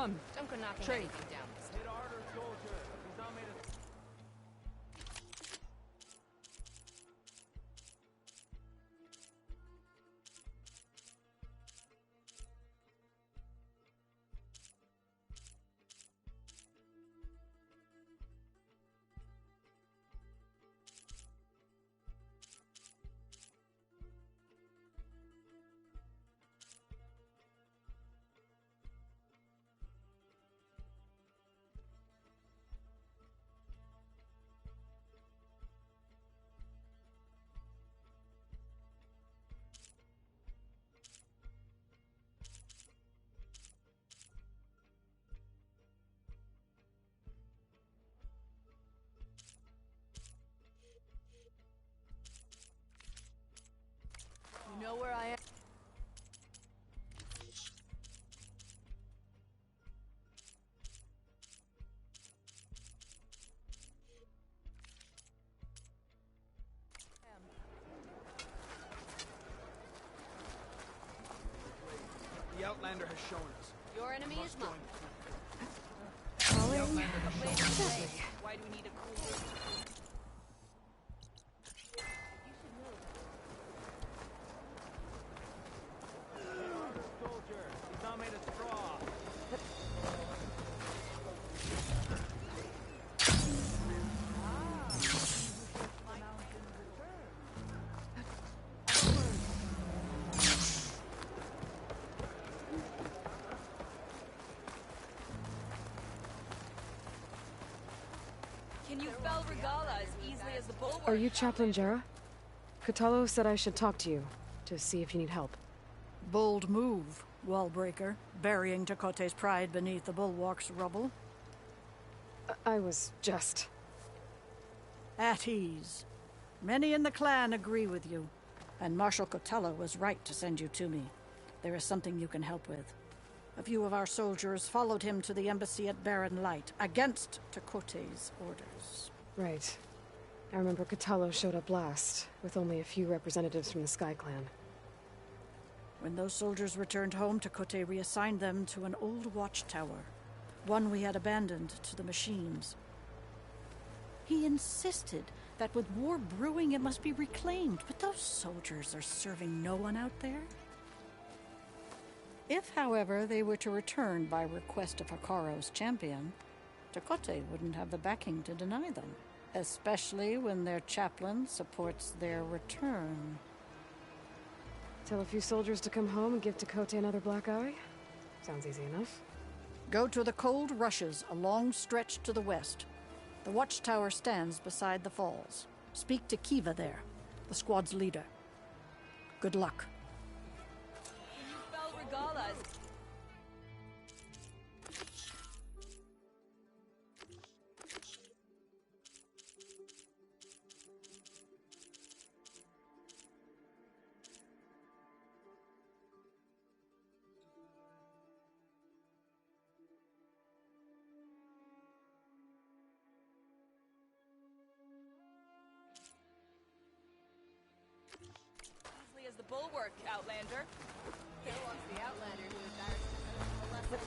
Come. Don't go knocking Trade. anything down this time. Hit harder, soldier. He's not made of... You know where I am? The Outlander has shown us. Your enemy is mine. Why do we need a cool? Soldier. He's not made of straw. Can you fell Regala as easily as the bulwark? Are you Chaplain Jera? Kotallo said I should talk to you, to see if you need help. Bold move, Wallbreaker, burying Tekote's pride beneath the bulwark's rubble. I was just... At ease. Many in the clan agree with you, and Marshal Kotallo was right to send you to me. There is something you can help with. A few of our soldiers followed him to the embassy at Barren Light, against Tekote's orders. Right. I remember Kotallo showed up last, with only a few representatives from the Sky Clan. When those soldiers returned home, Tekote reassigned them to an old watchtower, one we had abandoned to the machines. He insisted that with war brewing it must be reclaimed, but those soldiers are serving no one out there. If, however, they were to return by request of Hakaro's champion, Tekote wouldn't have the backing to deny them, especially when their chaplain supports their return. Tell a few soldiers to come home and give Tekote another black eye? Sounds easy enough. Go to the Cold Rushes, a long stretch to the west. The watchtower stands beside the falls. Speak to Kiva there, the squad's leader. Good luck. Can you fell Regala as... easily as the bulwark, Outlander. Here walks the Outlander who desires a lesson.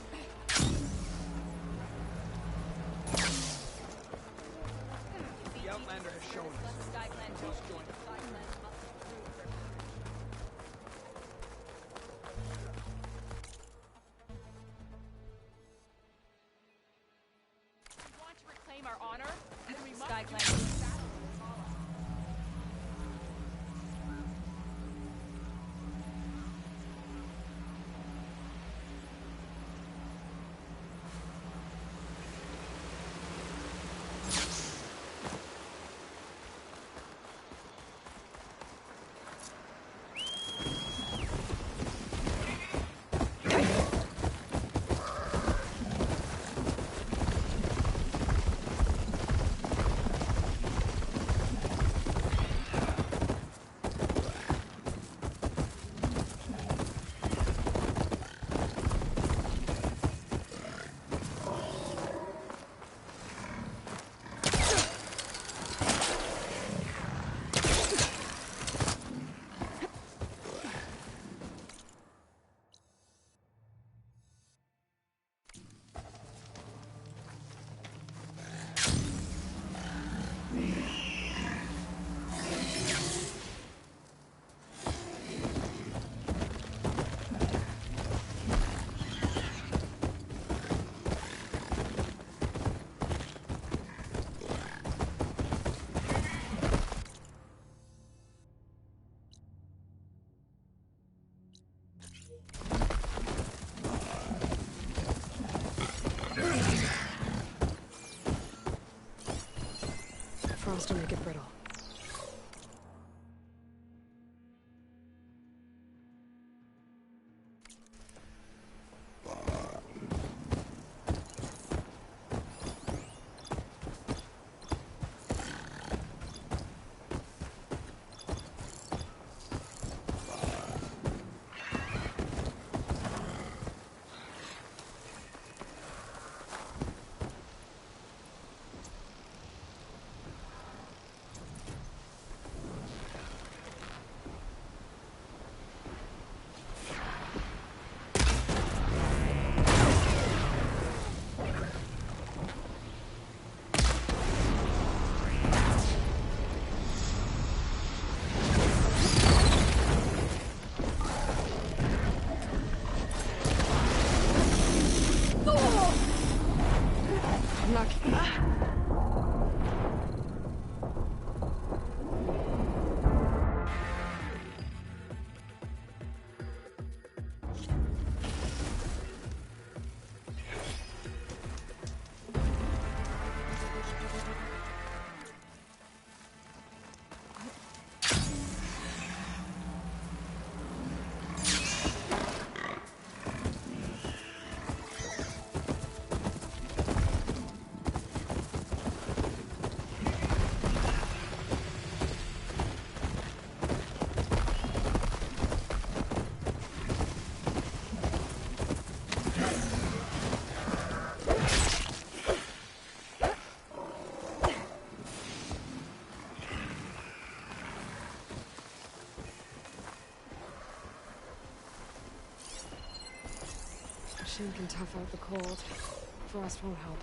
The Outlander has shown us. Skyclan Must join us. We want to reclaim our honor, then we must Skyclan. frost will make it brittle. I'm not... Machine can tough out the cold. Frost won't help.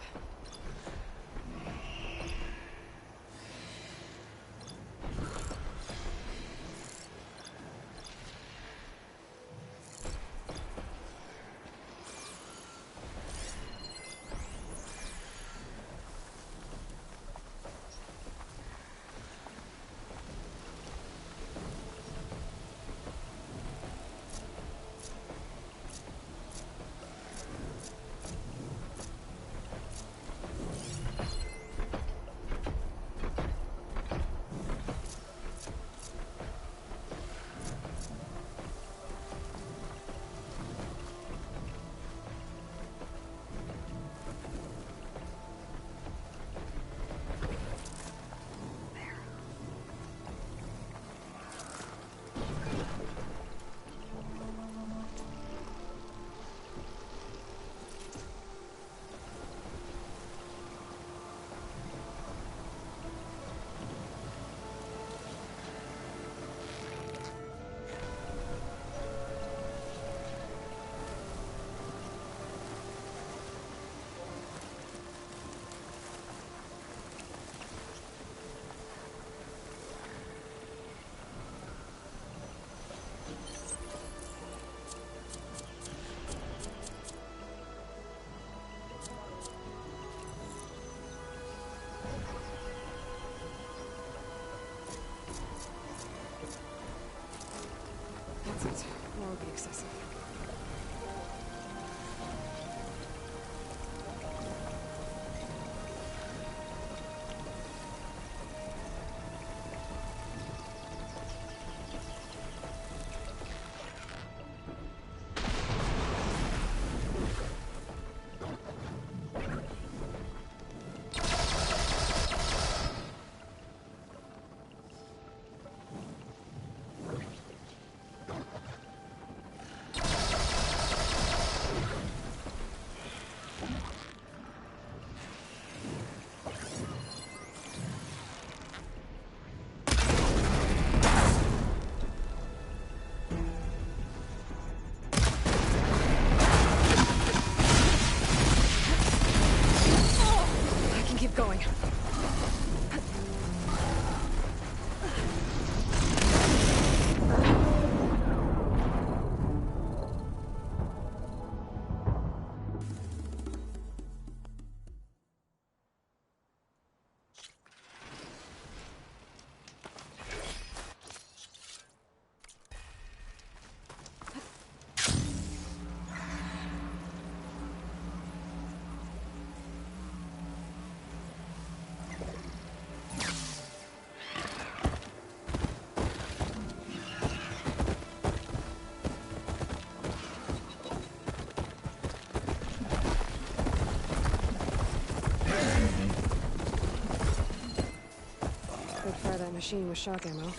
machine with shock ammo.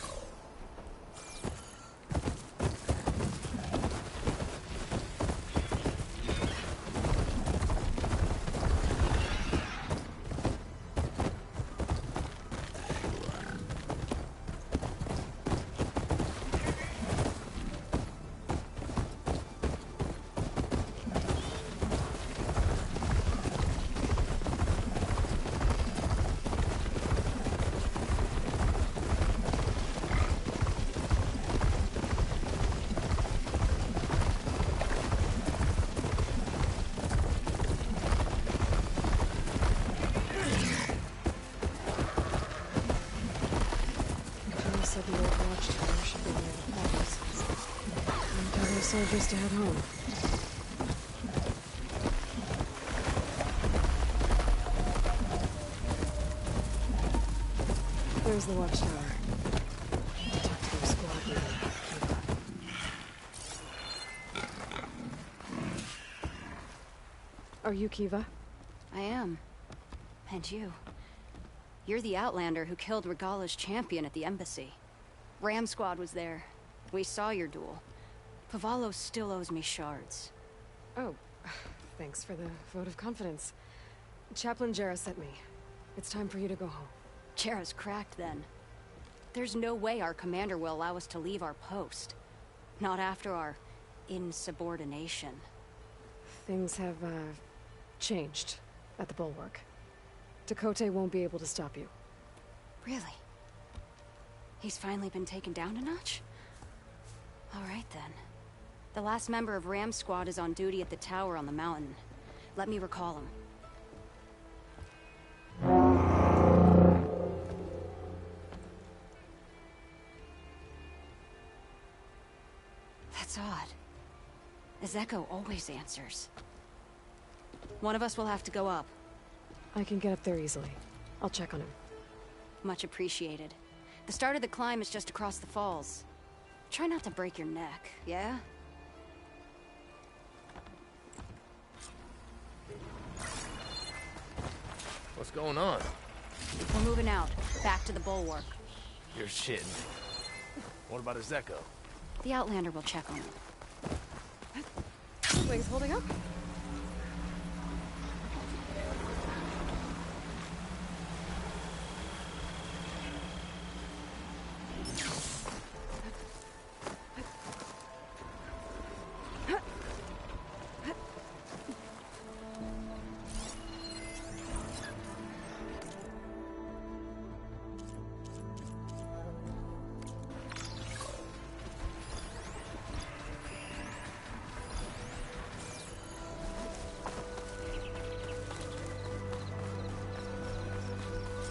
Said the old watchtower should be near the falls. Tell those soldiers to head home. There's the watchtower. Talk to their squad leader. Are you Kiva? I am. And you. You're the Outlander who killed Regala's champion at the embassy. Ram Squad was there. We saw your duel. Pavalo still owes me shards. Oh, thanks for the vote of confidence. Chaplain Jera sent me. It's time for you to go home. Jera's cracked then. There's no way our commander will allow us to leave our post. Not after our insubordination. Things have, changed at the Bulwark. Tekotteh won't be able to stop you. Really? He's finally been taken down a notch? All right, then. The last member of Ram Squad is on duty at the tower on the mountain. Let me recall him. That's odd. Ezeko always answers. One of us will have to go up. I can get up there easily. I'll check on him. Much appreciated. The start of the climb is just across the falls. Try not to break your neck, yeah? What's going on? We're moving out, back to the Bulwark. You're shitting. What about Ezeko? The Outlander will check on him. Wings holding up?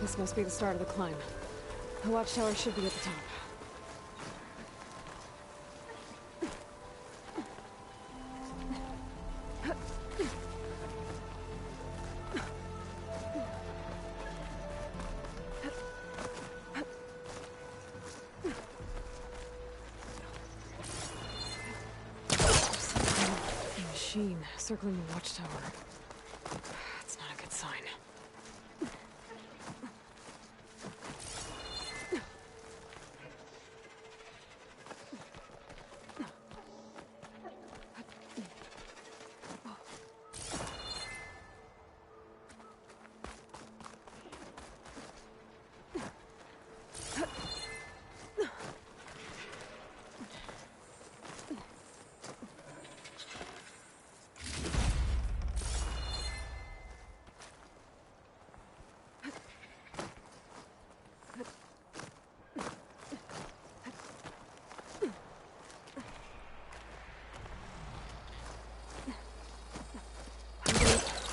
This must be the start of the climb. The watchtower should be at the top. A machine circling the watchtower. That's not a good sign.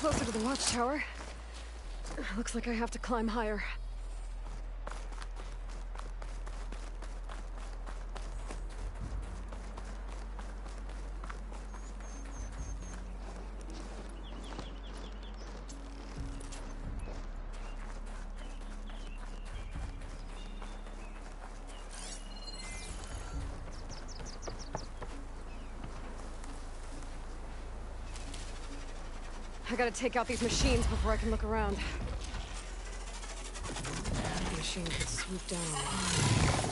Closer to the watchtower. Looks like I have to climb higher. I gotta take out these machines before I can look around. machine could swoop down on me.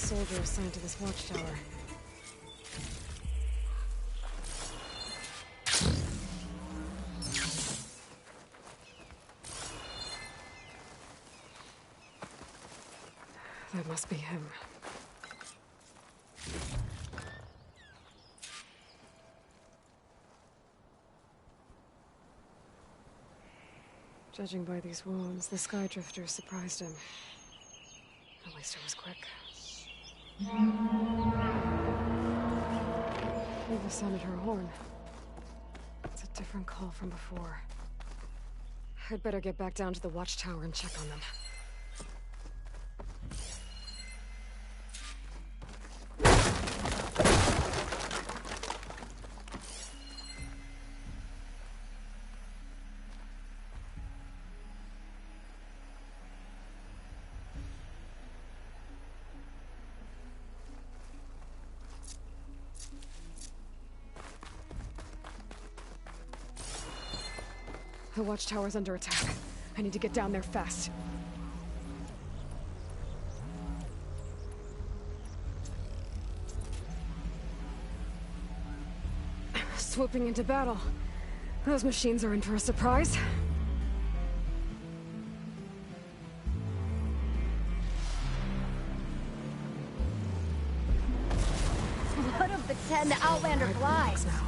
Soldier assigned to this watchtower. That must be him. Judging by these wounds, the Skydrifter surprised him. At least it was quick. Eva sounded her horn. It's a different call from before. I'd better get back down to the watchtower and check on them. The watchtower's under attack. I need to get down there fast. Swooping into battle. Those machines are in for a surprise. What of the 10 Outlander flies? Now.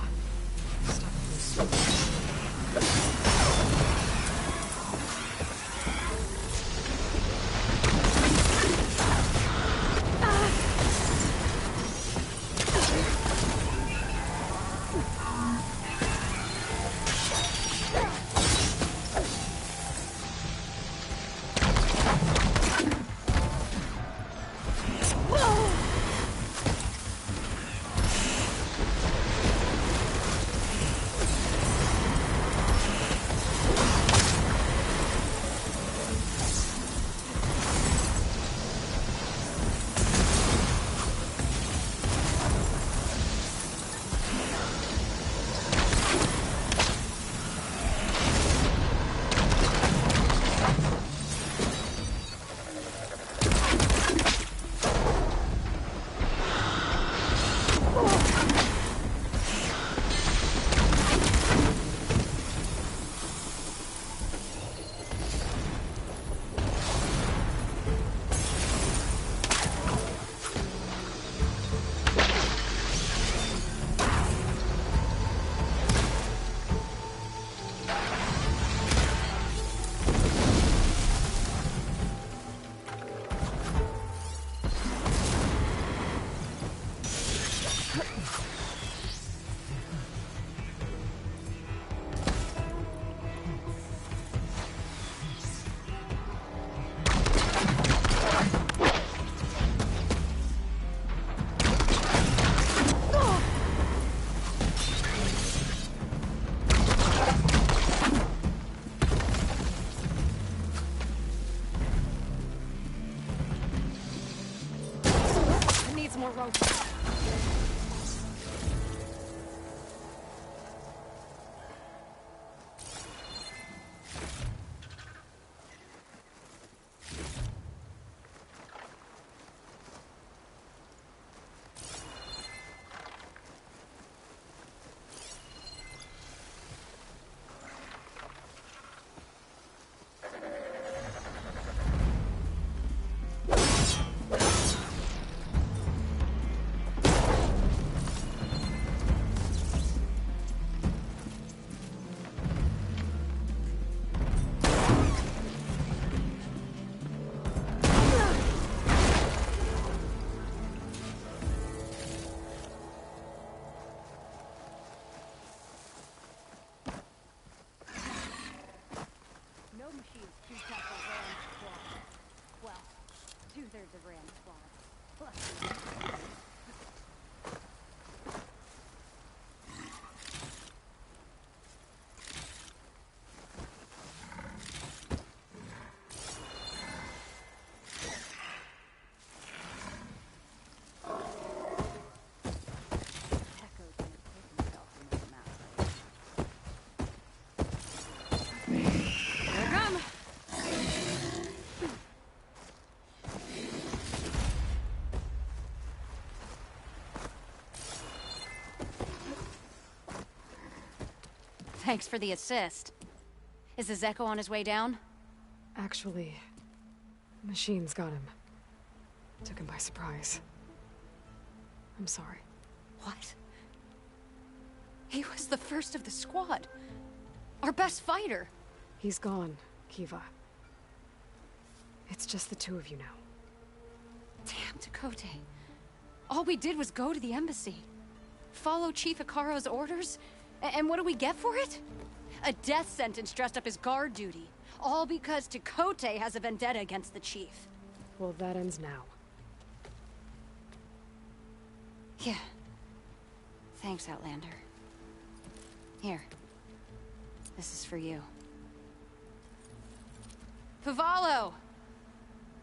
hundreds of Ram squads. Thanks for the assist. Is the Zeko on his way down? Actually, machines got him. Took him by surprise. I'm sorry. What? He was the first of the squad. Our best fighter. He's gone, Kiva. It's just the two of you now. Damn, Tekote. All we did was go to the embassy. Follow Chief Ikaro's orders? And what do we get for it? A death sentence dressed up as guard duty. All because Tekote has a vendetta against the chief. Well, that ends now. Yeah. Thanks, Outlander. Here. This is for you. Pavalo!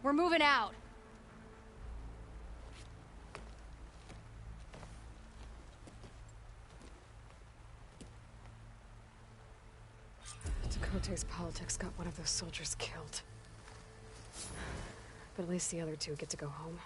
We're moving out. Tekote's politics got one of those soldiers killed. But at least the other two get to go home.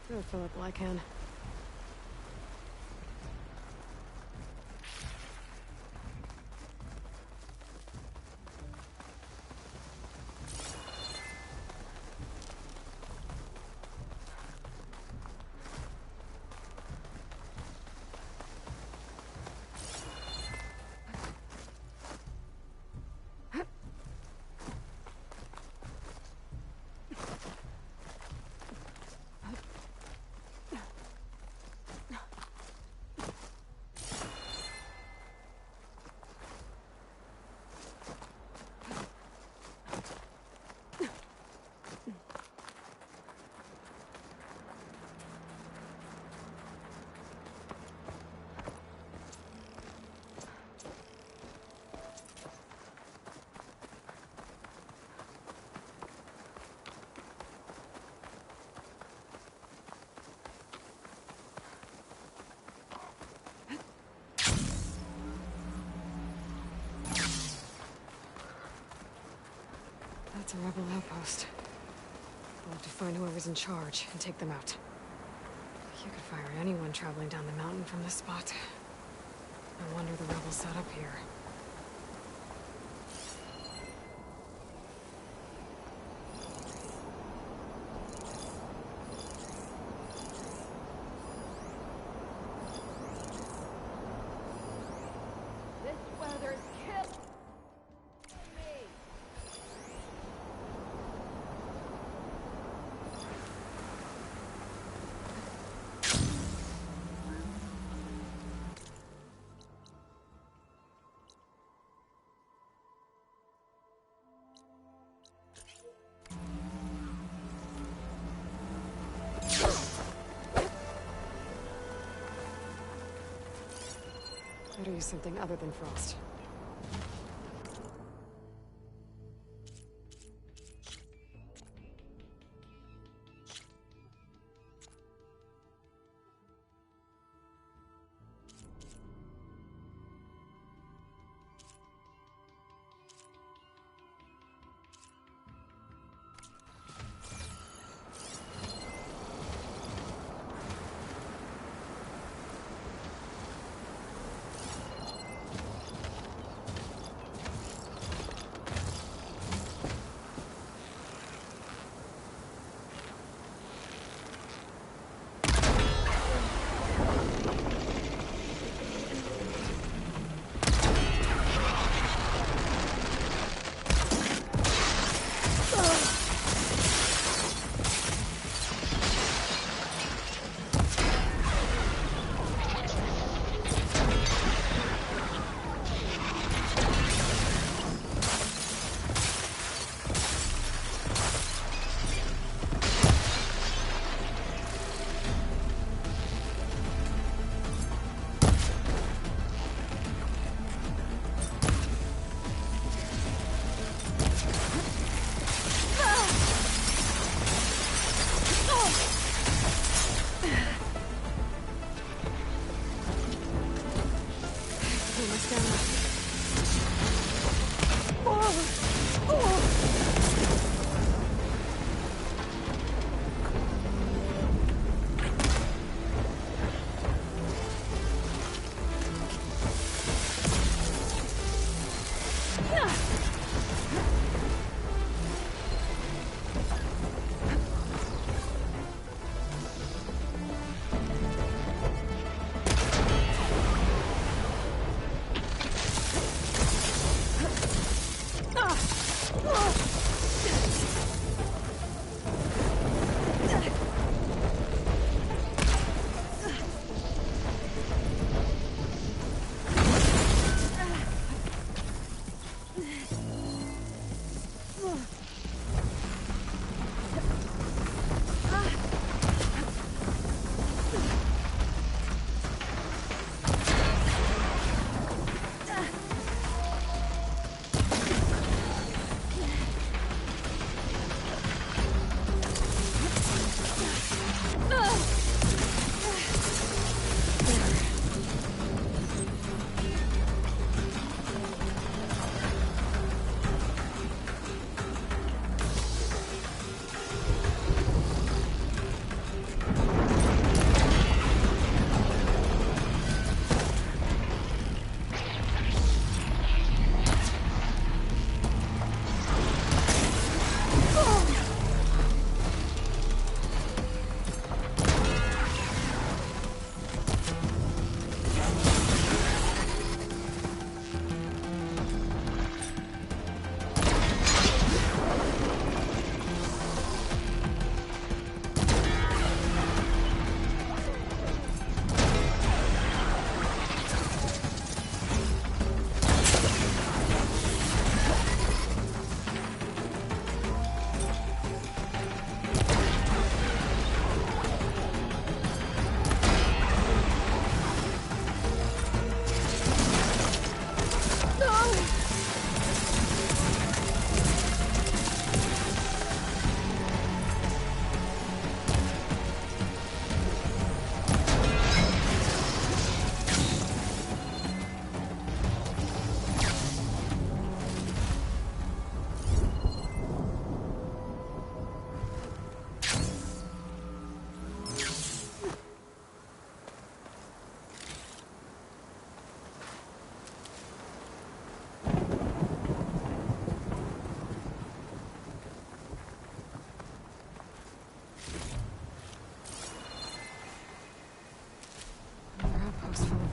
Go fill up while I can. That's a rebel outpost. We'll have to find whoever's in charge and take them out. You could fire at anyone traveling down the mountain from this spot. No wonder the rebels set up here. Better use something other than frost.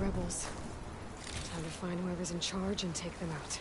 Rebels. Time to find whoever's in charge and take them out.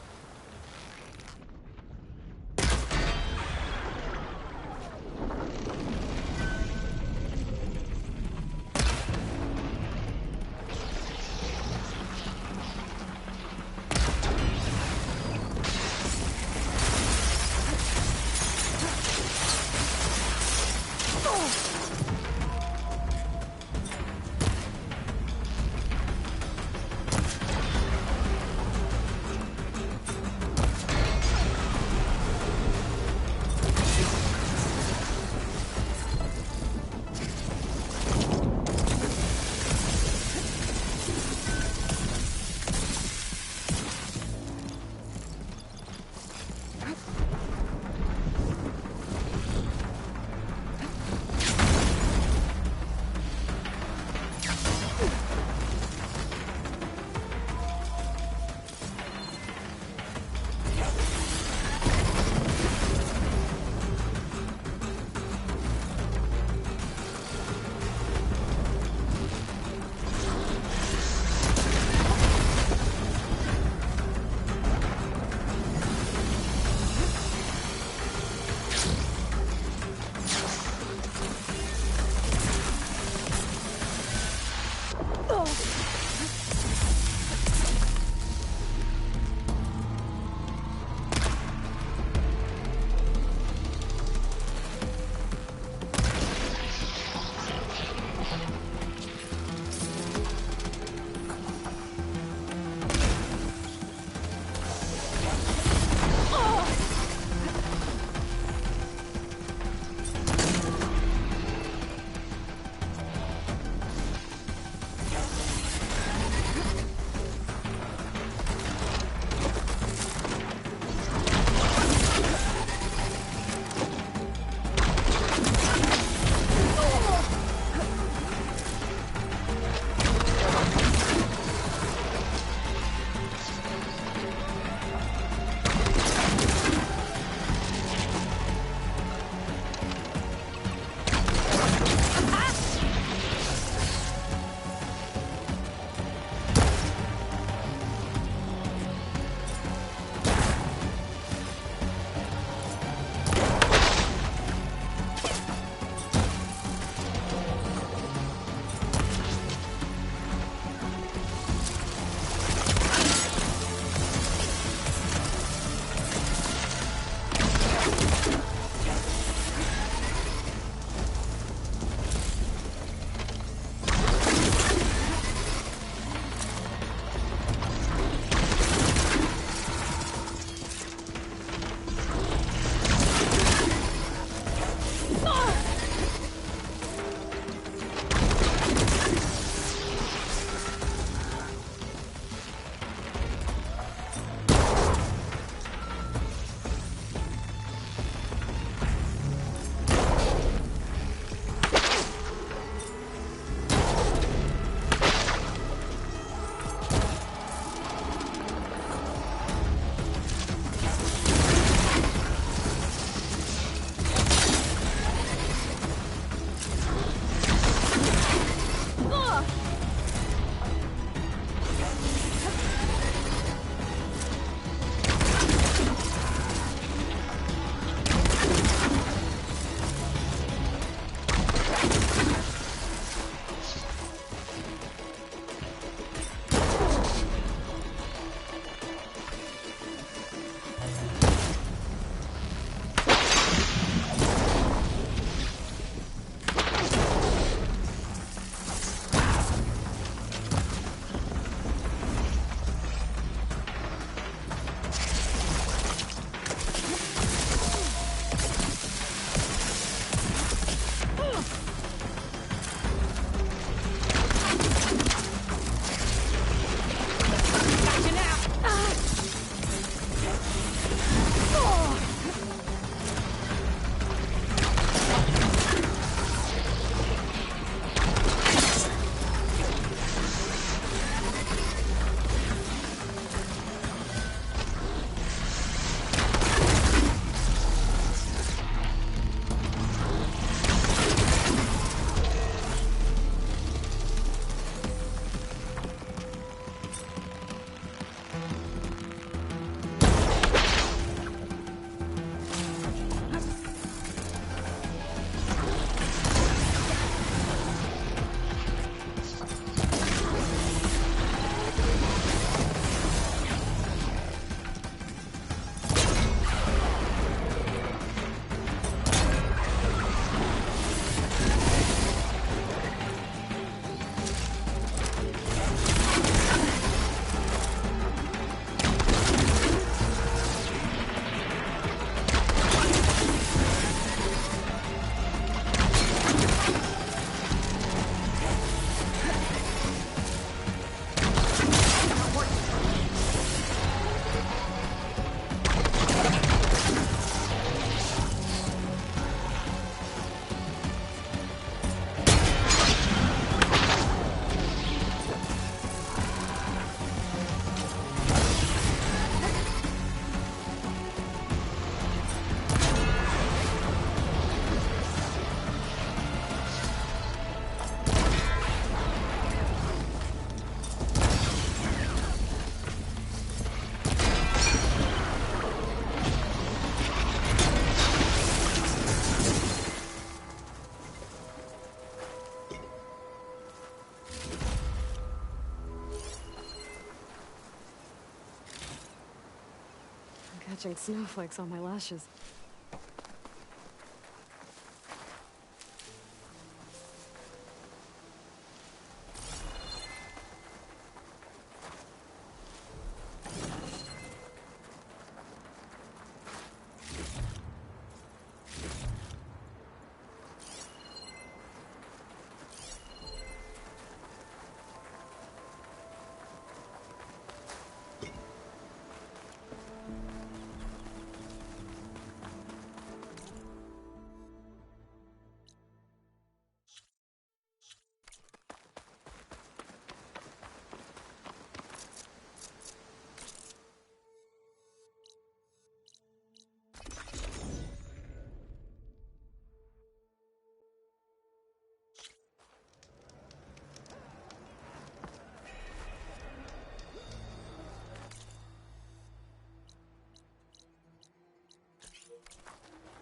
catching snowflakes on my lashes.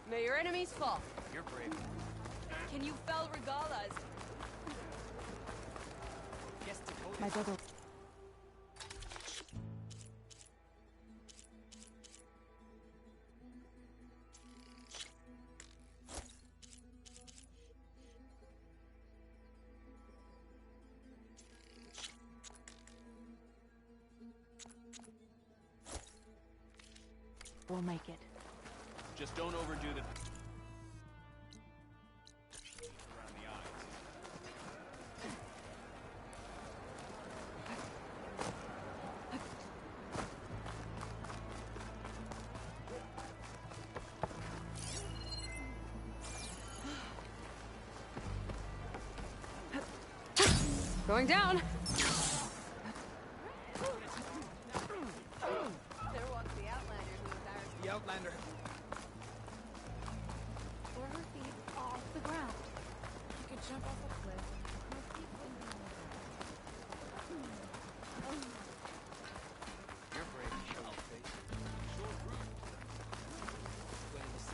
May your enemies fall. You're brave. Can you fell Regalas? Guess the code. My brother. We'll make it. Just don't overdo the... around the eyes. Going down! There walks the Outlander who embarrassed The Outlander. her feet off the ground. You could jump off a cliff. You're brave to show your face.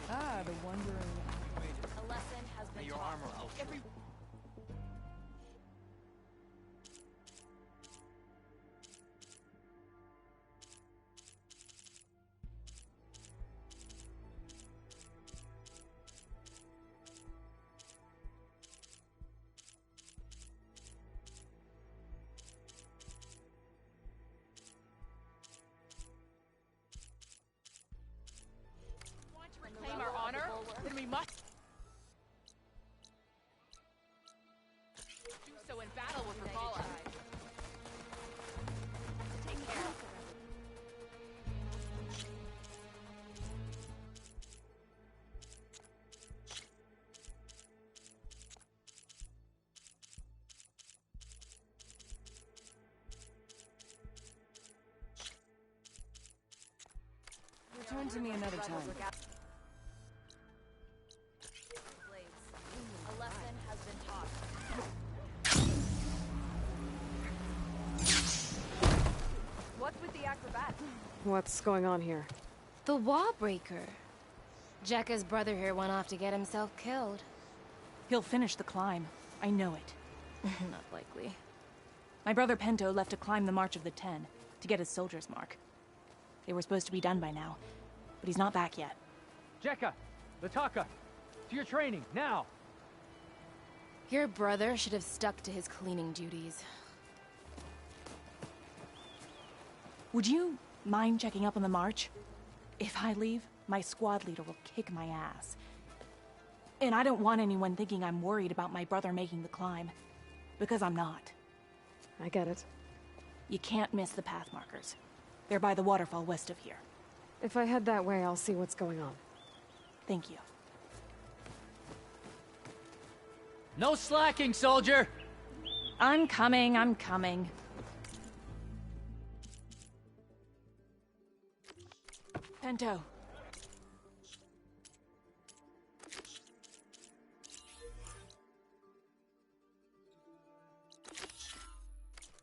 Ah, the wondering. A lesson has May been your taught. armor hold true. Every reclaim our honor, then we must do so in battle with Regala. Take care. Return to me another time. A lesson has been taught. What's with the acrobat? What's going on here? The Wallbreaker. Jekka's brother here went off to get himself killed. He'll finish the climb. I know it. Not likely. My brother Pento left to climb the March of the Ten, to get his soldier's mark. They were supposed to be done by now, but he's not back yet. Jekka! Lataka! To your training, now! Your brother should have stuck to his cleaning duties. Would you mind checking up on the march? If I leave, my squad leader will kick my ass. And I don't want anyone thinking I'm worried about my brother making the climb. Because I'm not. I get it. You can't miss the path markers. They're by the waterfall west of here. If I head that way, I'll see what's going on. Thank you. No slacking, soldier! I'm coming, I'm coming. Pento.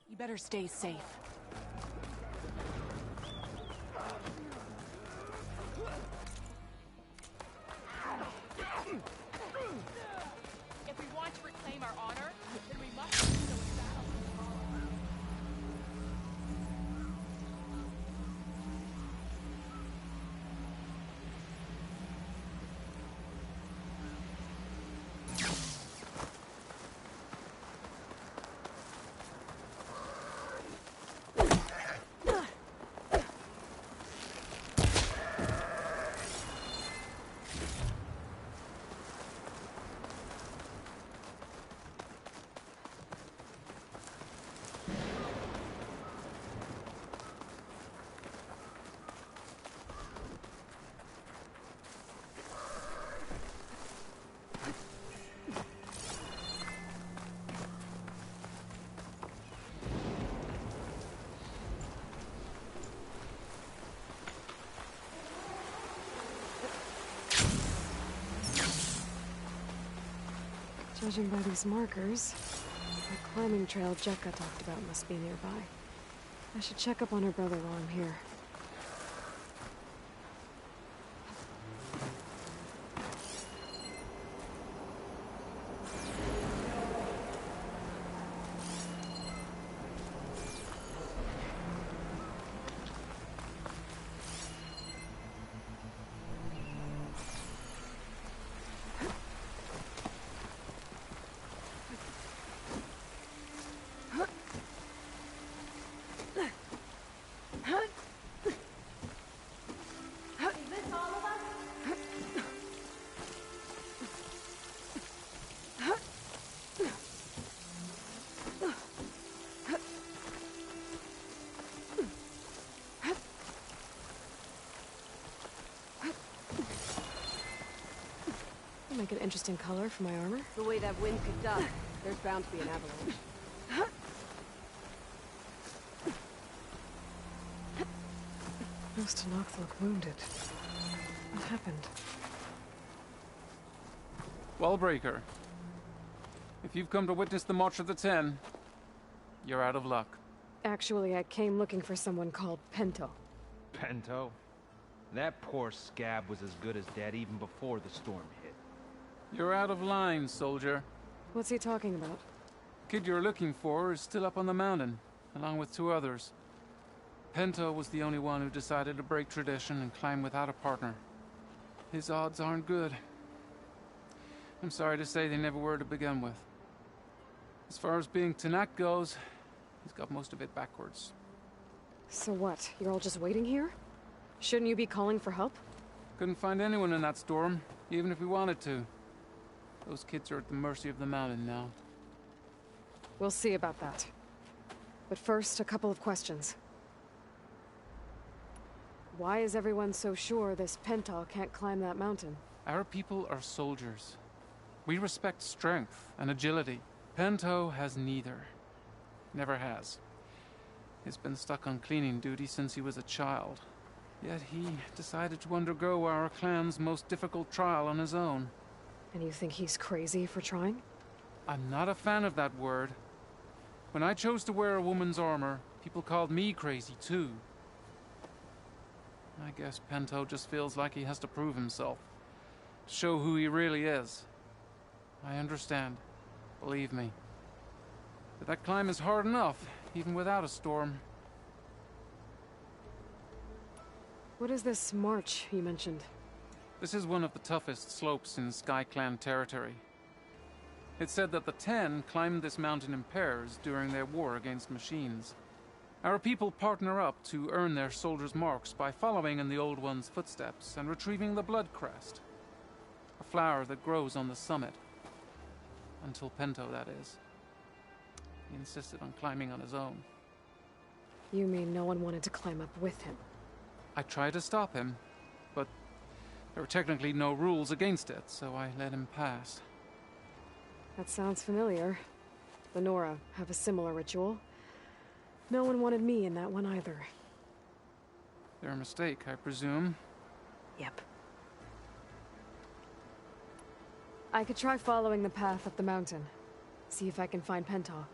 You better stay safe. If we want to reclaim our honor, then we must do so in battle. Judging by these markers, the climbing trail Jekka talked about must be nearby. I should check up on her brother while I'm here. Make an interesting color for my armor. The way that wind picked up, there's bound to be an avalanche. Most Tenakth look wounded. What happened? Wallbreaker. If you've come to witness the March of the Ten, you're out of luck. Actually, I came looking for someone called Pento. Pento? That poor scab was as good as dead even before the storm hit. You're out of line, soldier. What's he talking about? Kid you're looking for is still up on the mountain, along with 2 others. Pento was the only one who decided to break tradition and climb without a partner. His odds aren't good. I'm sorry to say they never were to begin with. As far as being Tenakth goes, he's got most of it backwards. So what? You're all just waiting here? Shouldn't you be calling for help? Couldn't find anyone in that storm, even if we wanted to. Those kids are at the mercy of the mountain now. We'll see about that. But first, a couple of questions. Why is everyone so sure this Pento can't climb that mountain? Our people are soldiers. We respect strength and agility. Pento has neither. Never has. He's been stuck on cleaning duty since he was a child. Yet he decided to undergo our clan's most difficult trial on his own. And you think he's crazy for trying? I'm not a fan of that word. When I chose to wear a woman's armor, people called me crazy too. I guess Pento just feels like he has to prove himself. To show who he really is. I understand. Believe me. But that climb is hard enough, even without a storm. What is this march you mentioned? This is one of the toughest slopes in SkyClan territory. It's said that the Ten climbed this mountain in pairs during their war against machines. Our people partner up to earn their soldiers' marks by following in the Old One's footsteps and retrieving the Blood Crest, a flower that grows on the summit. Until Pento, that is. He insisted on climbing on his own. You mean no one wanted to climb up with him? I tried to stop him, but there were technically no rules against it, so I let him pass. That sounds familiar. The Nora have a similar ritual. No one wanted me in that one either. Their mistake, I presume. Yep. I could try following the path up the mountain. See if I can find Pento.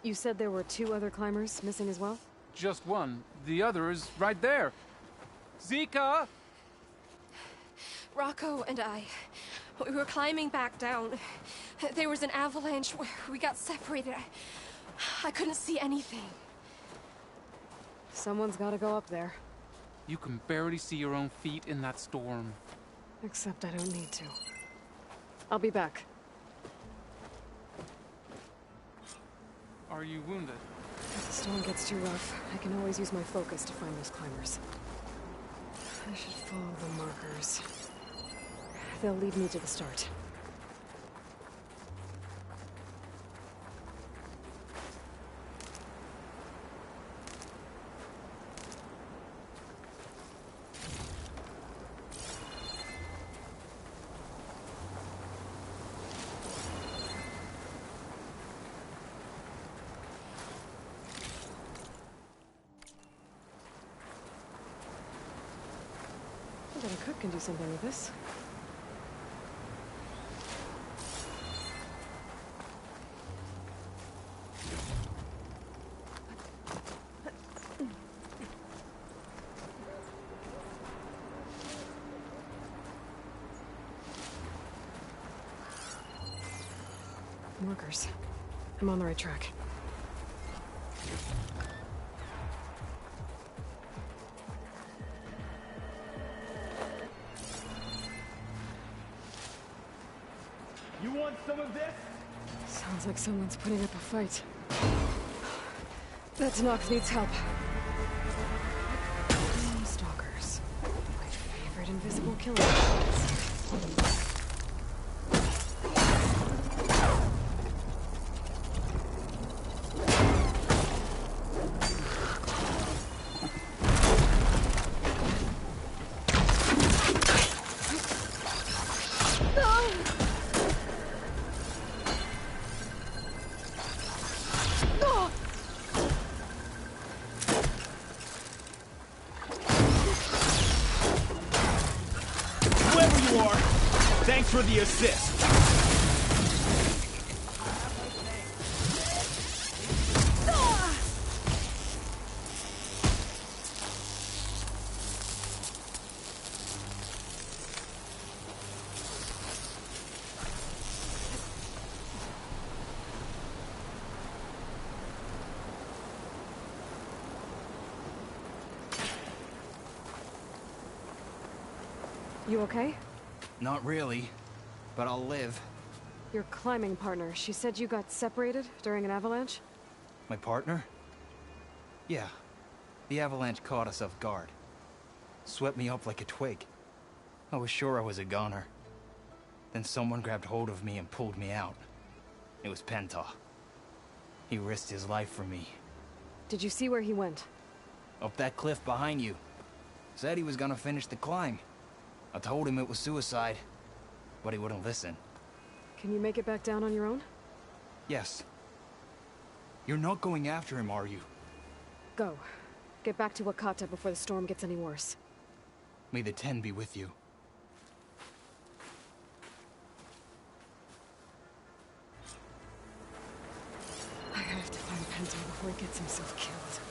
You said there were 2 other climbers missing as well? Just one. The other is right there. Zika! Rocco and I, we were climbing back down. There was an avalanche where we got separated. I couldn't see anything. Someone's gotta go up there. You can barely see your own feet in that storm. Except I don't need to. I'll be back. Are you wounded? If the storm gets too rough, I can always use my focus to find those climbers. I should follow the markers. They'll lead me to the start. I bet a cook can do something with this. markers. I'm on the right track. You want some of this? Sounds like someone's putting up a fight. That Nox needs help. Stalkers. My favorite invisible killer. Thanks for the assist. You okay? Not really, but I'll live. Your climbing partner, she said you got separated during an avalanche? My partner? Yeah. The avalanche caught us off guard. Swept me up like a twig. I was sure I was a goner. Then someone grabbed hold of me and pulled me out. It was Penta. He risked his life for me. Did you see where he went? Up that cliff behind you. Said he was gonna finish the climb. I told him it was suicide, but he wouldn't listen. Can you make it back down on your own? Yes. You're not going after him, are you? Go. Get back to Wakata before the storm gets any worse. May the Ten be with you. I have to find Penta before he gets himself killed.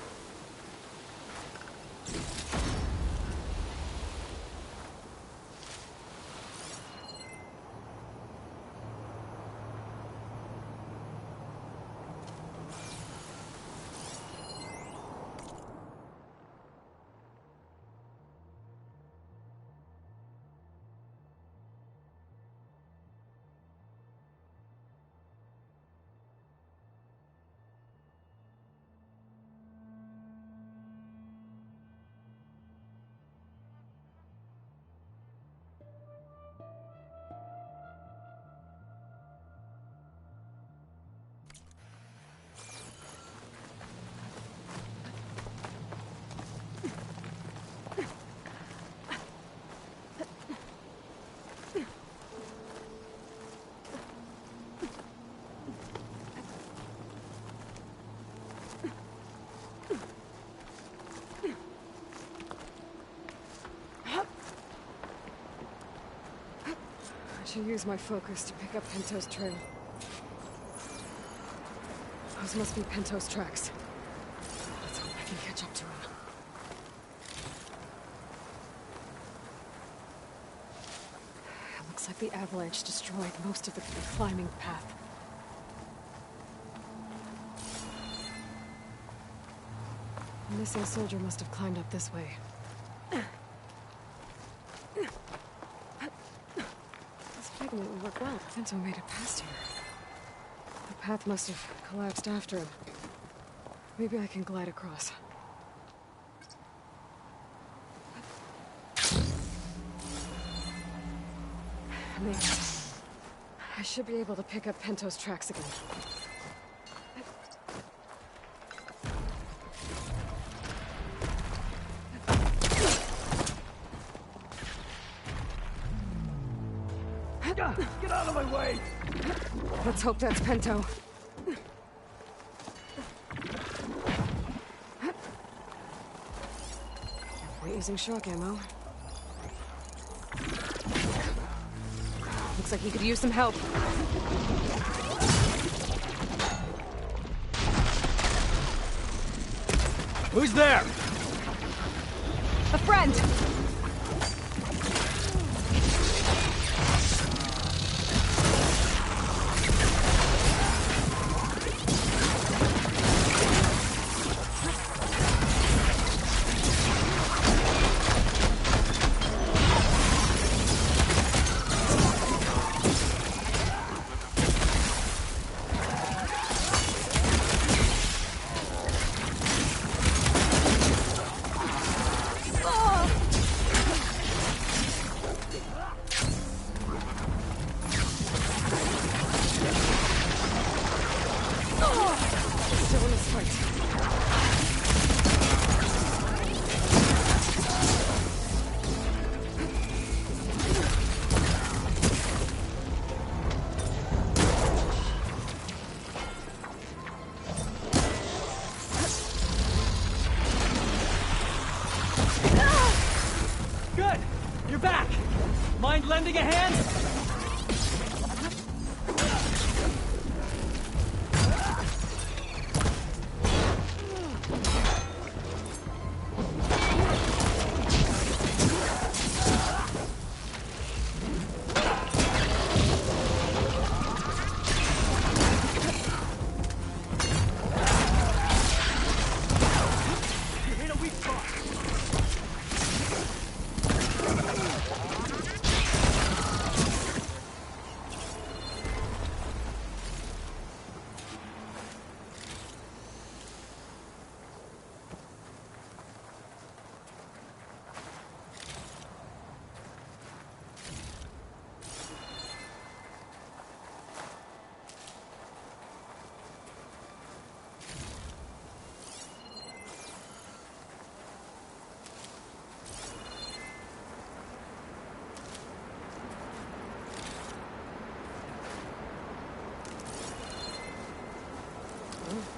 I should use my focus to pick up Pento's trail. Those must be Pento's tracks. Let's hope I can catch up to him. It looks like the avalanche destroyed most of the climbing path. The missing soldier must have climbed up this way. It would work well. Pento made it past here. The path must have collapsed after him. Maybe I can glide across. Maybe. I should be able to pick up Pento's tracks again. Get out of my way! Let's hope that's Pento. We're using shock ammo. Looks like he could use some help. Who's there? A friend! lending a hand?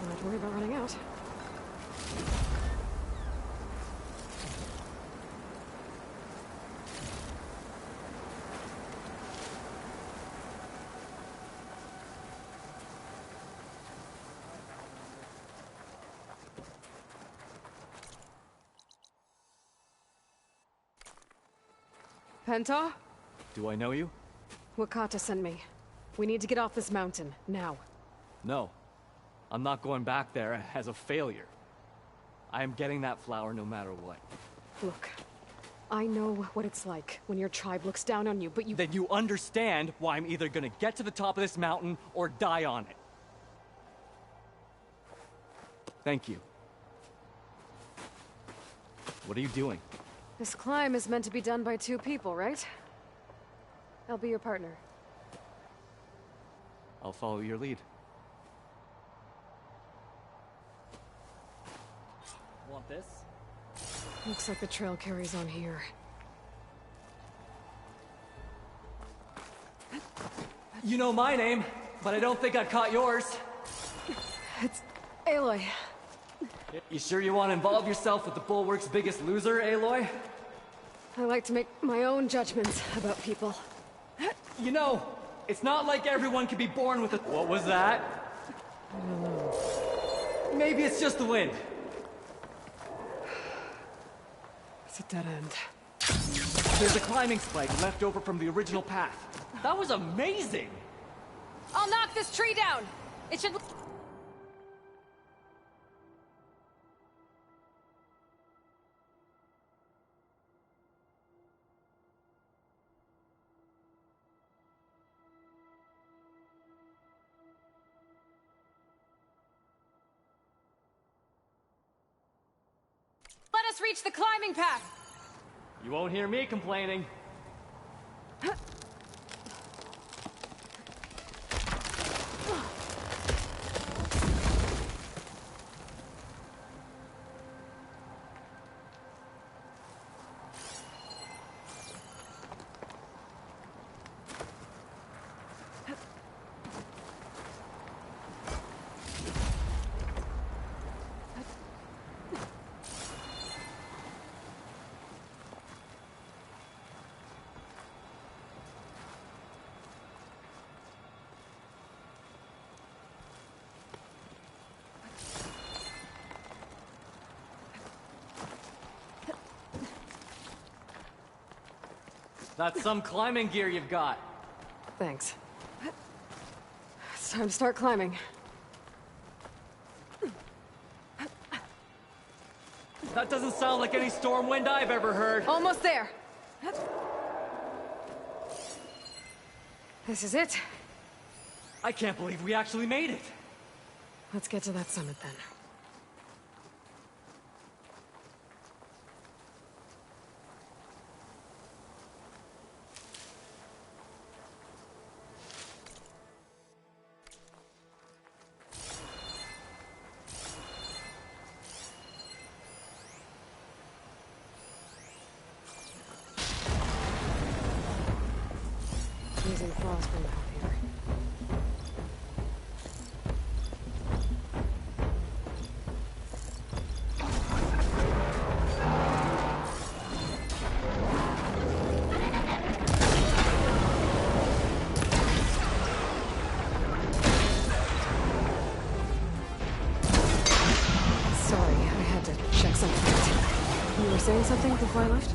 Not have to worry about running out. Penta? Do I know you? Wakata sent me. We need to get off this mountain, now. No. I'm not going back there as a failure. I am getting that flower no matter what. Look, I know what it's like when your tribe looks down on you, but you— Then you understand why I'm either gonna get to the top of this mountain or die on it. Thank you. What are you doing? This climb is meant to be done by 2 people, right? I'll be your partner. I'll follow your lead. Want this? Looks like the trail carries on here. You know my name, but I don't think I caught yours. It's Aloy. You sure you want to involve yourself with the Bulwark's biggest loser, Aloy? I like to make my own judgments about people. You know, it's not like everyone can be born with a— What was that? I don't know. Maybe it's just the wind. It's a dead end. There's a climbing spike left over from the original path. That was amazing! I'll knock this tree down! It should... Let us reach the climbing path! You won't hear me complaining. That's some climbing gear you've got. Thanks. It's time to start climbing. That doesn't sound like any storm wind I've ever heard. Almost there. This is it. I can't believe we actually made it. Let's get to that summit then. Using frost from the help here. something. You were saying something before I left?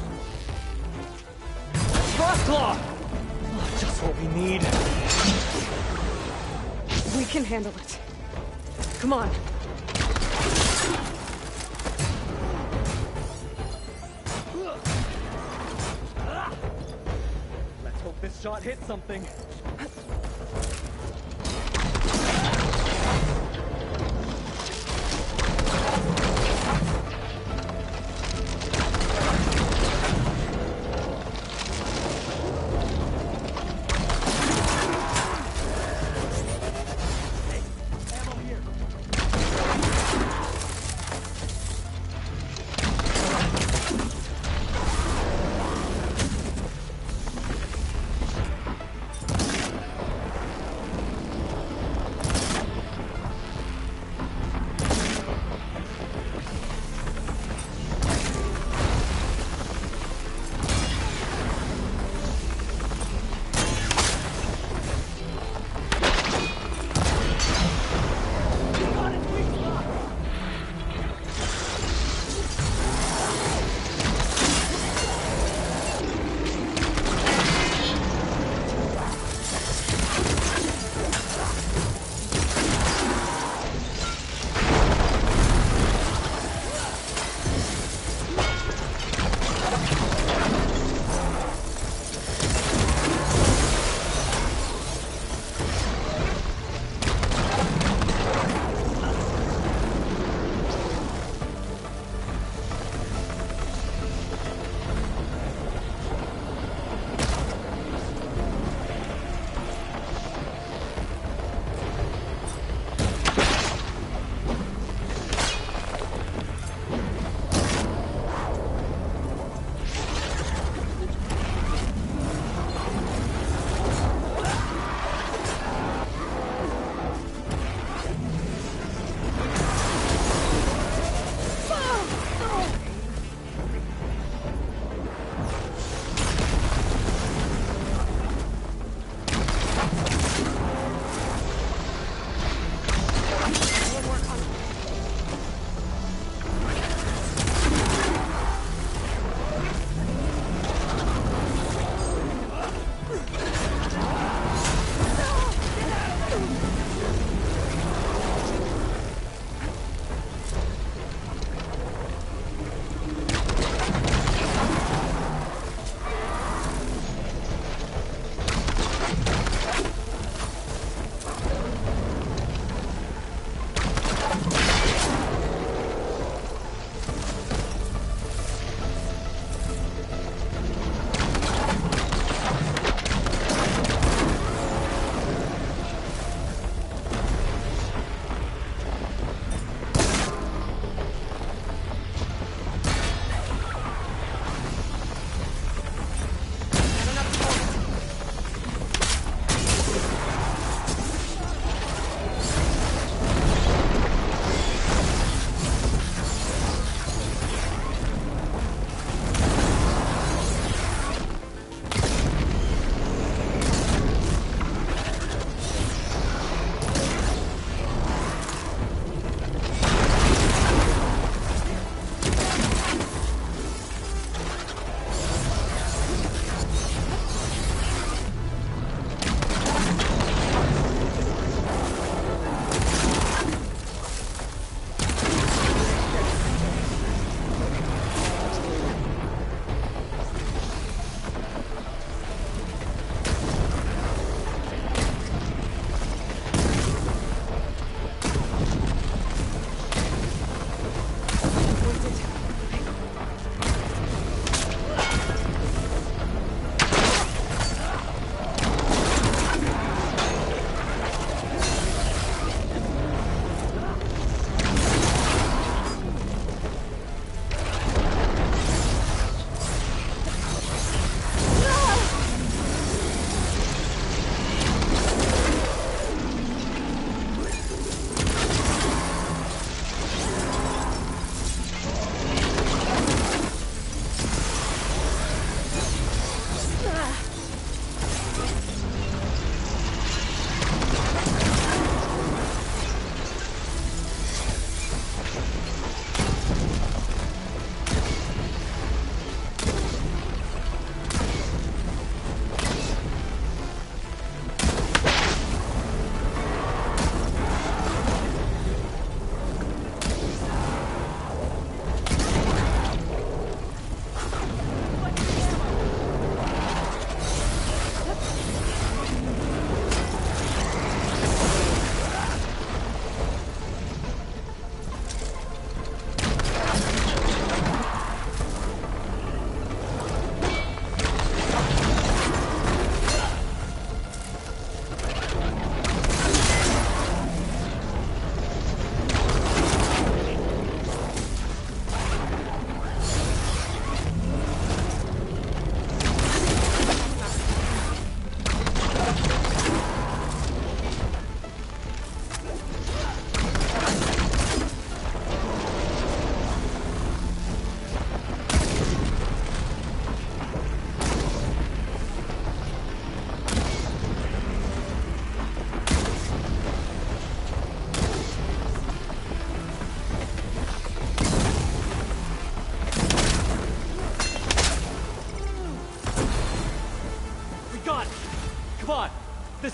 Frostclaw! Oh, just what we need. We can handle it. Come on. Let's hope this shot hits something.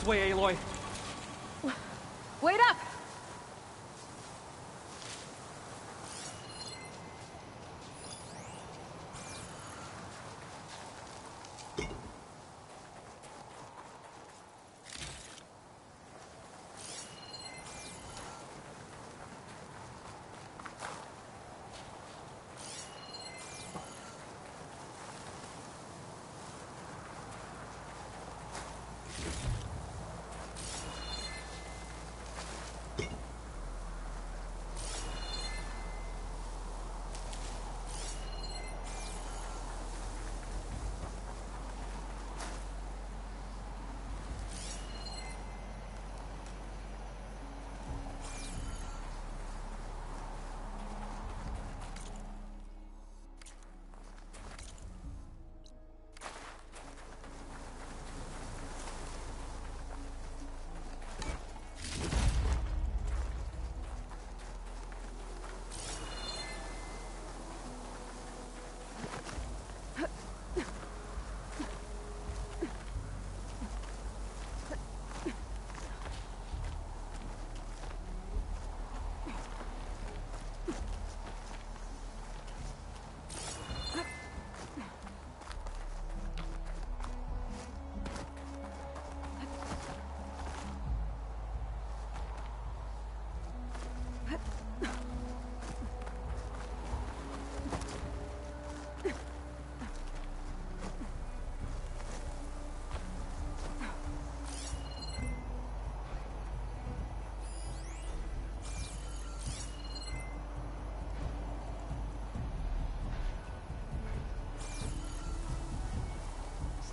way, Aloy. Wait up!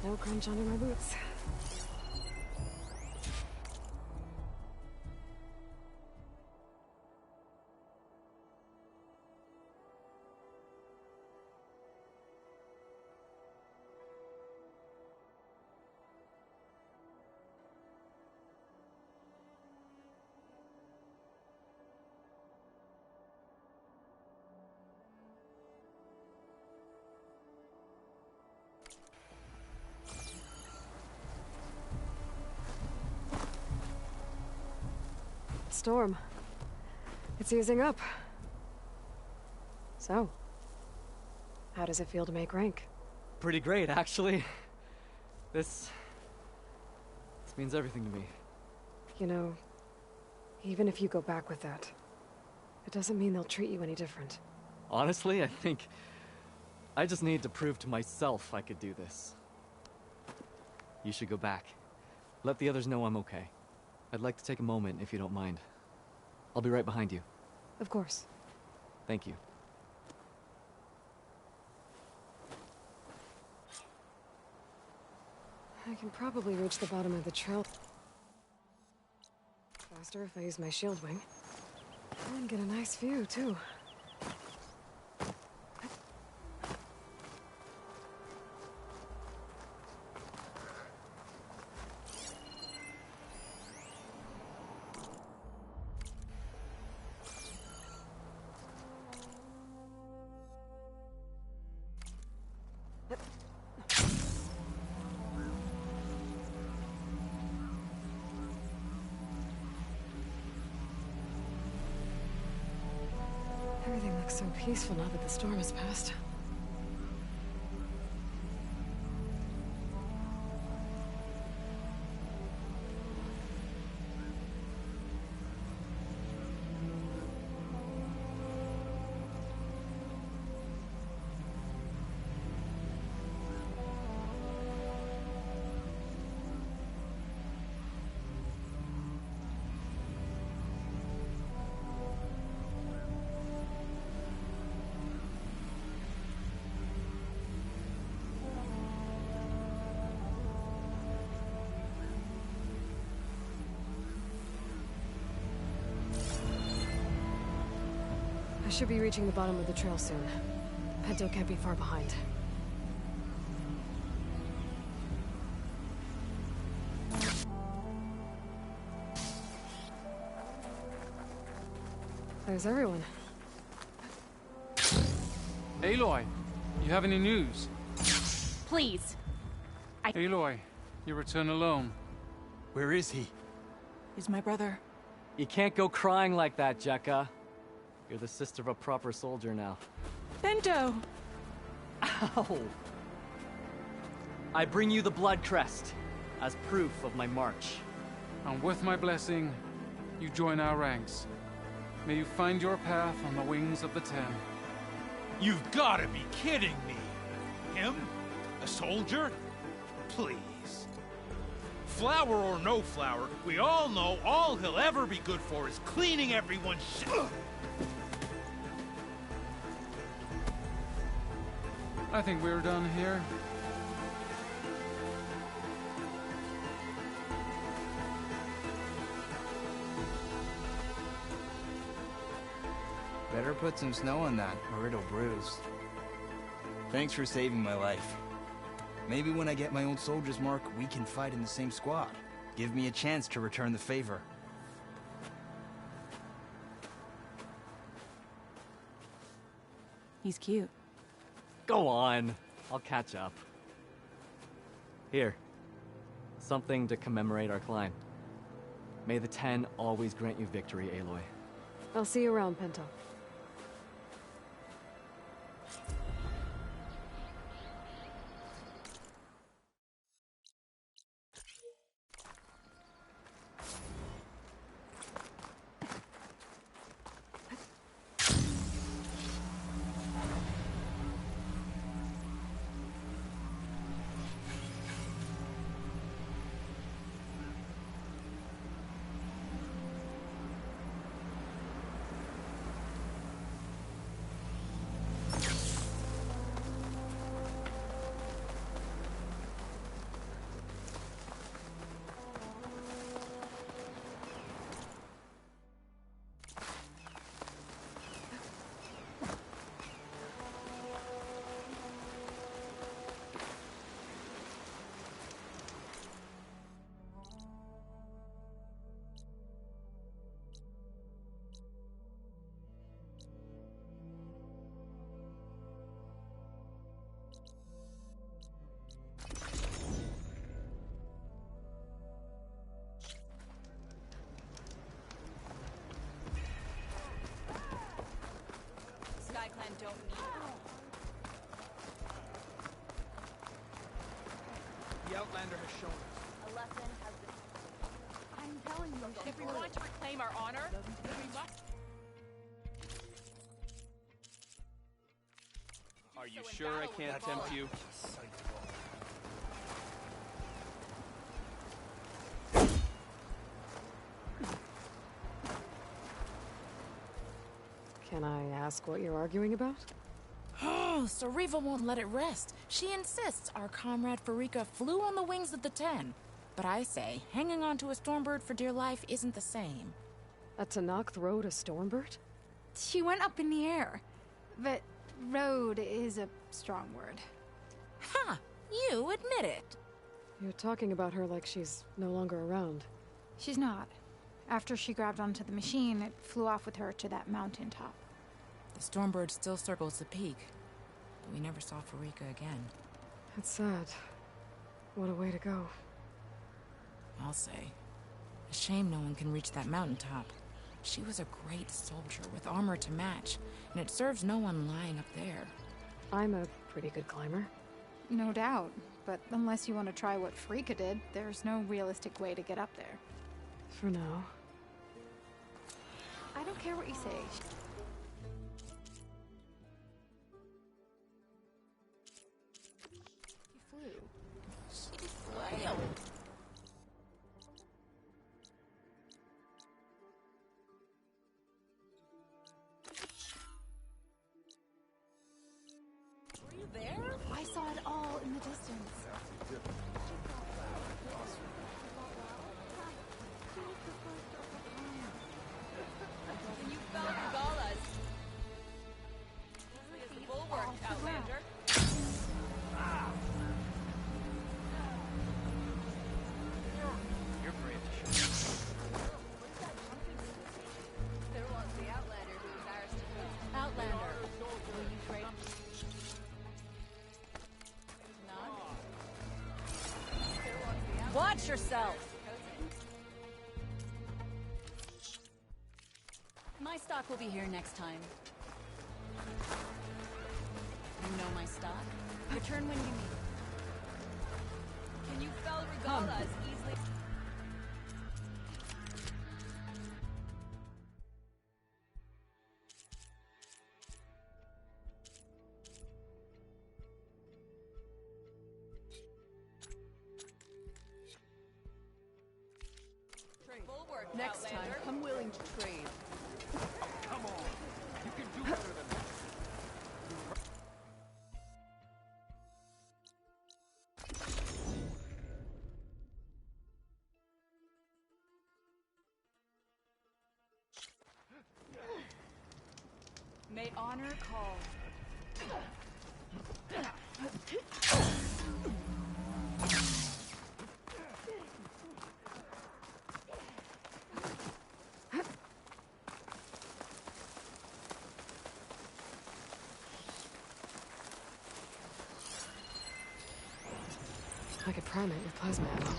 Snow crunch under my boots. Storm. It's easing up. So, how does it feel to make rank? Pretty great, actually. This means everything to me. You know, even if you go back with that, it doesn't mean they'll treat you any different. Honestly, I think I just need to prove to myself I could do this. You should go back. Let the others know I'm okay. I'd like to take a moment, if you don't mind. I'll be right behind you. Of course. Thank you. I can probably reach the bottom of the trail faster if I use my shield wing. And get a nice view, too. Everything looks so peaceful now that the storm has passed. I should be reaching the bottom of the trail soon. Pento can't be far behind. There's everyone. Aloy, you have any news? Please. Aloy, you return alone. Where is he? He's my brother. You can't go crying like that, Jekka. You're the sister of a proper soldier now. Bento! Ow! I bring you the blood crest as proof of my march. And with my blessing, you join our ranks. May you find your path on the wings of the Ten. You've gotta be kidding me! Him? A soldier? Please. Flower or no flower, we all know all he'll ever be good for is cleaning everyone's shit. I think we're done here. Better put some snow on that, or it'll bruise. Thanks for saving my life. Maybe when I get my old soldier's mark, we can fight in the same squad. Give me a chance to return the favor. He's cute. Go on. I'll catch up. Here. Something to commemorate our climb. May the Ten always grant you victory, Aloy. I'll see you around, Pento. SkyClan don't need The Outlander has shown us. a lesson has been. I'm telling you, if we want to reclaim our honor, then we must. Are you sure I can't tempt you? Can I ask what you're arguing about? Oh, Sariva won't let it rest. She insists our comrade Farika flew on the wings of the Ten. But I say, hanging on to a Stormbird for dear life isn't the same. A Tenakth rode a Stormbird? She went up in the air. But rode is a strong word. Ha! You admit it. You're talking about her like she's no longer around. She's not. After she grabbed onto the machine, it flew off with her to that mountaintop. The Stormbird still circles the peak, but we never saw Farika again. That's sad. What a way to go. I'll say. A shame no one can reach that mountaintop. She was a great soldier with armor to match, and it serves no one lying up there. I'm a pretty good climber. No doubt, but unless you want to try what Farika did, there's no realistic way to get up there. For now. I don't care what you say. She flailed. Were you there? I saw it all in the distance. Then you found Regalla's. Easily as the bulwark, Outlander. You're brave to show. There was the Outlander who was ours to kill. Outlander, will you trade? None? There was the Outlander. Watch yourself! Doc will be here next time. You know my stock? Return when you need it. Can you fell Regala as easily... Next time, I'm willing to trade. Come on. You can do better than that. May honor call. I could prime it with plasma ammo.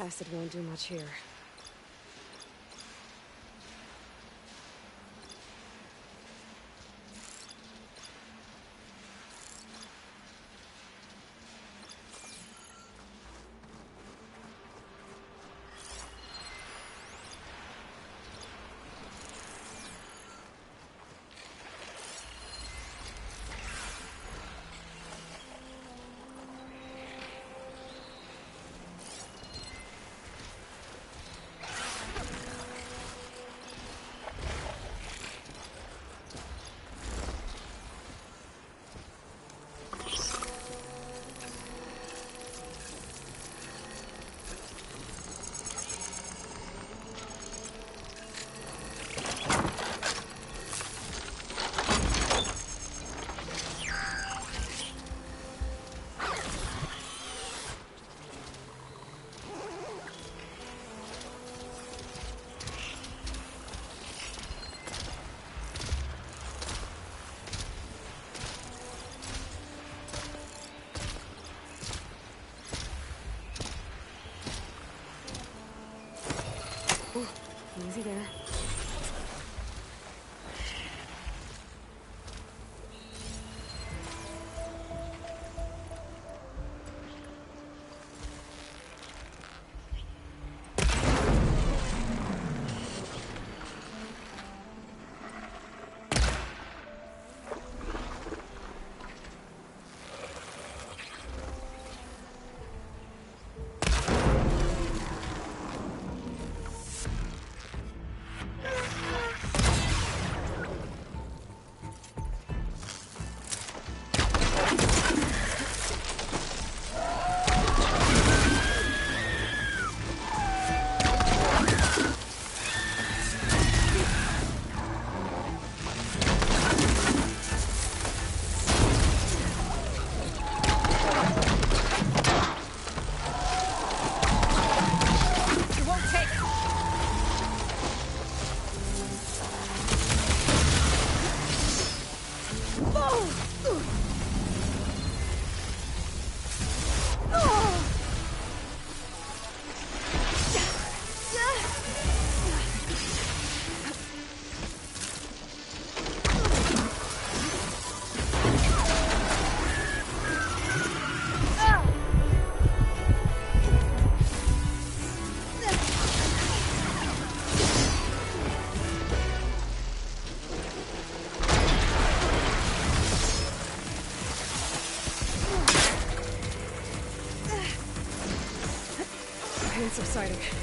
Acid won't do much here. Easy there. sighting.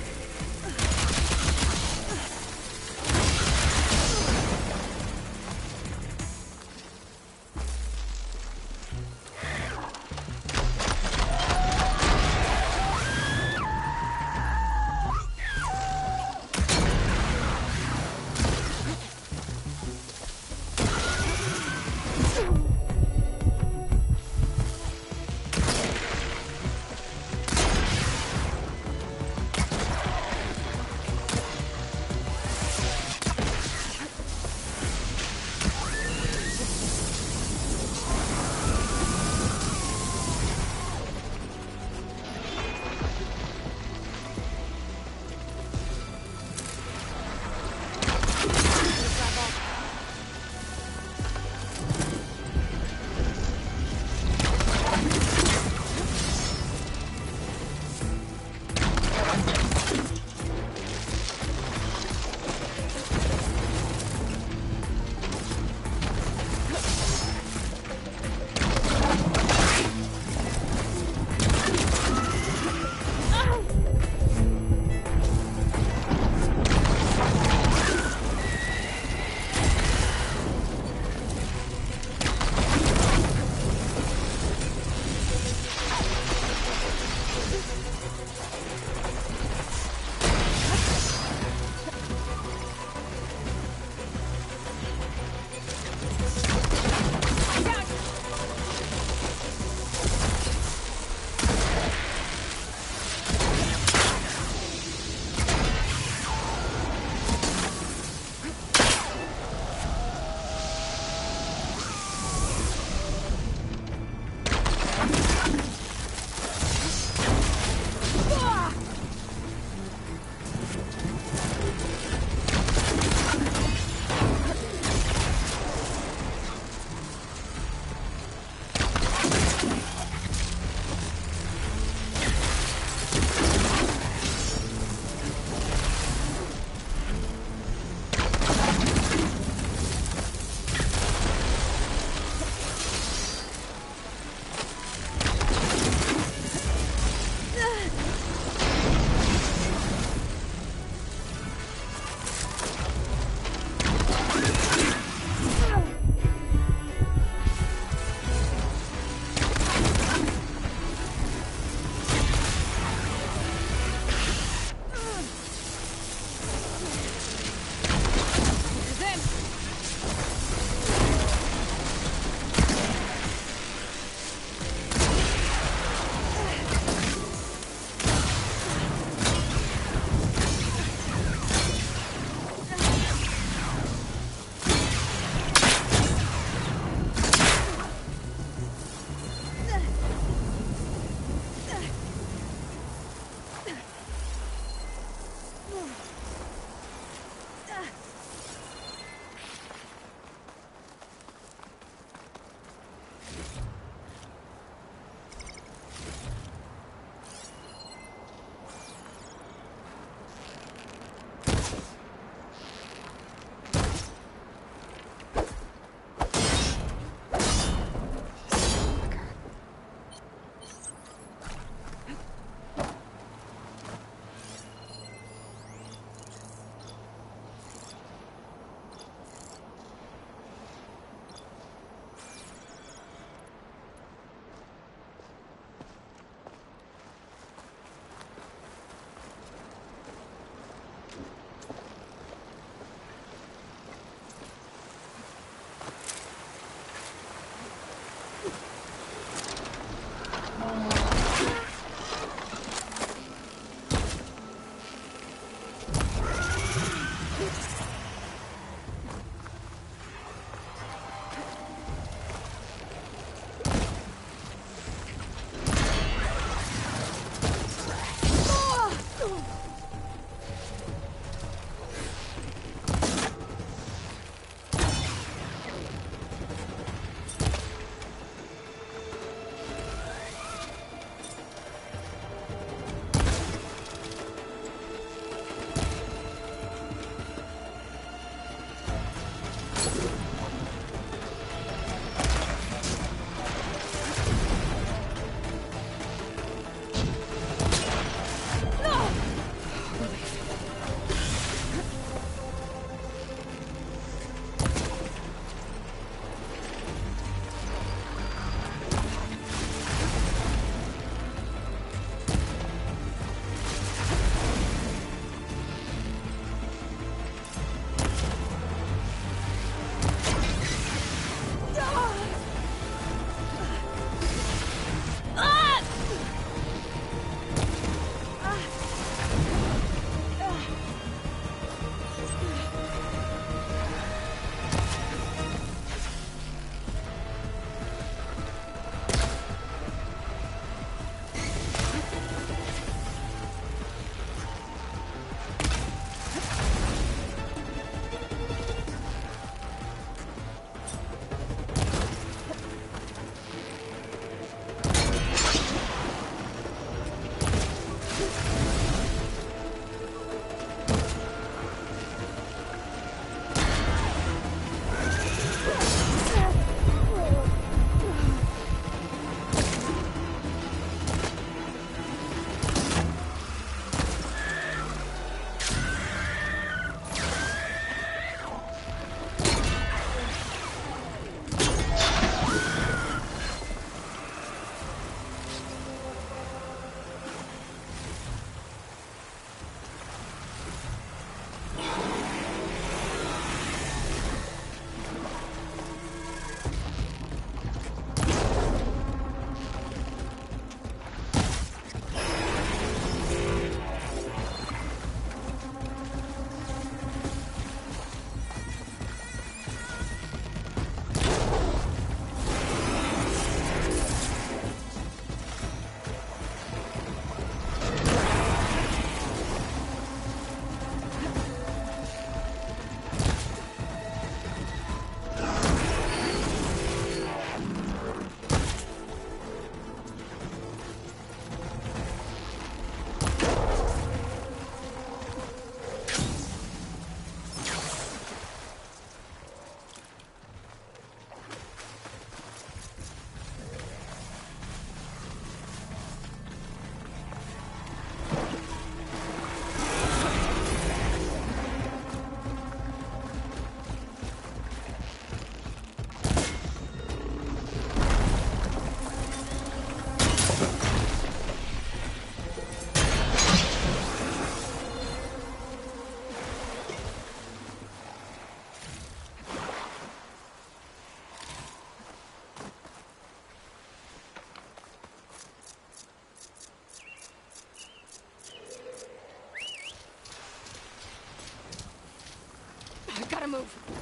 move.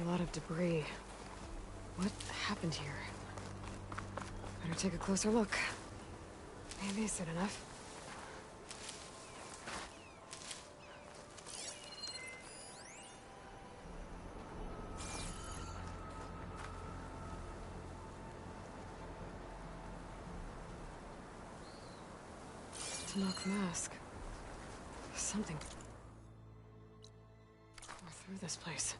A lot of debris. What happened here? Better take a closer look. Maybe soon enough. To knock the mask. Something. We're through this place.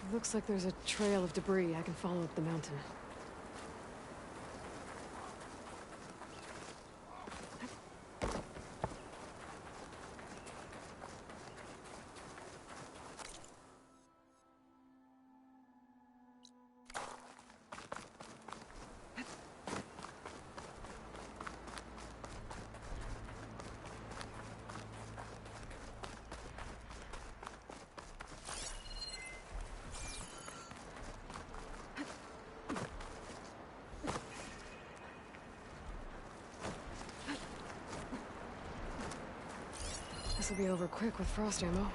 It looks like there's a trail of debris. I can follow up the mountain. This will be over quick with frost ammo.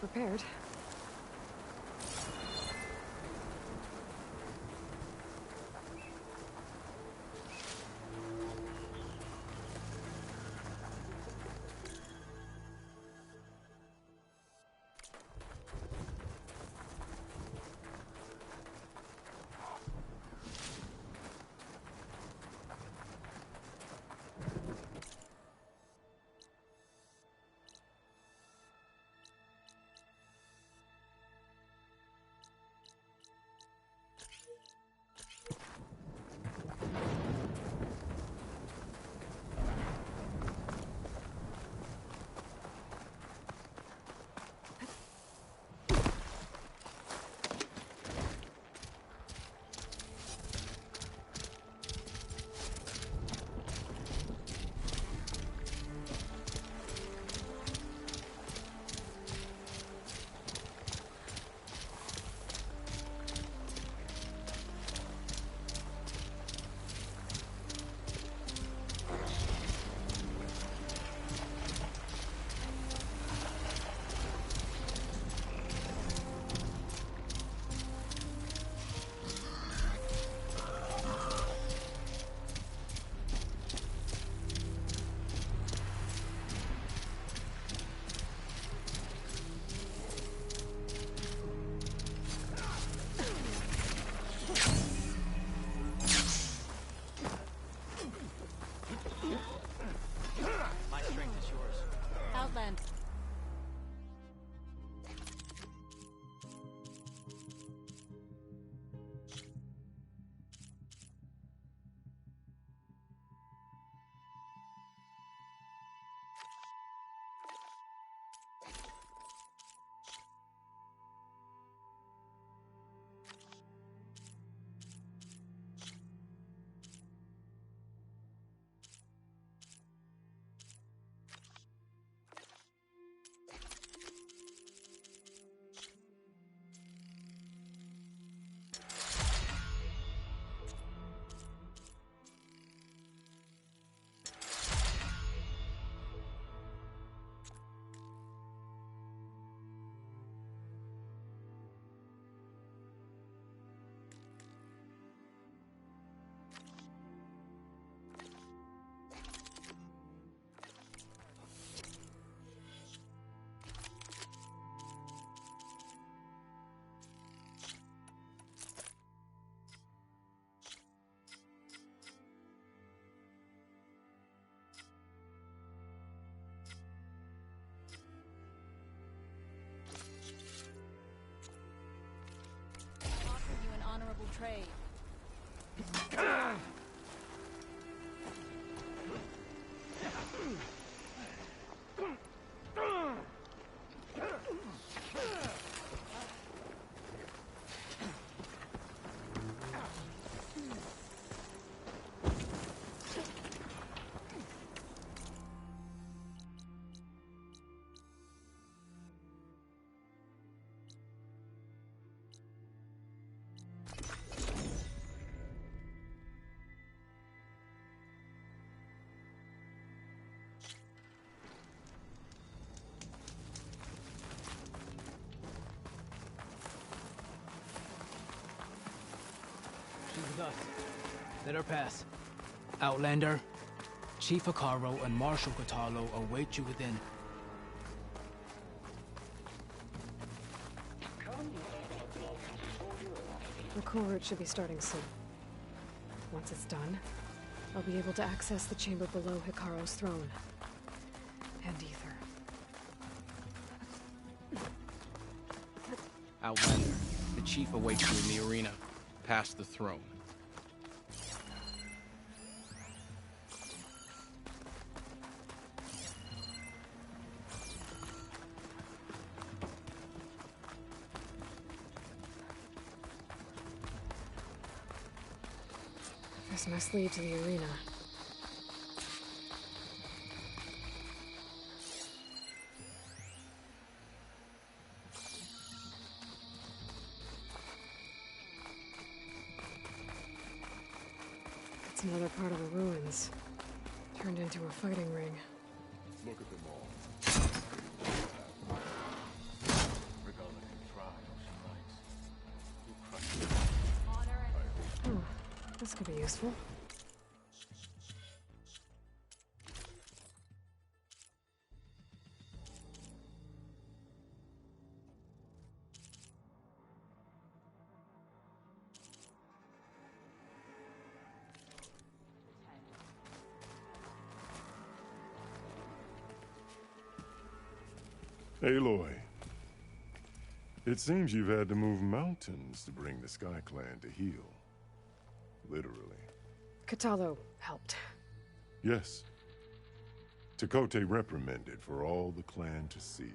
prepared. Trade. She's with us. Let her pass. Outlander, Chief Hekarro and Marshal Kotallo await you within. The core route should be starting soon. Once it's done, I'll be able to access the chamber below Hekarro's throne. And Ether. Outlander, the chief awaits you in the arena, past the throne. This must lead to the arena. It's another part of the ruins, turned into a fighting ring. Look at them all. This could be useful. Aloy, it seems you've had to move mountains to bring the Sky Clan to heel. Literally. Kotallo helped. Yes. Tekotteh reprimanded for all the clan to see.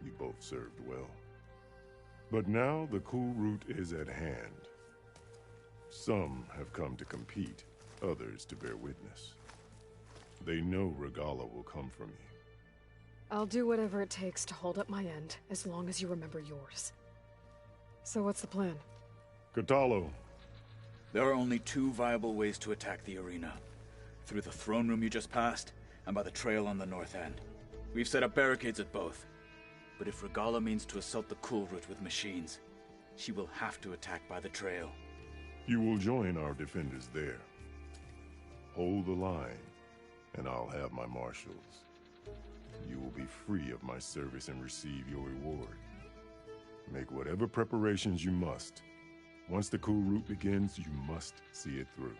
You both served well. But now the cool route is at hand. Some have come to compete, others to bear witness. They know Regalla will come for me. I'll do whatever it takes to hold up my end, as long as you remember yours. So what's the plan? Kotallo. There are only two viable ways to attack the arena. Through the throne room you just passed, and by the trail on the north end. We've set up barricades at both. But if Regalla means to assault the cool route with machines, she will have to attack by the trail. You will join our defenders there. Hold the line, and I'll have my marshals. You will be free of my service and receive your reward. Make whatever preparations you must. Once the cool route begins, you must see it through.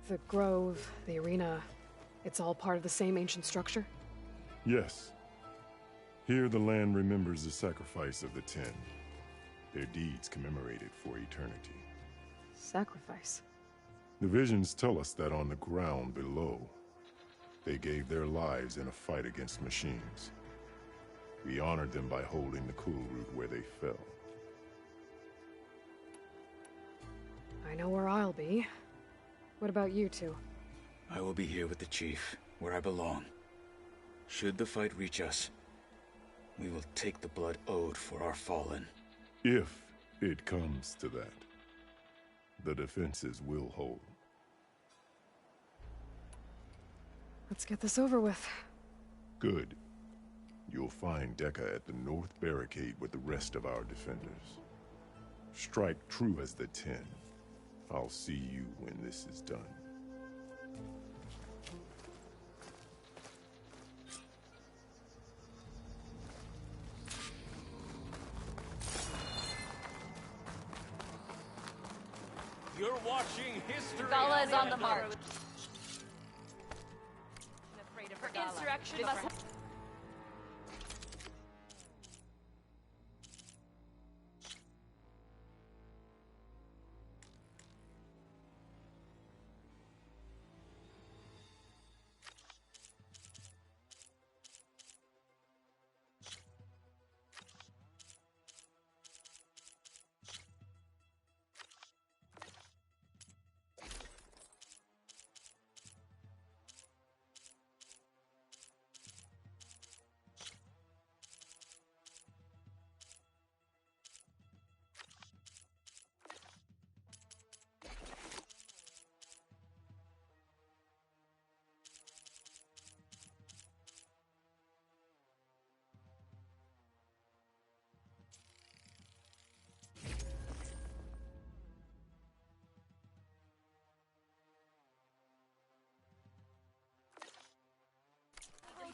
The grove, the arena, it's all part of the same ancient structure? Yes. Here the land remembers the sacrifice of the Ten. Their deeds commemorated for eternity. Sacrifice? The visions tell us that on the ground below, they gave their lives in a fight against machines. We honored them by holding the cool route where they fell. I know where I'll be. What about you two? I will be here with the chief, where I belong. Should the fight reach us, we will take the blood owed for our fallen. If it comes to that, the defenses will hold. Let's get this over with. Good. You'll find Dekka at the north barricade with the rest of our defenders. Strike true as the Ten. I'll see you when this is done. You're watching history. Regalla is on the march. Afraid of For Regalla. insurrection.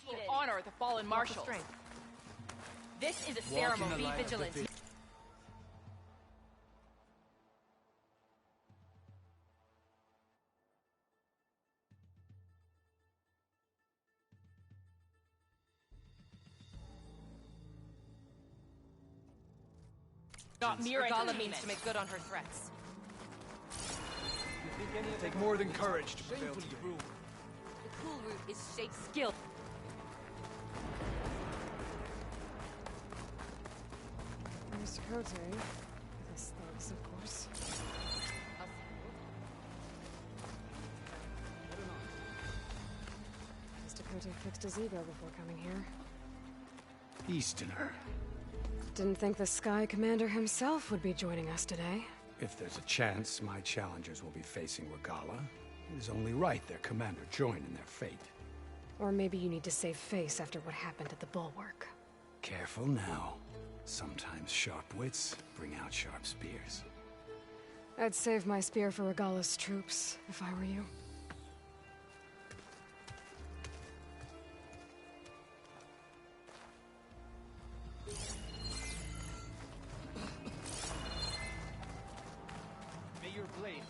Will honor the fallen marshals. This is a ceremony. Be vigilant. Not mere Regalla means to make good on her threats. Take more than courage to prevail. The cool route is skill. Mr. Kote, with his thugs, of course. Mr. Kote fixed his ego before coming here. Easterner. Didn't think the Sky Commander himself would be joining us today. If there's a chance my challengers will be facing Regalla, it is only right their commander join in their fate. Or maybe you need to save face after what happened at the Bulwark. Careful now. Sometimes sharp wits bring out sharp spears. I'd save my spear for Regalla's troops, if I were you. May your blade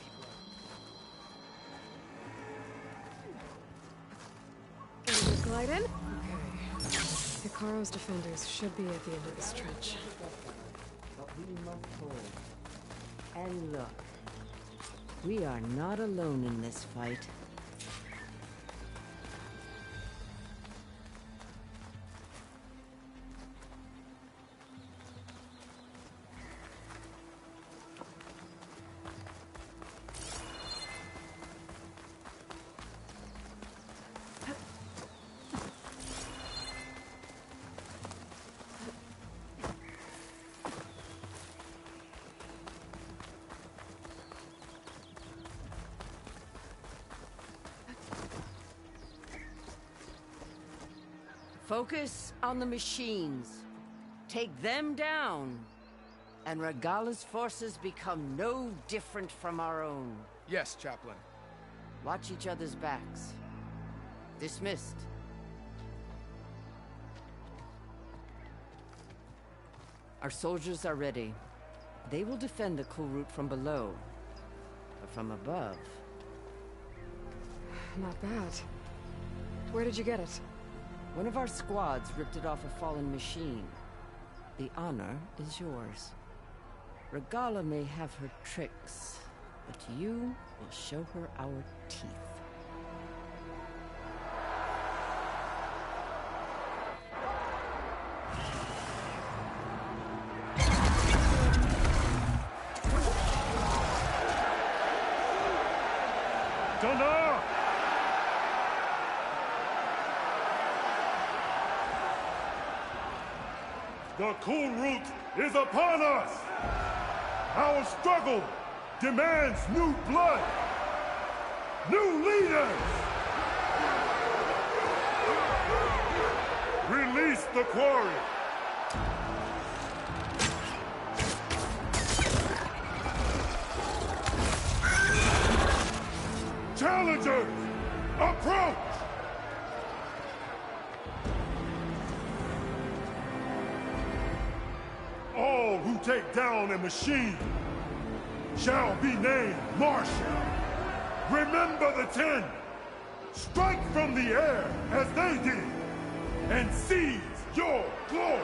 be Ready to glide in? Okay. Hekarro's defenders should be at the end of this trench. But we must hold. And look, we are not alone in this fight. Focus on the machines. Take them down. And Regalla's forces become no different from our own. Yes, Chaplain. Watch each other's backs. Dismissed. Our soldiers are ready. They will defend the Kulrut from below. But from above... Not bad. Where did you get it? One of our squads ripped it off a fallen machine. The honor is yours. Regalla may have her tricks, but you will show her our teeth. Dana! The Kulrut is upon us! Our struggle demands new blood! New leaders! Release the quarry! Challengers, approach! All who take down a machine shall be named Marshal. Remember the 10. Strike from the air as they did, and seize your glory.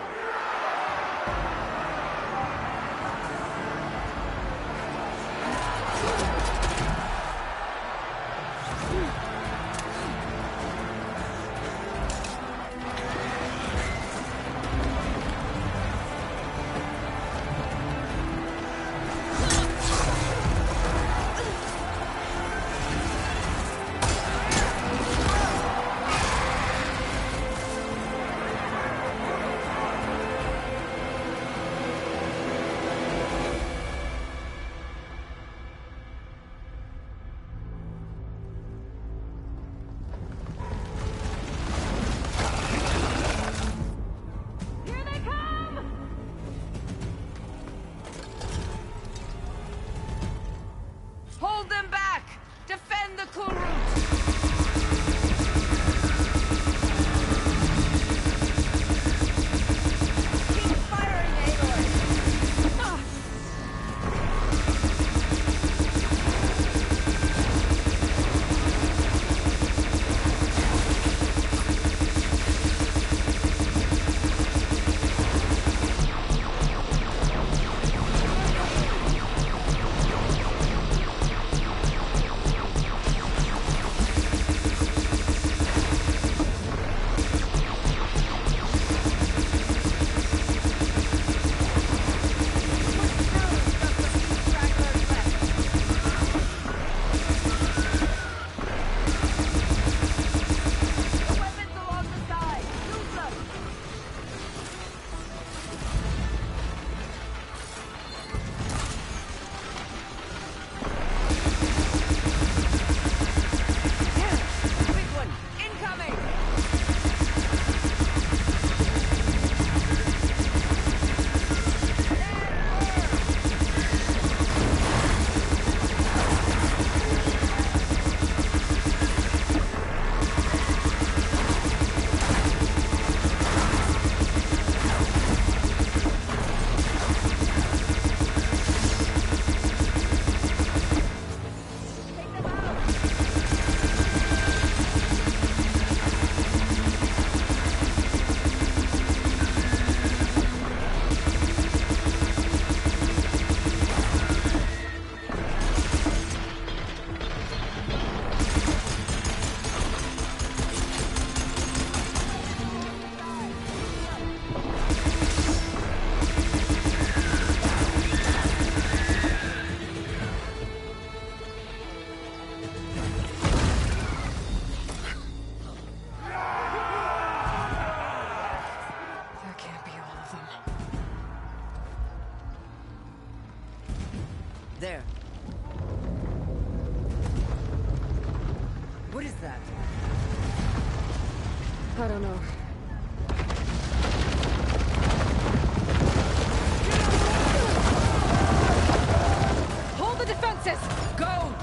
that? I don't know. Hold the defenses! Go!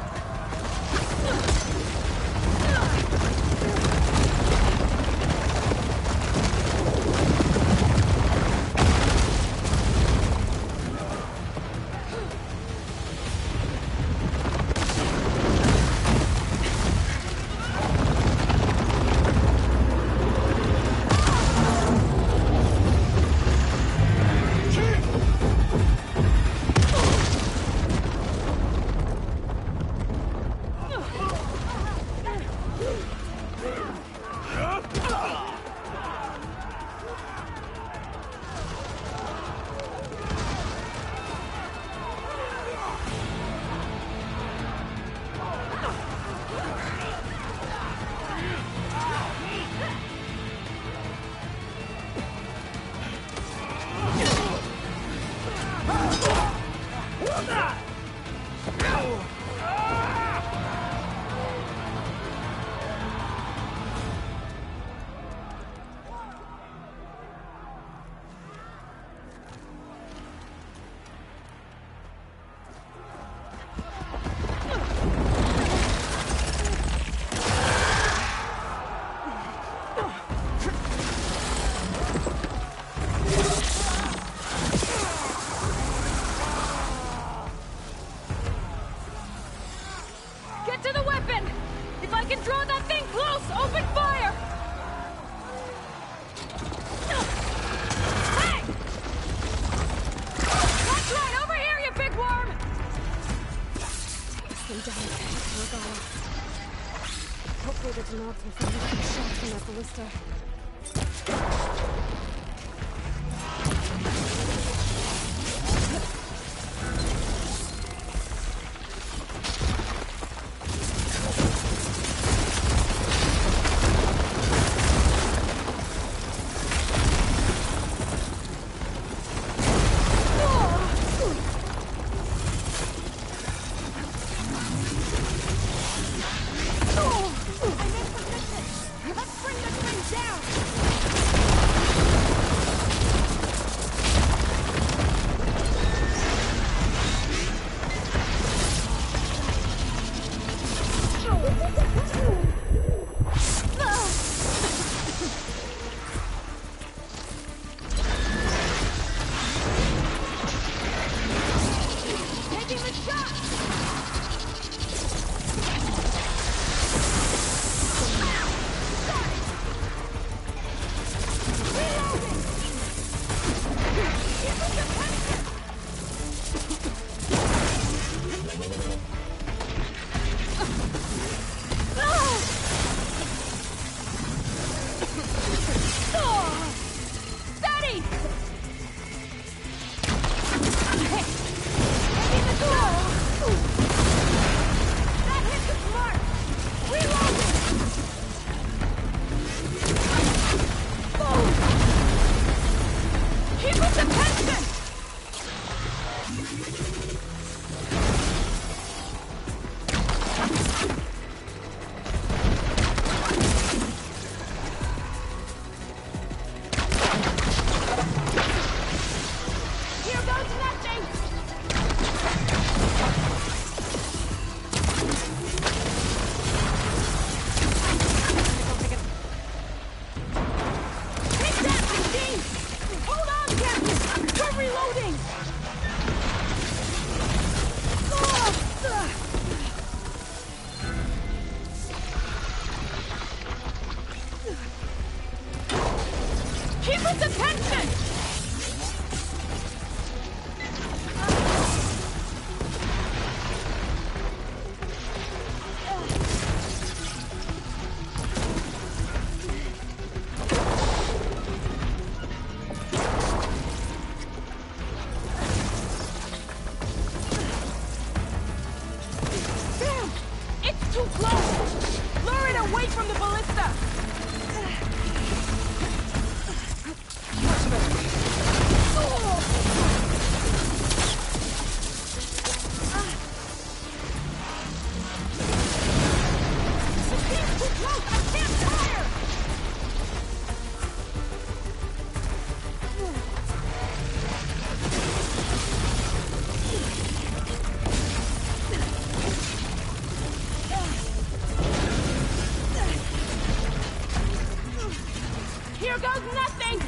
Hopefully the Denogs will find a shot from that ballista. What's the Here goes nothing!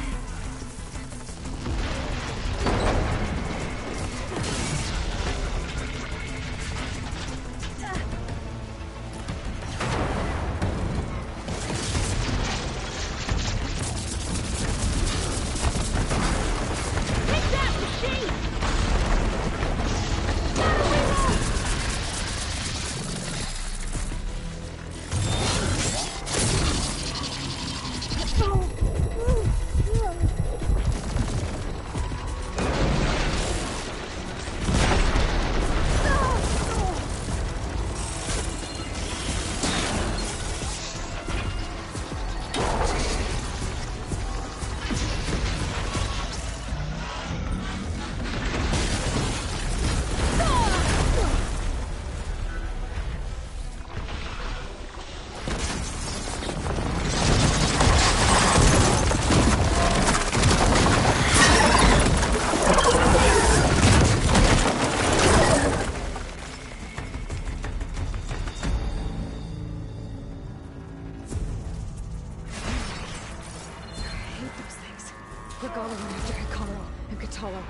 Regalla went after Hikaru and Kotallo.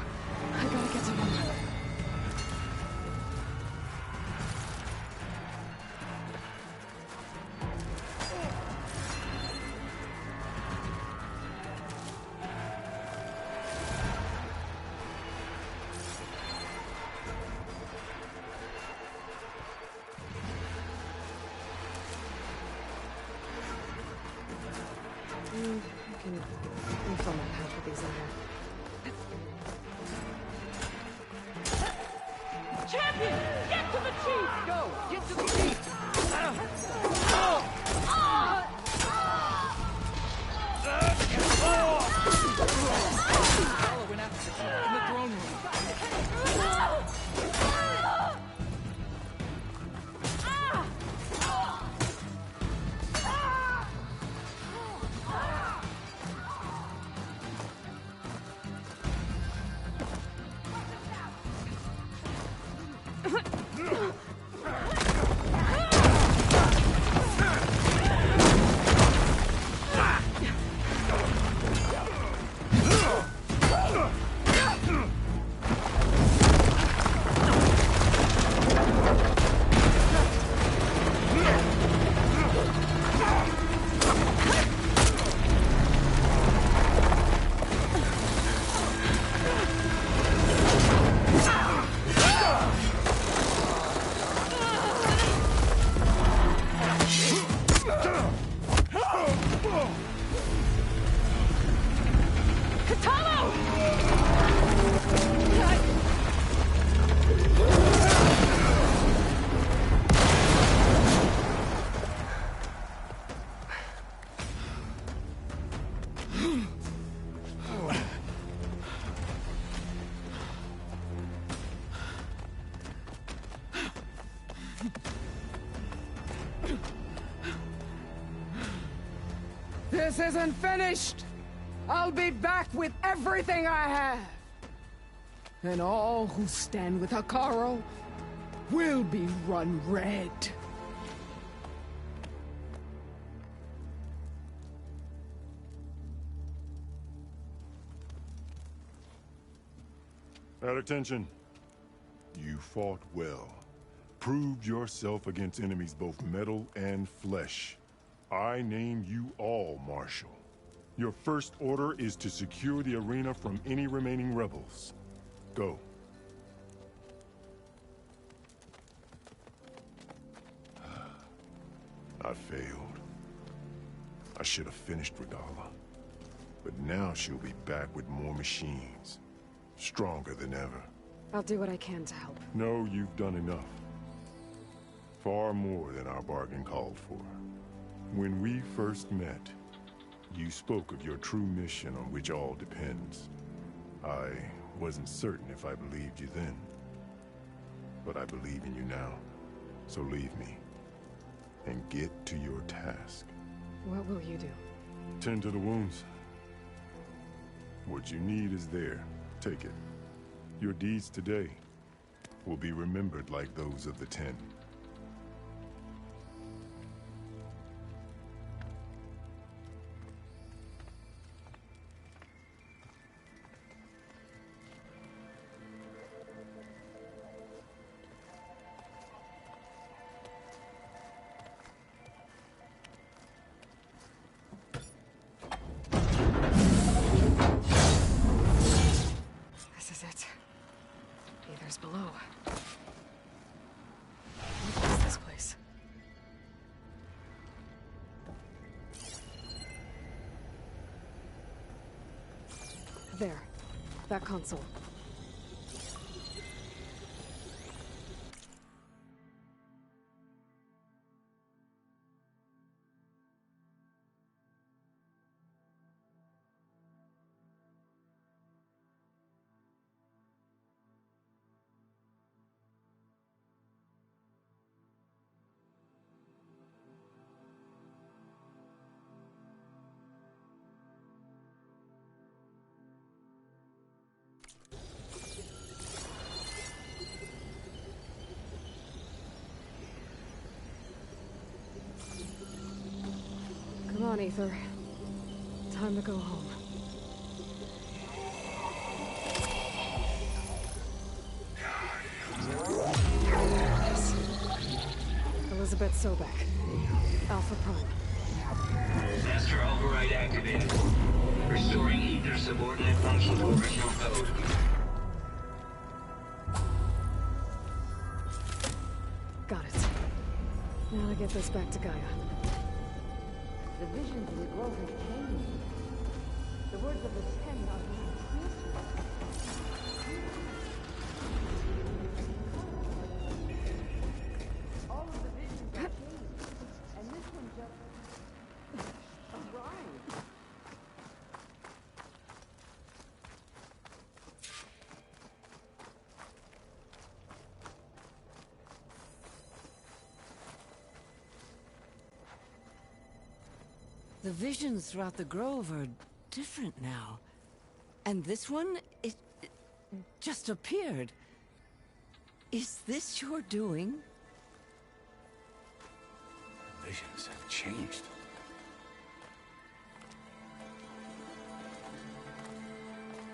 I gotta get to them. I can fill my pouch with these in here. Champion! Get to the chief! Go! Get to the chief! Regalla went after the chief in the throne room. This isn't finished! I'll be back with everything I have! And all who stand with Hikaru will be run red. At attention. You fought well. Proved yourself against enemies both metal and flesh. I name you all Marshal. Your first order is to secure the arena from any remaining rebels. Go. I failed. I should have finished Regalla. But now she'll be back with more machines. Stronger than ever. I'll do what I can to help. No, you've done enough. Far more than our bargain called for. When we first met, you spoke of your true mission on which all depends. I wasn't certain if I believed you then. But I believe in you now. So leave me. and get to your task. What will you do? Tend to the wounds. What you need is there. Take it. Your deeds today will be remembered like those of the Ten. This is it. Aether's below. What is this place? There. That console. Come on, Aether. Time to go home. Yes. Elizabeth Sobek. Alpha Prime. Master override activated. Restoring Aether subordinate function to original code. Got it. Now to get this back to Gaia. The visions of the grove have changed. The words of the Ten are being transferred. All of the visions are changed, and this one just arrived. The visions throughout the grove are different now. And this one, it just appeared. Is this your doing? Visions have changed.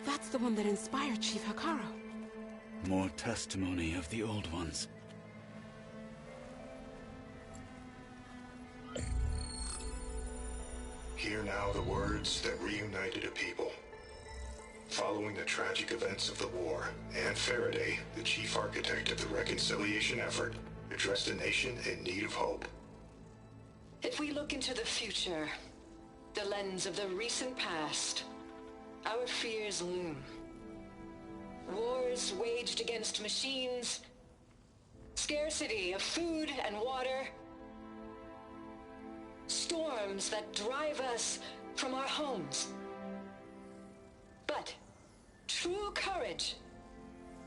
That's the one that inspired Chief Hekarro. More testimony of the old ones. Hear now the words that reunited a people. Following the tragic events of the war, Anne Faraday, the chief architect of the reconciliation effort, addressed a nation in need of hope. If we look into the future, the lens of the recent past, our fears loom. Wars waged against machines, scarcity of food and water, storms that drive us from our homes. But true courage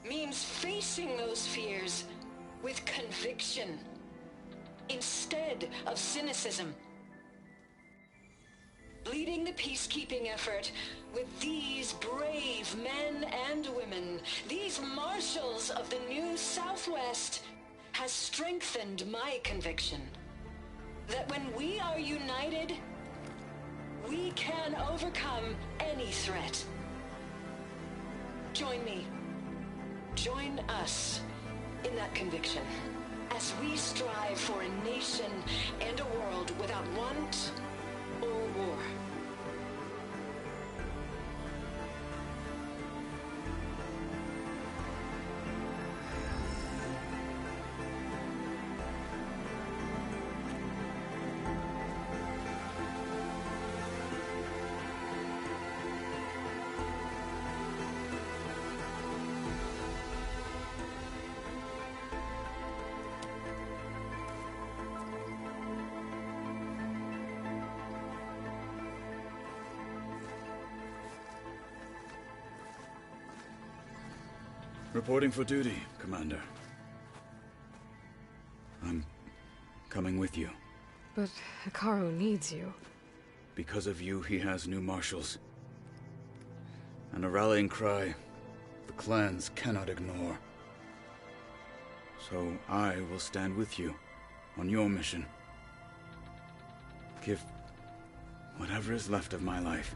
means facing those fears with conviction instead of cynicism. Leading the peacekeeping effort with these brave men and women, these marshals of the new Southwest, has strengthened my conviction that when we are united, we can overcome any threat. Join me. Join us in that conviction as we strive for a nation and a world without want or war. Reporting for duty, Commander. I'm coming with you. But Hikaru needs you. Because of you, he has new marshals. And a rallying cry the clans cannot ignore. So I will stand with you on your mission. Give whatever is left of my life.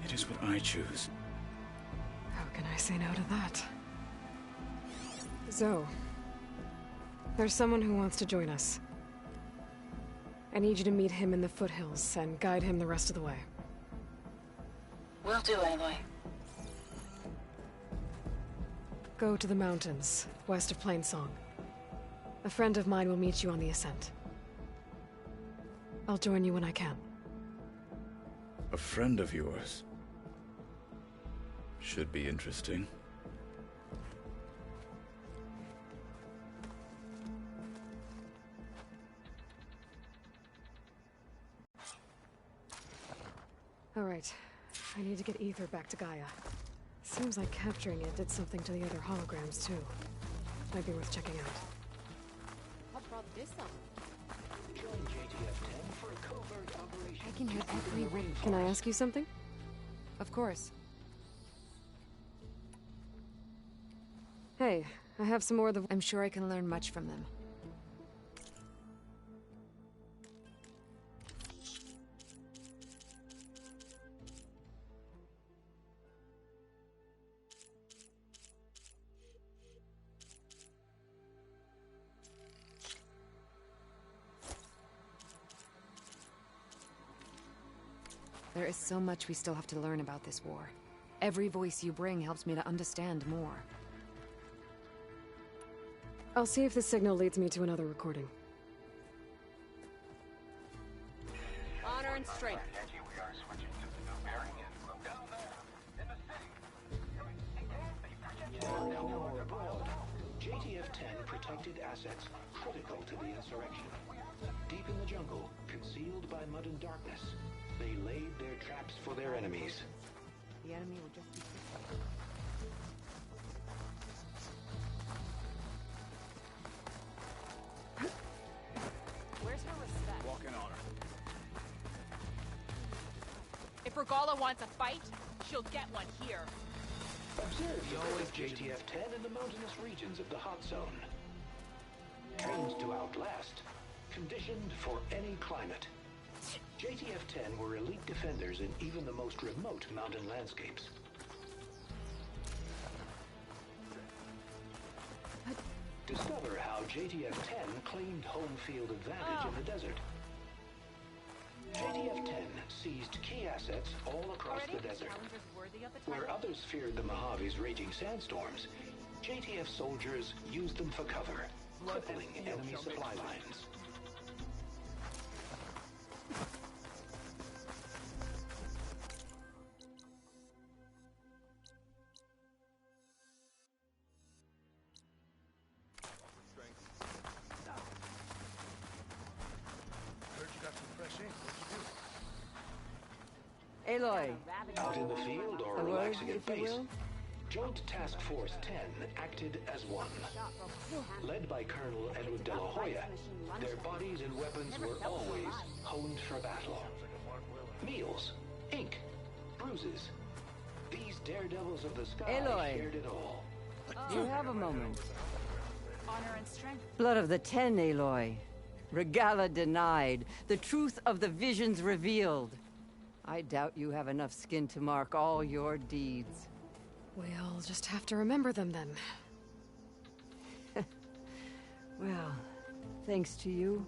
It is what I choose. How can I say no to that? Zoe, there's someone who wants to join us. I need you to meet him in the foothills and guide him the rest of the way. Will do, Aloy. Go to the mountains, west of Plainsong. A friend of mine will meet you on the ascent. I'll join you when I can. A friend of yours? Should be interesting. All right. I need to get Ether back to Gaia. Seems like capturing it did something to the other holograms, too. Might be worth checking out. What brought this up? Join JTF-10 for a covert operation. I can hear every ring. Can I ask you something? Of course. Hey, I have some more of the... I'm sure I can learn much from them. There is so much we still have to learn about this war. Every voice you bring helps me to understand more. I'll see if this signal leads me to another recording. Honor and strength. JTF-10 protected assets critical to the insurrection. Deep in the jungle, concealed by mud and darkness, they laid their traps for their enemies. The enemy will just be... Where's her respect? Walk in on her. If Regala wants a fight, she'll get one here. Observe the always JTF-10 in the mountainous regions of the hot zone. Trained to outlast, conditioned for any climate. JTF-10 were elite defenders in even the most remote mountain landscapes. Discover how JTF-10 claimed home field advantage in the desert. JTF-10 seized key assets all across the desert. Where others feared the Mojave's raging sandstorms, JTF soldiers used them for cover, crippling enemy supply lines. Aloy. Out in the field or relaxing at base, Joint Task Force 10 acted as one. Led by Colonel Edward De La Hoya, their bodies and weapons were always honed for battle. Meals, ink, bruises. These daredevils of the sky Aloy. shared it all. Do you have a moment? Honor and strength. Blood of the Ten, Aloy. Regala denied. The truth of the visions revealed. I doubt you have enough skin to mark all your deeds. We'll just have to remember them then. Well, thanks to you,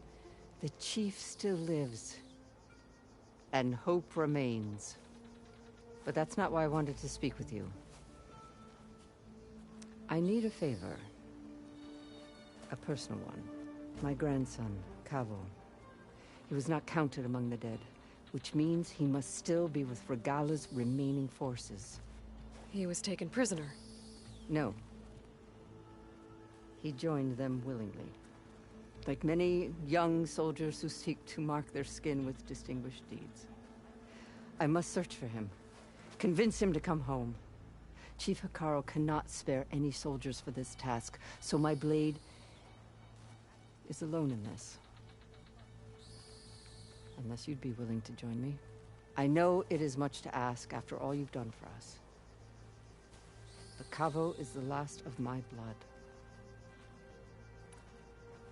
the Chief still lives. And hope remains. But that's not why I wanted to speak with you. I need a favor. A personal one. My grandson, Kavo. He was not counted among the dead, which means he must still be with Regala's remaining forces. He was taken prisoner. No. He joined them willingly. Like many young soldiers who seek to mark their skin with distinguished deeds. I must search for him. Convince him to come home. Chief Hikaru cannot spare any soldiers for this task, so my blade is alone in this. Unless you'd be willing to join me. I know it is much to ask after all you've done for us. But Kavo is the last of my blood.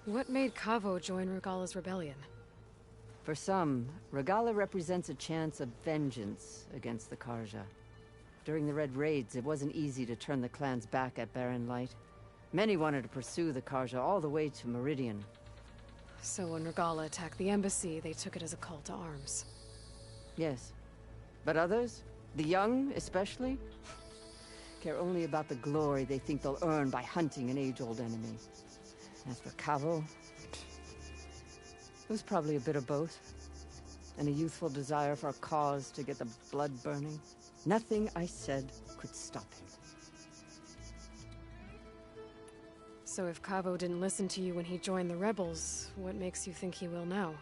What made Kavo join Regalla's rebellion? For some, Regalla represents a chance of vengeance against the Carja. During the Red Raids, it wasn't easy to turn the clans back at Barren Light. Many wanted to pursue the Carja all the way to Meridian. So when Regalla attacked the embassy, they took it as a call to arms. Yes. But others, the young especially, care only about the glory they think they'll earn by hunting an age-old enemy. As for Kavo, it was probably a bit of both. And a youthful desire for a cause to get the blood burning. Nothing I said could stop him. So if Kavo didn't listen to you when he joined the rebels, what makes you think he will now?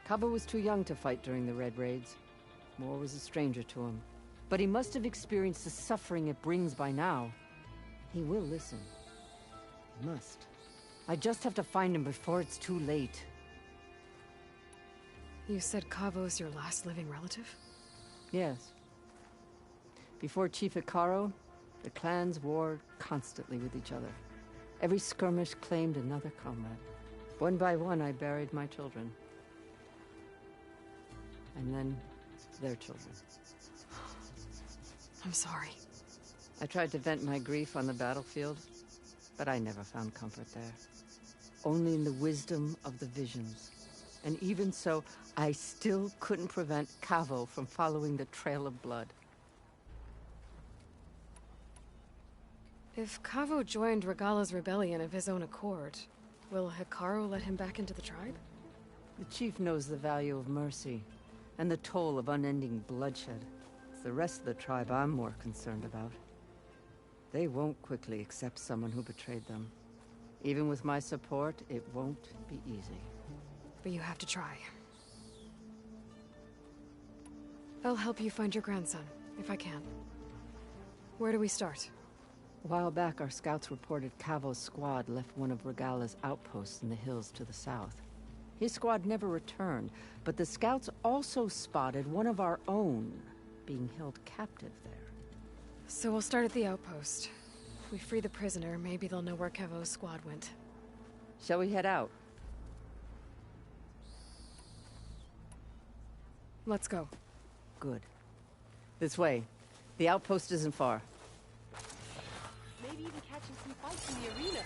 Kavo was too young to fight during the Red Raids. War was a stranger to him. But he must have experienced the suffering it brings by now. He will listen. He must. I just have to find him before it's too late. You said Kavo's your last living relative? Yes. Before Chief Hekarro, the clans warred constantly with each other. Every skirmish claimed another comrade. One by one, I buried my children. And then, their children. I'm sorry. I tried to vent my grief on the battlefield, but I never found comfort there. Only in the wisdom of the visions. And even so, I still couldn't prevent Kavo from following the trail of blood. If Kavo joined Regalla's rebellion of his own accord, will Hekarro let him back into the tribe? The chief knows the value of mercy, and the toll of unending bloodshed. It's the rest of the tribe I'm more concerned about. They won't quickly accept someone who betrayed them. Even with my support, it won't be easy. But you have to try. I'll help you find your grandson, if I can. Where do we start? A while back, our scouts reported Kavo's squad left one of Regalla's outposts in the hills to the south. His squad never returned, but the scouts also spotted one of our own being held captive there. So we'll start at the outpost. If we free the prisoner, maybe they'll know where Kavo's squad went. Shall we head out? Let's go. Good. This way. The outpost isn't far. Maybe even catching some fights in the arena.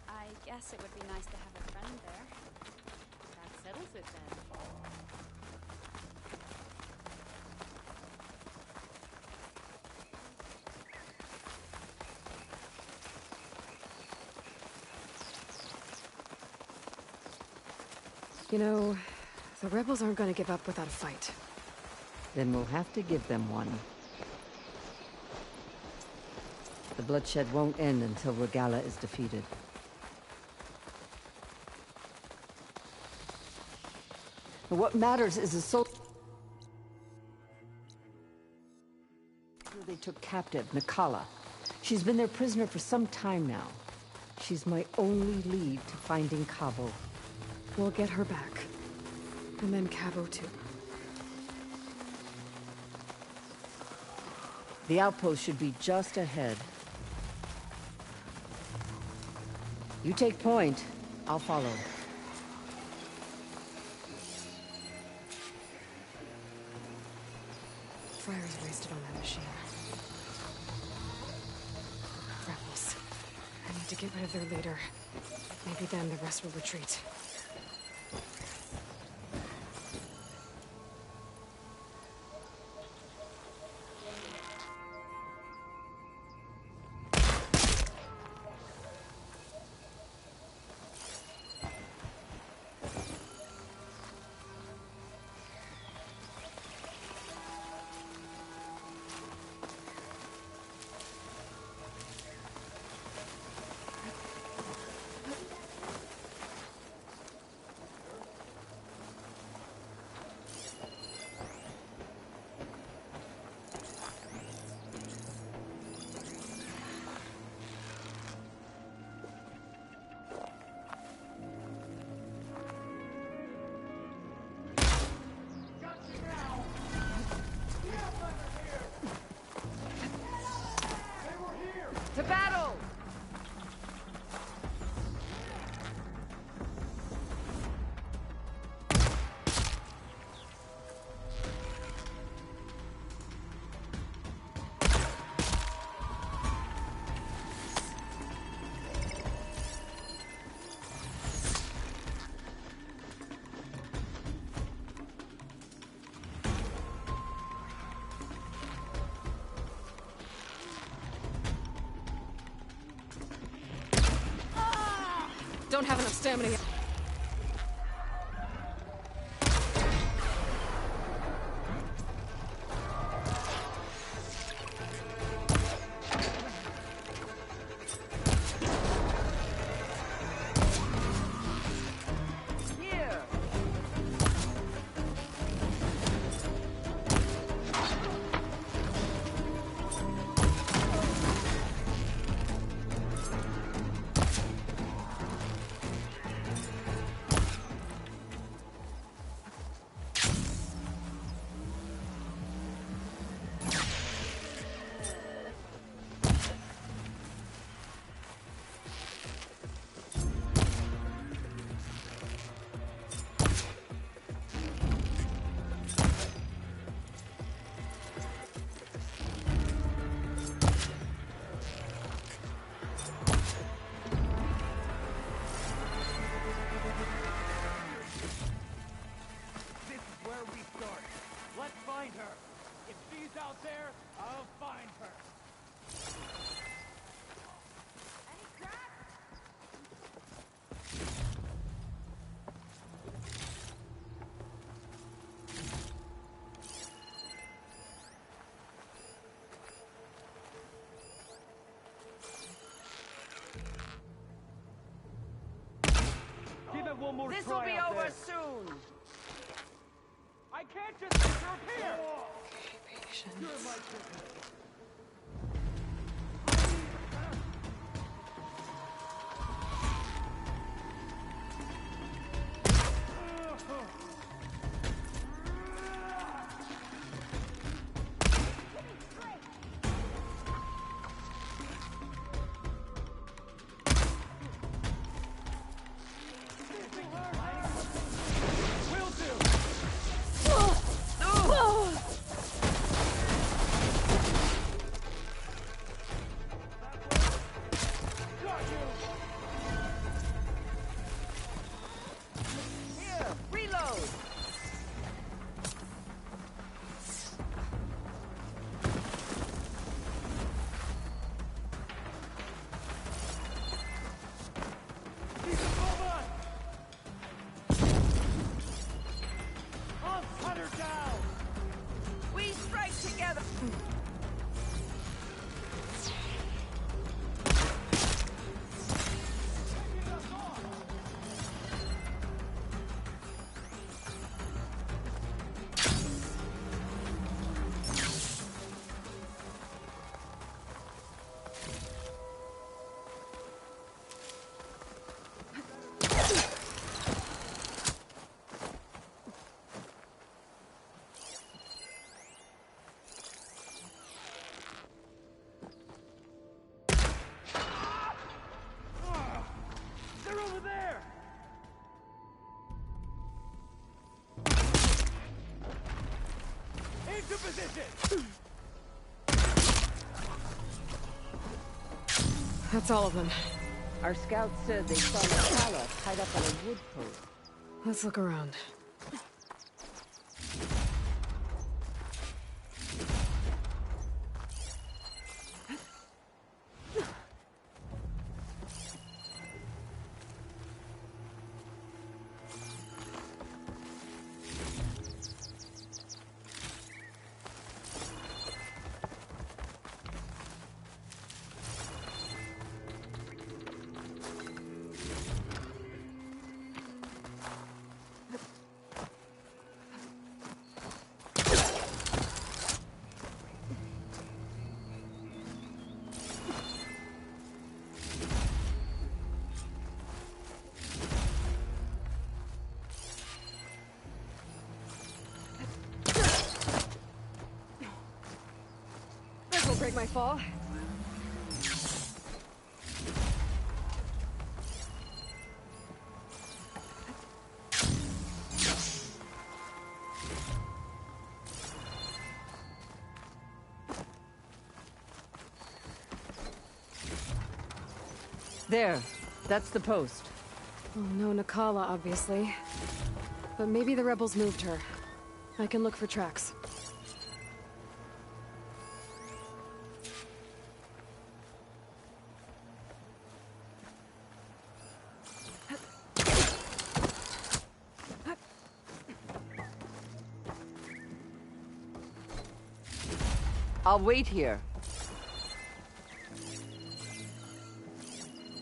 I guess it would be nice to have a friend there. That settles it then. You know, the rebels aren't going to give up without a fight. Then we'll have to give them one. The bloodshed won't end until Regalla is defeated. But what matters is the soul they took captive, Nikala. She's been their prisoner for some time now. She's my only lead to finding Kavo. We'll get her back. And then Kavo too. The outpost should be just ahead. You take point. I'll follow. Fire's wasted on that machine. Rebels. I need to get rid of their leader. Maybe then the rest will retreat. To battle! Don't have enough stamina yet. out there, I'll find her. Give it one more This try will be out over there. soon. I can't just disappear. Patience. You're my prisoner. That's all of them. Our scouts said they saw Nakala tied up on a wood post. Let's look around. This will break my fall. There. That's the post. Oh, no Nakala, obviously. But maybe the rebels moved her. I can look for tracks. I'll wait here.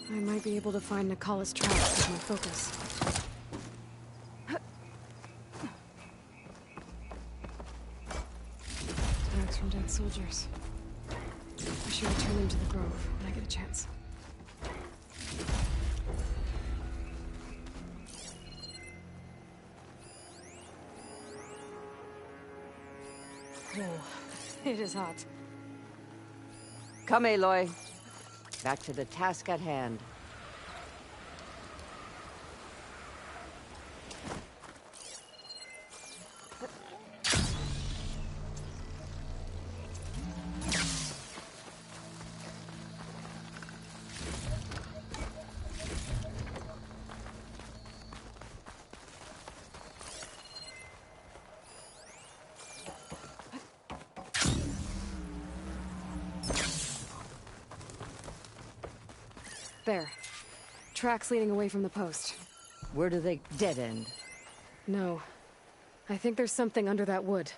I might be able to find Nakala's tracks with my focus. Tracks from dead soldiers. I should return them to the grove when I get a chance. Oh, it is hot. Come, Aloy. Back to the task at hand. There. Tracks leading away from the post. Where do they dead end? No. I think there's something under that wood.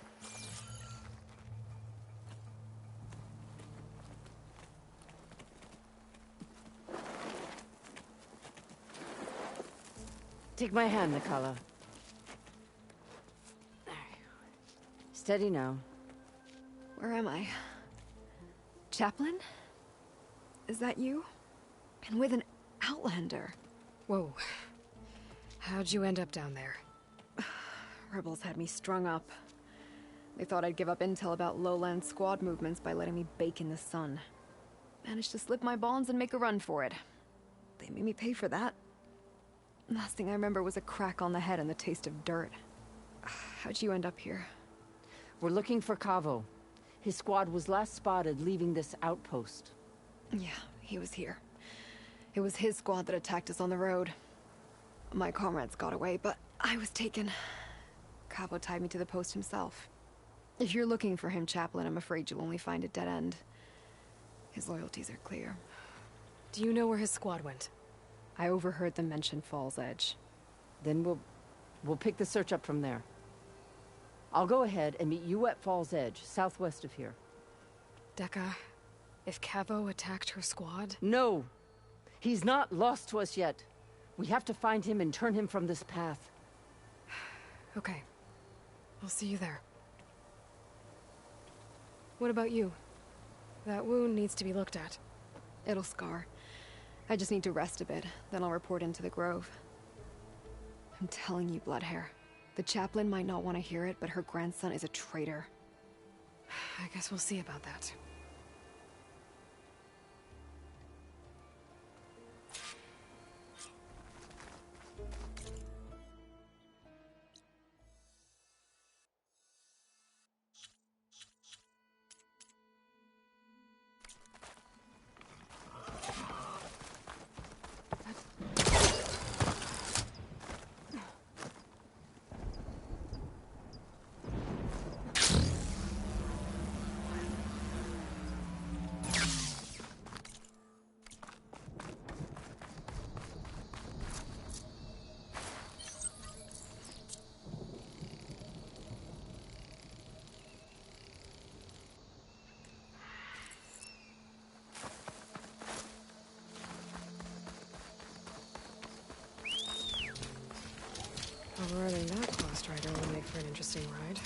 Take my hand, Nakala. Steady now. Where am I? Chaplain? Is that you? And with an Outlander. Whoa. How'd you end up down there? Rebels had me strung up. They thought I'd give up intel about lowland squad movements by letting me bake in the sun. Managed to slip my bonds and make a run for it. They made me pay for that. Last thing I remember was a crack on the head and the taste of dirt. How'd you end up here? We're looking for Kavo. His squad was last spotted leaving this outpost. Yeah, he was here. It was his squad that attacked us on the road. My comrades got away, but I was taken. Kavo tied me to the post himself. If you're looking for him, Chaplain, I'm afraid you'll only find a dead end. His loyalties are clear. Do you know where his squad went? I overheard them mention Fall's Edge. Then we'll pick the search up from there. I'll go ahead and meet you at Fall's Edge, southwest of here. Dekka, if Kavo attacked her squad? No! He's not lost to us yet. We have to find him and turn him from this path. Okay. I'll see you there. What about you? That wound needs to be looked at. It'll scar. I just need to rest a bit, then I'll report into the Grove. I'm telling you, Bloodhair. The chaplain might not want to hear it, but her grandson is a traitor. I guess we'll see about that. Overriding that Claw Strider will make for an interesting ride.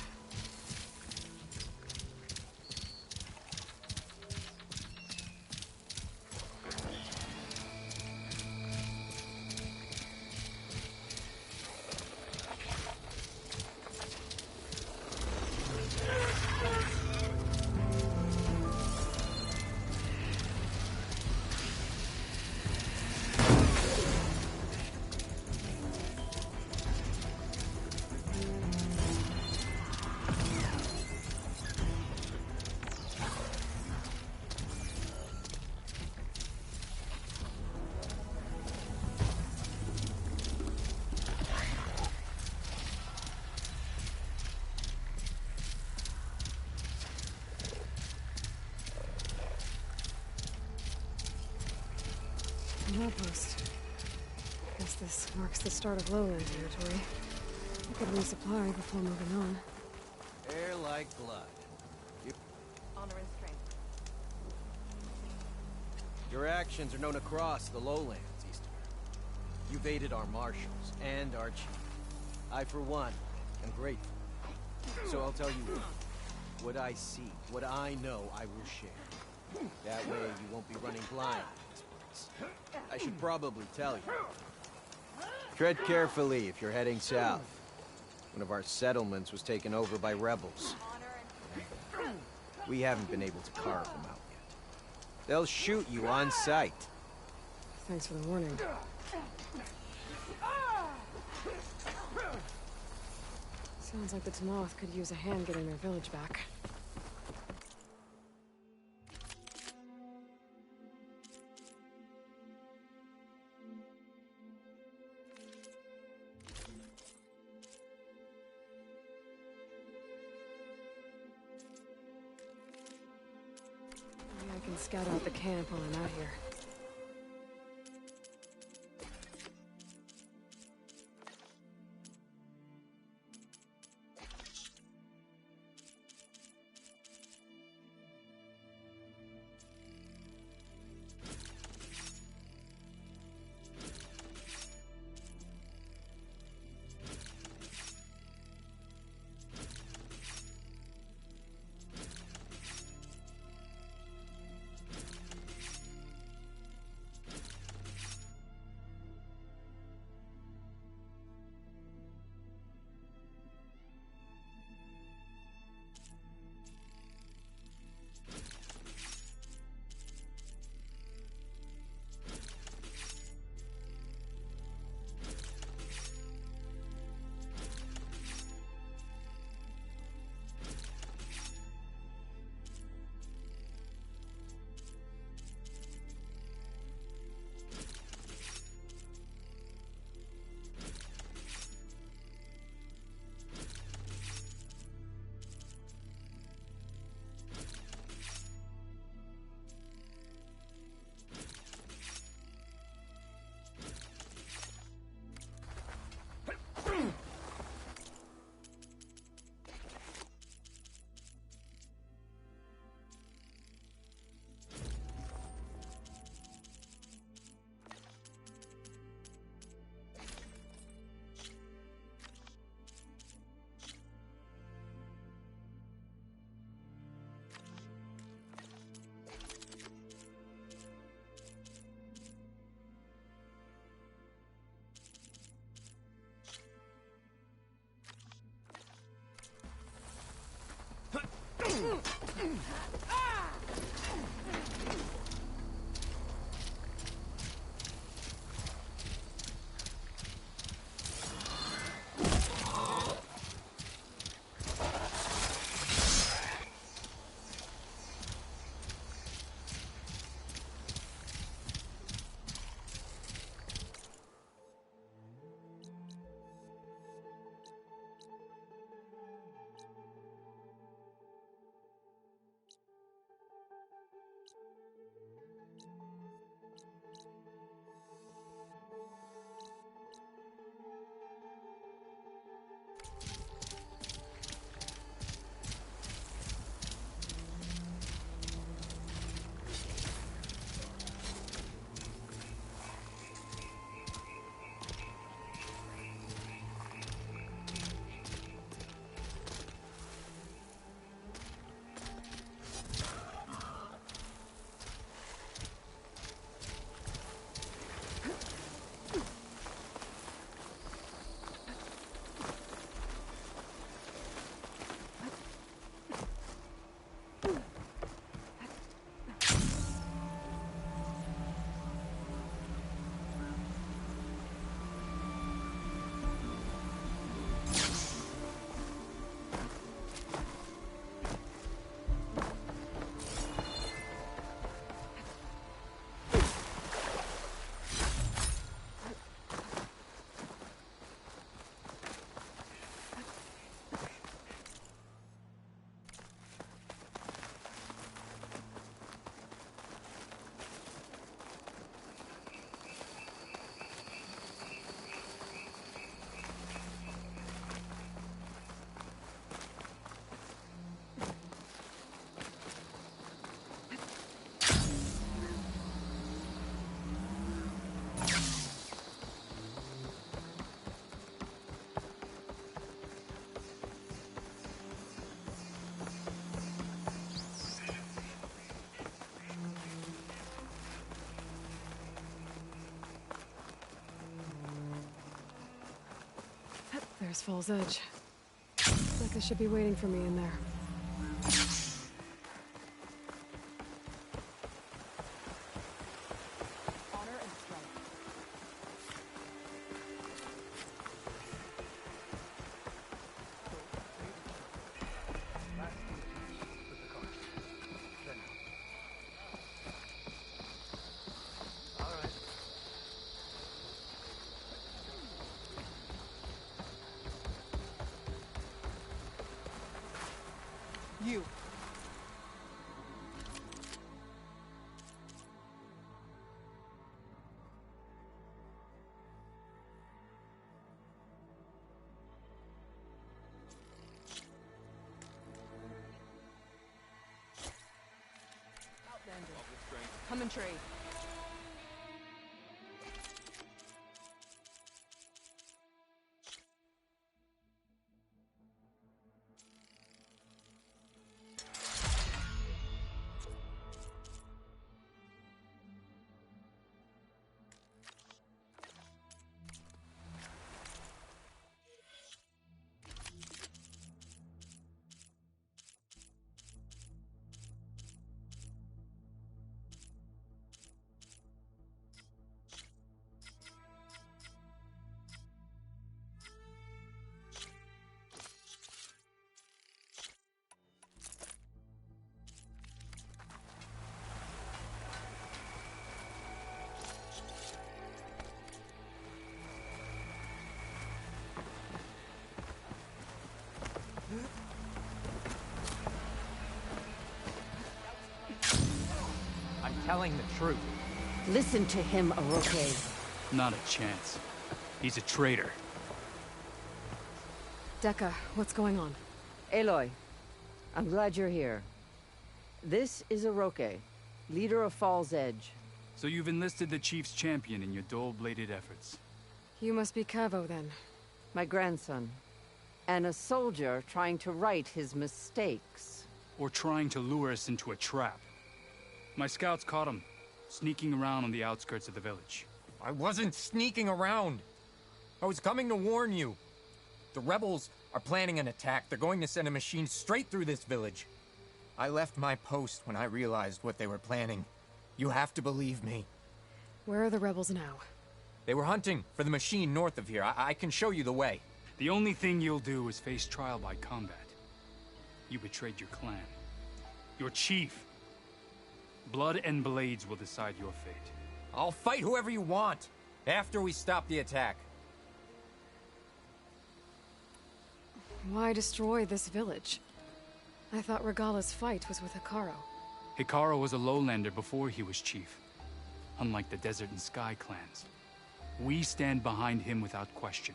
An outpost. Guess this marks the start of lowland territory. I could resupply before moving on. Air like blood. Honor and strength. Your actions are known across the lowlands, Easterner. You've aided our marshals and our chief. I, for one, am grateful. So I'll tell you what I see, what I know, I will share. That way you won't be running blind in these parts. I should probably tell you. Tread carefully if you're heading south. One of our settlements was taken over by rebels. We haven't been able to carve them out yet. They'll shoot you on sight. Thanks for the warning. Sounds like the T'Moth could use a hand getting their village back. Maybe I can scout out the camp while I'm out here. There's Fall's Edge. Looks like they should be waiting for me in there. You. Come and trade. I'm telling the truth. Listen to him, Oroke. Not a chance. He's a traitor. Dekka, what's going on? Aloy, I'm glad you're here. This is Oroke, leader of Fall's Edge. So you've enlisted the Chief's champion in your dull-bladed efforts. You must be Cavo, then. My grandson. And a soldier trying to right his mistakes. Or trying to lure us into a trap. My scouts caught him, sneaking around on the outskirts of the village. I wasn't sneaking around. I was coming to warn you. The rebels are planning an attack. They're going to send a machine straight through this village. I left my post when I realized what they were planning. You have to believe me. Where are the rebels now? They were hunting for the machine north of here. I can show you the way. The only thing you'll do is face trial by combat. You betrayed your clan. Your chief. Blood and blades will decide your fate. I'll fight whoever you want, after we stop the attack. Why destroy this village? I thought Regala's fight was with Hekarro. Hekarro was a lowlander before he was chief. Unlike the Desert and Sky clans. We stand behind him without question.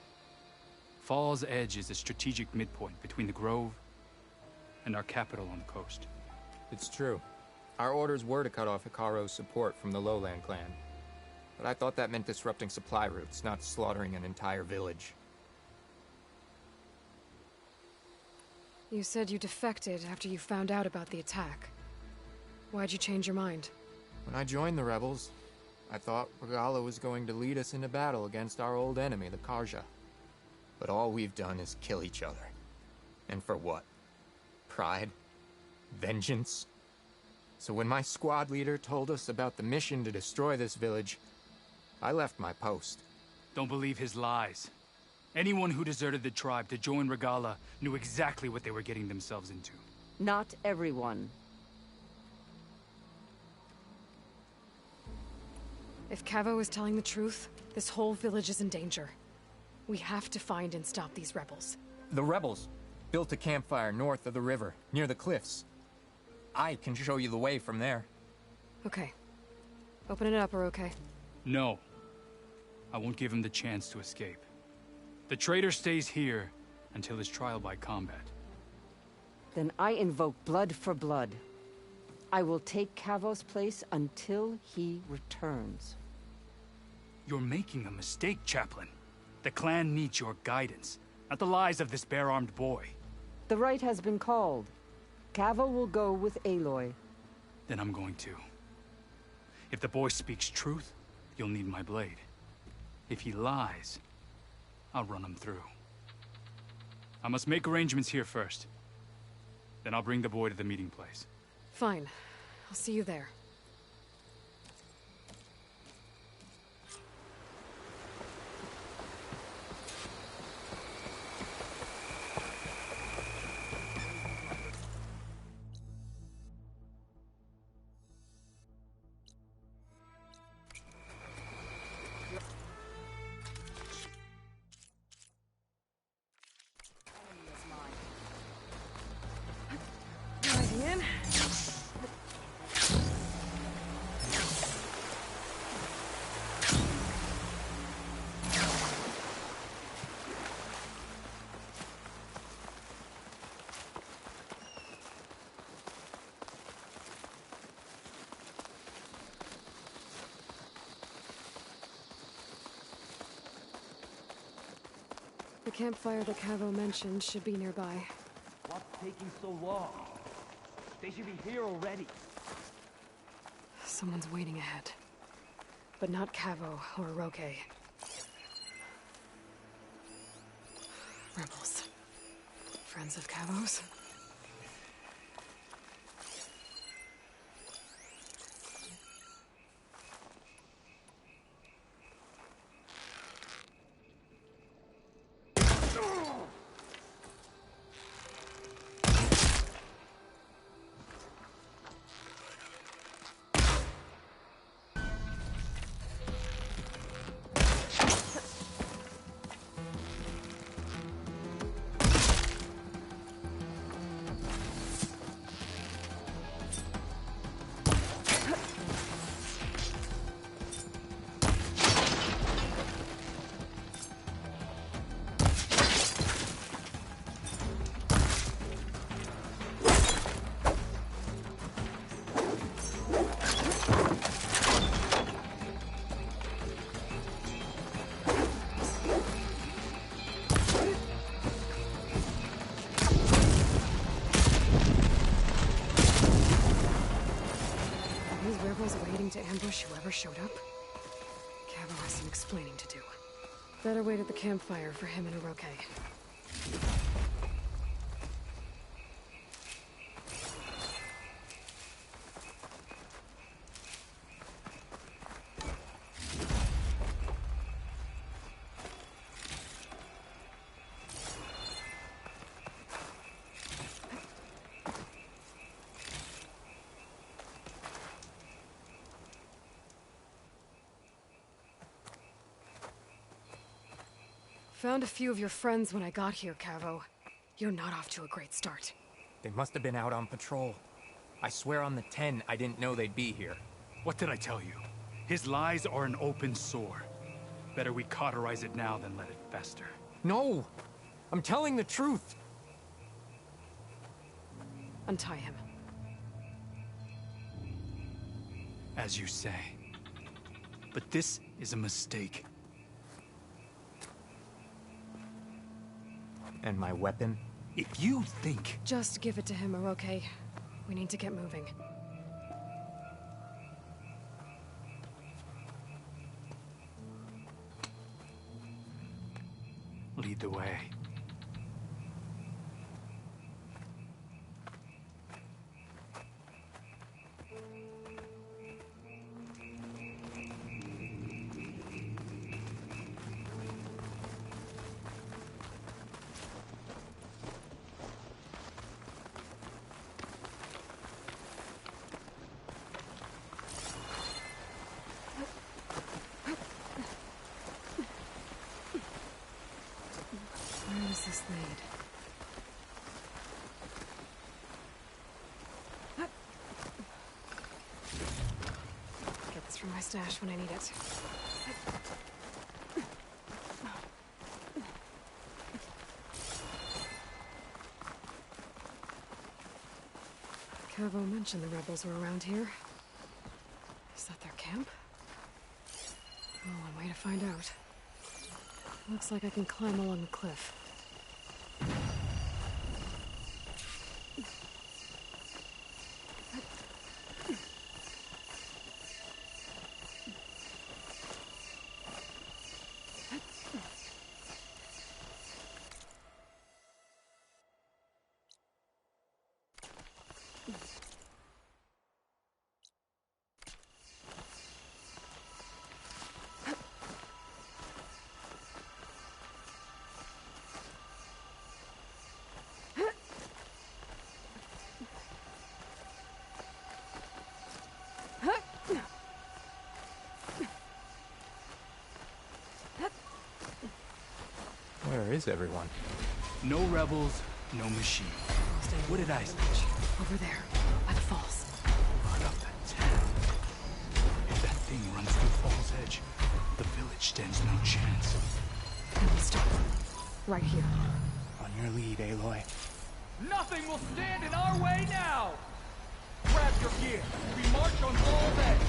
Fall's Edge is a strategic midpoint between the Grove and our capital on the coast. It's true. Our orders were to cut off Hekarro's support from the Lowland clan. But I thought that meant disrupting supply routes, not slaughtering an entire village. You said you defected after you found out about the attack. Why'd you change your mind? When I joined the rebels, I thought Regala was going to lead us into battle against our old enemy, the Carja. But all we've done is kill each other. And for what? Pride? Vengeance? So when my squad leader told us about the mission to destroy this village, I left my post. Don't believe his lies. Anyone who deserted the tribe to join Regala knew exactly what they were getting themselves into. Not everyone. If Cavo is telling the truth, this whole village is in danger. We have to find and stop these rebels. The rebels built a campfire north of the river, near the cliffs. I can show you the way from there. Okay. Open it up, Oroke. No. I won't give him the chance to escape. The traitor stays here until his trial by combat. Then I invoke blood for blood. I will take Cavo's place until he returns. You're making a mistake, Chaplain. The clan needs your guidance, not the lies of this bare-armed boy. The right has been called. Cavo will go with Aloy. Then I'm going to. If the boy speaks truth, you'll need my blade. If he lies, I'll run him through. I must make arrangements here first. Then I'll bring the boy to the meeting place. Fine. I'll see you there. The campfire that Cavo mentioned should be nearby. What's taking so long? They should be here already. Someone's waiting ahead. But not Cavo or Roque. Rebels. Friends of Cavo's? To ambush whoever showed up? Cavo has some explaining to do. Better wait at the campfire for him and Roque. Found a few of your friends when I got here, Cavo. You're not off to a great start. They must have been out on patrol. I swear on the 10, I didn't know they'd be here. What did I tell you? His lies are an open sore. Better we cauterize it now than let it fester. No! I'm telling the truth! Untie him. As you say. But this is a mistake. And my weapon? If you think... Just give it to him, Roque. We need to get moving. Lead the way. Where does this lead? Get this from my stash when I need it. Cavo mentioned the rebels were around here. Is that their camp? Oh, one way to find out. Looks like I can climb along the cliff. is everyone? No rebels, no machine. What did I say? Over there, by the falls. Run up that town. If that thing runs through Fall's Edge, the village stands no chance. Then we stop. Right here. On your lead, Aloy. Nothing will stand in our way now! Grab your gear. We march on Fall's Edge.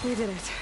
We did it.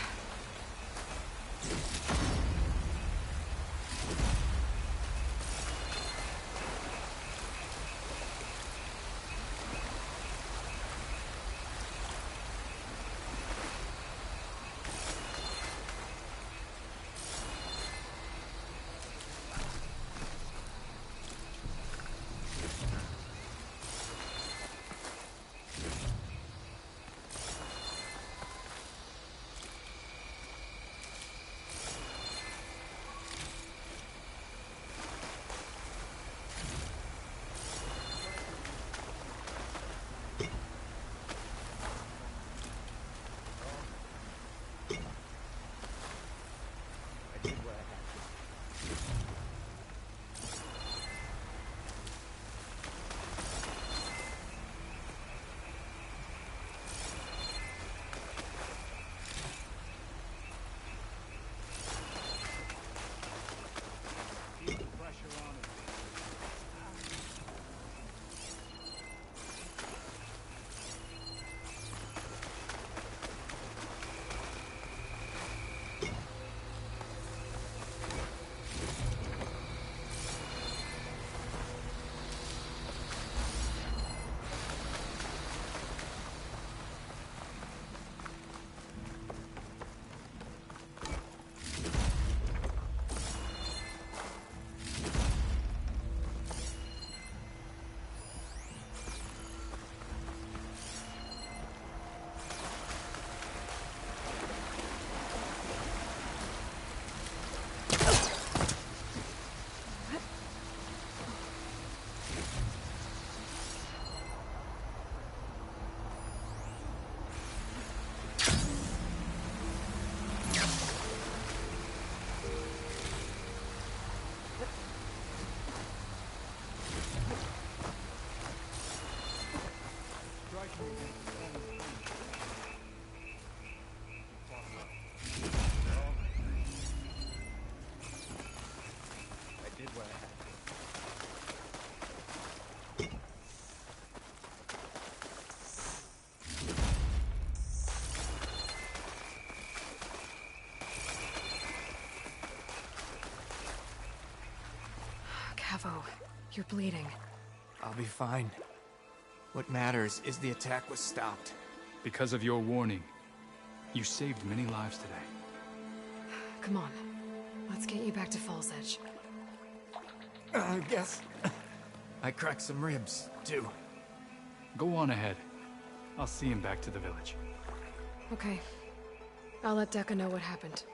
Cavo, you're bleeding. I'll be fine. What matters is the attack was stopped. Because of your warning, you saved many lives today. Come on. Let's get you back to Falls Edge. I guess I cracked some ribs, too. Go on ahead. I'll see him back to the village. Okay. I'll let Dekka know what happened.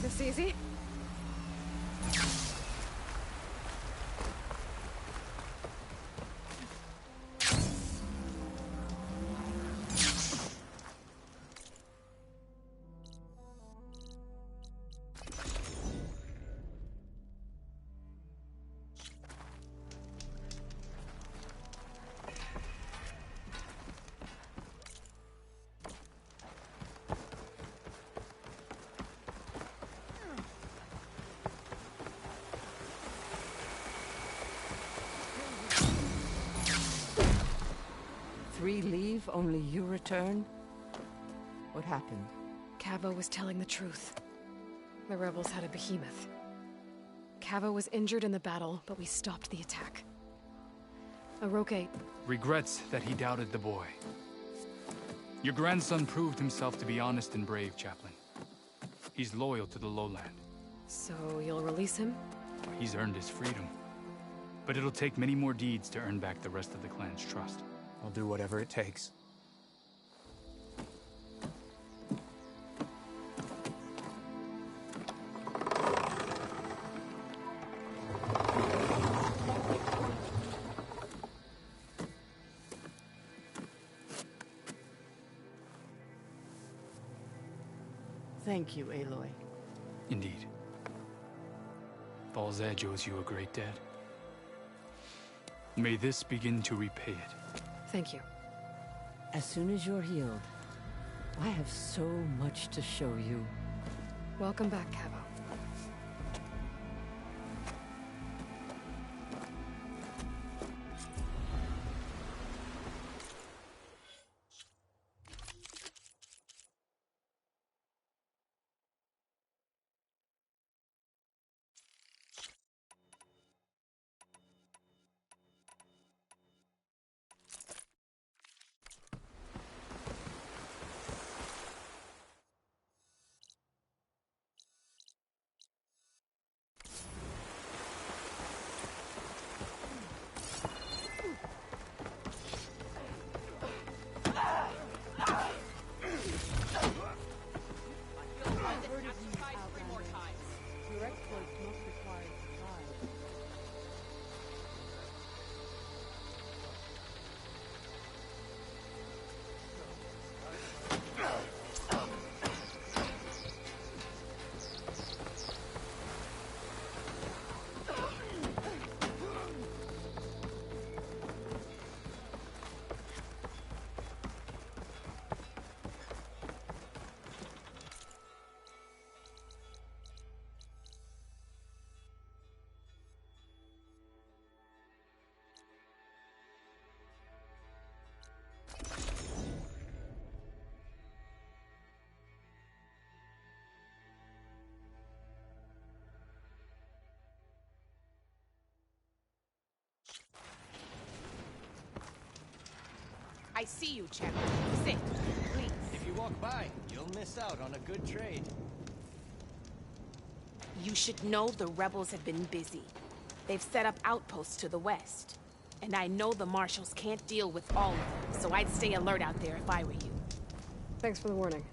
Is this easy? Three leave, only you return? What happened? Cavo was telling the truth. The rebels had a behemoth. Cavo was injured in the battle, but we stopped the attack. Oroke regrets that he doubted the boy. Your grandson proved himself to be honest and brave, Chaplain. He's loyal to the lowland. So you'll release him? He's earned his freedom. But it'll take many more deeds to earn back the rest of the clan's trust. I'll do whatever it takes. Thank you, Aloy. Indeed. Falls Edge owes you a great debt. May this begin to repay it. Thank you. As soon as you're healed, I have so much to show you. Welcome back, Cabo. I see you, champion. Sit, please. If you walk by, you'll miss out on a good trade. You should know the rebels have been busy. They've set up outposts to the west. And I know the marshals can't deal with all of them, so I'd stay alert out there if I were you. Thanks for the warning.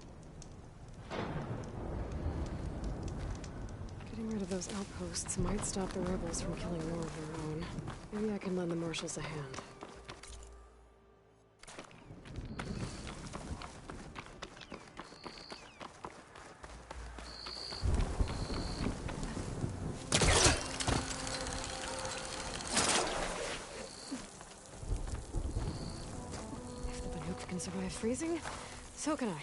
Getting rid of those outposts might stop the rebels from killing more of their own. Maybe I can lend the marshals a hand. Survive freezing? So can I.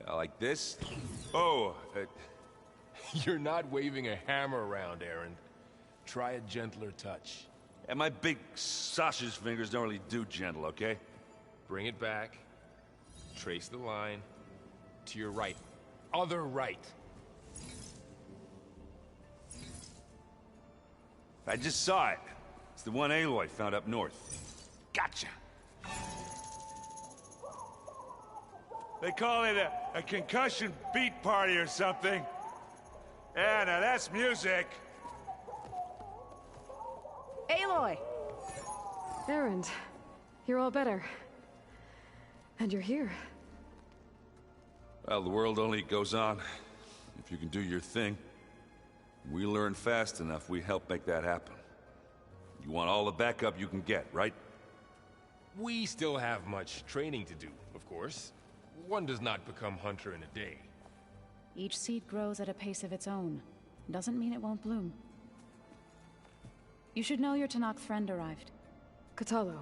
Yeah, like this? Oh, you're not waving a hammer around, Aaron. Try a gentler touch. And my big sausage fingers don't really do gentle, okay? Bring it back. Trace the line. To your right. Other right. I just saw it. It's the one Aloy found up north. Gotcha! They call it a concussion beat party or something. Yeah, now that's music. Aloy! Erend, you're all better. And you're here. Well, the world only goes on if you can do your thing. We learn fast enough, we help make that happen. You want all the backup you can get, right? We still have much training to do, of course. One does not become hunter in a day. Each seed grows at a pace of its own. Doesn't mean it won't bloom. You should know your Tenakth friend arrived. Kotallo.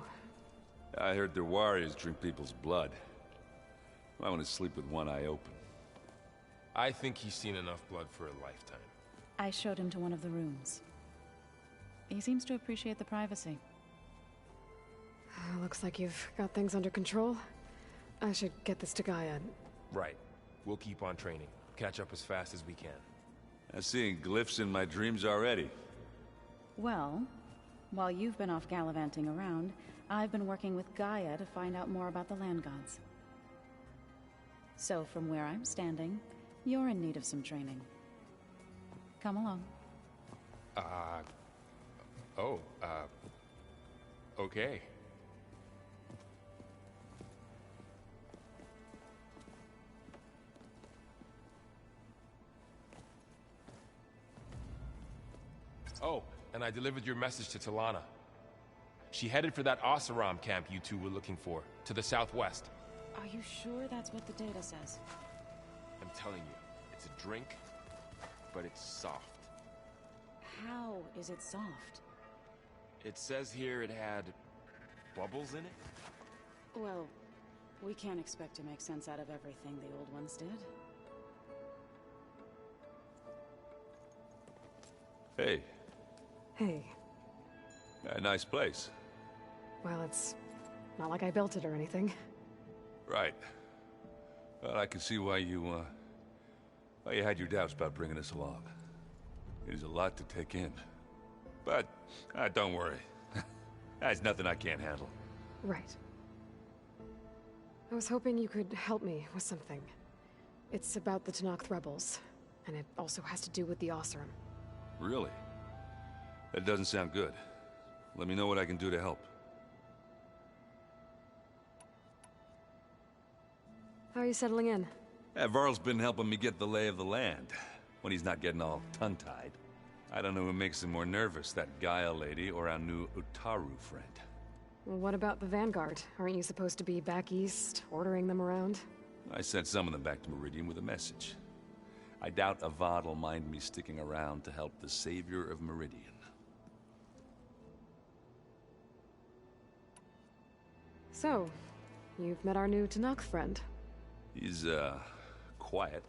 I heard their warriors drink people's blood. I want to sleep with one eye open. I think he's seen enough blood for a lifetime. I showed him to one of the rooms. He seems to appreciate the privacy. Looks like you've got things under control. I should get this to Gaia. Right. We'll keep on training. Catch up as fast as we can. I'm seeing glyphs in my dreams already. Well, while you've been off gallivanting around, I've been working with Gaia to find out more about the land gods. So from where I'm standing, you're in need of some training. Come along. Okay. Oh, and I delivered your message to Talana. She headed for that Oseram camp you two were looking for, to the southwest. Are you sure that's what the data says? I'm telling you, it's a drink, but it's soft. How is it soft? It says here it had bubbles in it? Well, we can't expect to make sense out of everything the old ones did. Hey. Hey. A nice place. Well, it's not like I built it or anything. Right. Well, I can see why you had your doubts about bringing us along. It is a lot to take in. But, don't worry. There's nothing I can't handle. Right. I was hoping you could help me with something. It's about the Tenakth rebels, and it also has to do with the Oseram. Really? That doesn't sound good. Let me know what I can do to help. How are you settling in? Varl's been helping me get the lay of the land, when he's not getting all tongue-tied. I don't know who makes him more nervous, that Gaia lady or our new Utaru friend. Well, what about the Vanguard? Aren't you supposed to be back east, ordering them around? I sent some of them back to Meridian with a message. I doubt Avad will mind me sticking around to help the savior of Meridian. So, you've met our new Tenakth friend. He's, quiet.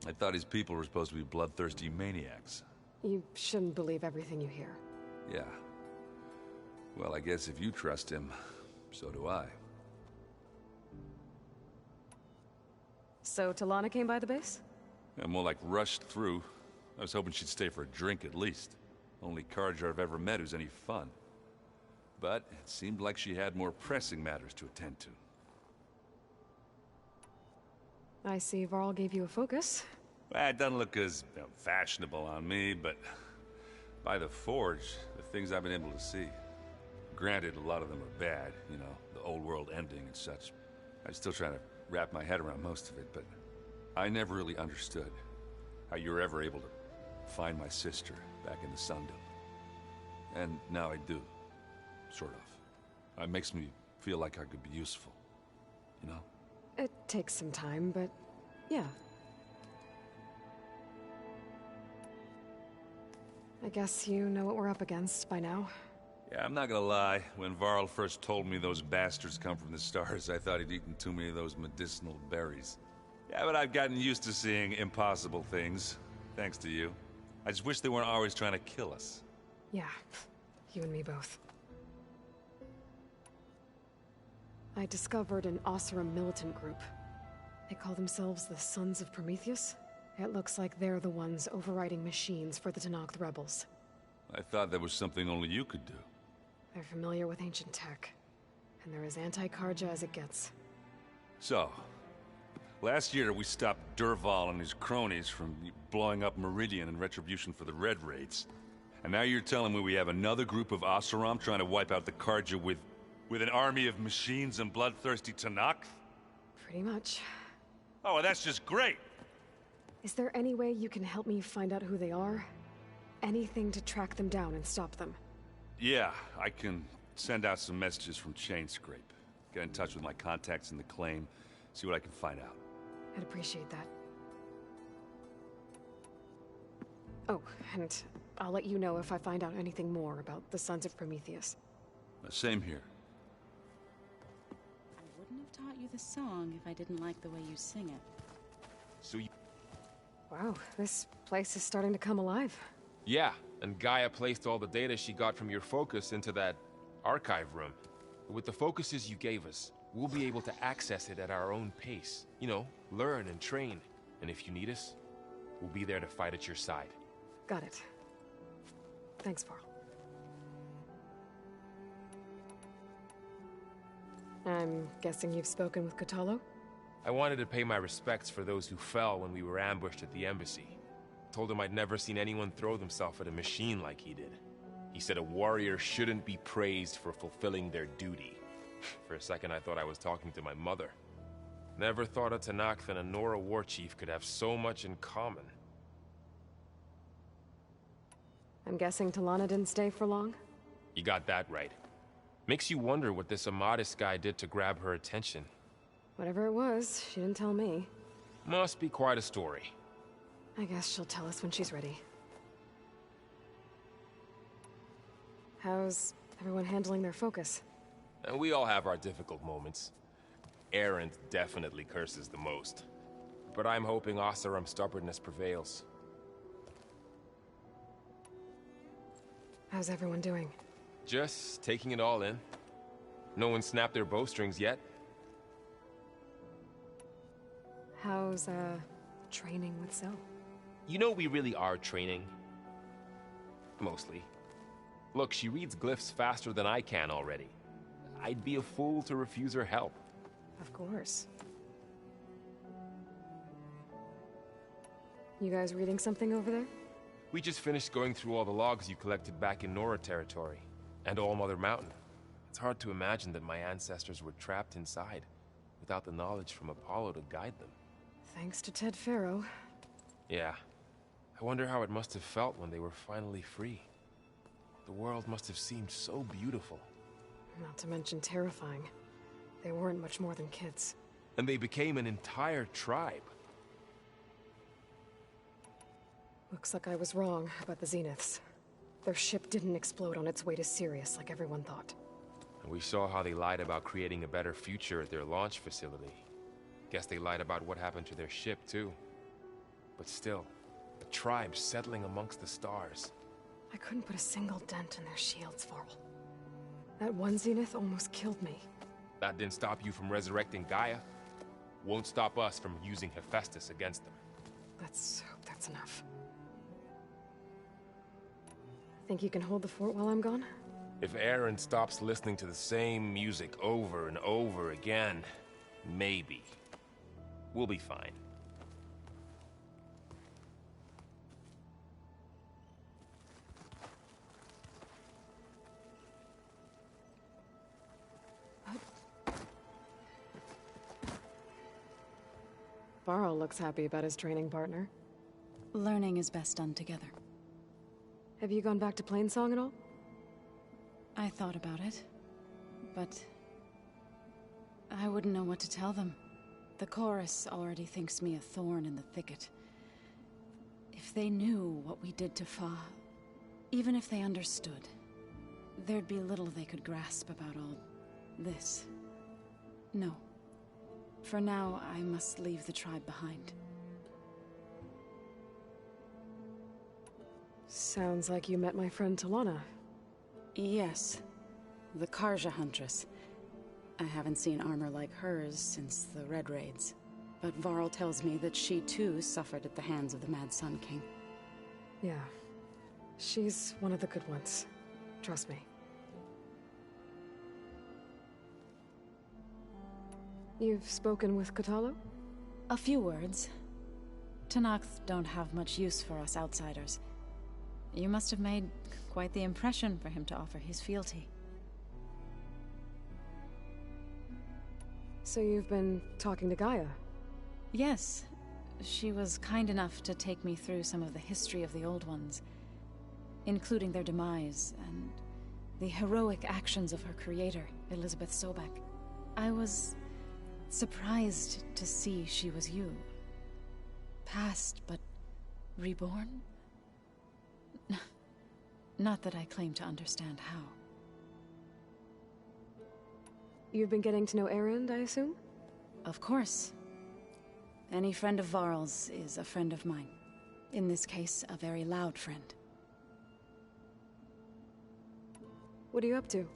I thought his people were supposed to be bloodthirsty maniacs. You shouldn't believe everything you hear. Yeah. Well, I guess if you trust him, so do I. So, Talana came by the base? Yeah, more like rushed through. I was hoping she'd stay for a drink at least. Only Carja I've ever met who's any fun. But it seemed like she had more pressing matters to attend to. I see Varl gave you a focus. Well, it doesn't look as fashionable on me, but by the Forge, the things I've been able to see. Granted, a lot of them are bad, you know, the old world ending and such. I'm still trying to wrap my head around most of it, but I never really understood how you were ever able to find my sister back in the Sundom. And now I do, sort of. It makes me feel like I could be useful, you know? It takes some time, but yeah. I guess you know what we're up against by now. Yeah, I'm not gonna lie. When Varl first told me those bastards come from the stars, I thought he'd eaten too many of those medicinal berries. Yeah, but I've gotten used to seeing impossible things, thanks to you. I just wish they weren't always trying to kill us. Yeah, you and me both. I discovered an Oseram militant group. They call themselves the Sons of Prometheus. It looks like they're the ones overriding machines for the Tenakth rebels. I thought that was something only you could do. They're familiar with ancient tech, and they're as anti-Carja as it gets. So, last year we stopped Dervahl and his cronies from blowing up Meridian in retribution for the Red Raids. And now you're telling me we have another group of Oseram trying to wipe out the Carja with an army of machines and bloodthirsty Tenakth? Pretty much. Oh, well, that's just great! Is there any way you can help me find out who they are? Anything to track them down and stop them? Yeah, I can send out some messages from Chainscrape. Get in touch with my contacts in the claim, see what I can find out. I'd appreciate that. Oh, and I'll let you know if I find out anything more about the Sons of Prometheus. Same here. I wouldn't have taught you the song if I didn't like the way you sing it. So you... Wow, this place is starting to come alive. Yeah, and Gaia placed all the data she got from your focus into that archive room. With the focuses you gave us, we'll be able to access it at our own pace. You know, learn and train. And if you need us, we'll be there to fight at your side. Got it. Thanks, Varl. I'm guessing you've spoken with Kotallo? I wanted to pay my respects for those who fell when we were ambushed at the embassy. Told him I'd never seen anyone throw themselves at a machine like he did. He said a warrior shouldn't be praised for fulfilling their duty. For a second I thought I was talking to my mother. Never thought a Tenakth and a Nora war chief could have so much in common. I'm guessing Talana didn't stay for long? You got that right. Makes you wonder what this Amadis guy did to grab her attention. Whatever it was, she didn't tell me. Must be quite a story. I guess she'll tell us when she's ready. How's everyone handling their focus? And we all have our difficult moments. Erend definitely curses the most. But I'm hoping Oseram's stubbornness prevails. How's everyone doing? Just taking it all in. No one snapped their bowstrings yet. How's, training with Zoe? You know we really are training. Mostly. Look, she reads glyphs faster than I can already. I'd be a fool to refuse her help. Of course. You guys reading something over there? We just finished going through all the logs you collected back in Nora territory, and All Mother Mountain. It's hard to imagine that my ancestors were trapped inside, without the knowledge from Apollo to guide them. Thanks to Ted Faro. Yeah. I wonder how it must have felt when they were finally free. The world must have seemed so beautiful. Not to mention terrifying. They weren't much more than kids. And they became an entire tribe. Looks like I was wrong about the Zeniths. Their ship didn't explode on its way to Sirius like everyone thought. And we saw how they lied about creating a better future at their launch facility. Guess they lied about what happened to their ship, too. But still, a tribe settling amongst the stars. I couldn't put a single dent in their shields, Varl. That one Zenith almost killed me. That didn't stop you from resurrecting Gaia. Won't stop us from using Hephaestus against them. Let's hope that's enough. Think you can hold the fort while I'm gone? If Erend stops listening to the same music over and over again, maybe. We'll be fine. Varl looks happy about his training partner. Learning is best done together. Have you gone back to Plainsong at all? I thought about it, but I wouldn't know what to tell them. The chorus already thinks me a thorn in the thicket. If they knew what we did to Fa, even if they understood, there'd be little they could grasp about all this. No. For now, I must leave the tribe behind. Sounds like you met my friend Talana. Yes. The Karja Huntress. I haven't seen armor like hers since the Red Raids. But Varl tells me that she too suffered at the hands of the Mad Sun King. Yeah. She's one of the good ones. Trust me. You've spoken with Kotallo? A few words. Tenakth don't have much use for us outsiders. You must have made quite the impression for him to offer his fealty. So you've been talking to Gaia? Yes. She was kind enough to take me through some of the history of the Old Ones, including their demise and the heroic actions of her creator, Elizabeth Sobek. I was surprised to see she was you. Past, but reborn? Not that I claim to understand how. You've been getting to know Erend, I assume? Of course. Any friend of Varl's is a friend of mine. In this case, a very loud friend. What are you up to?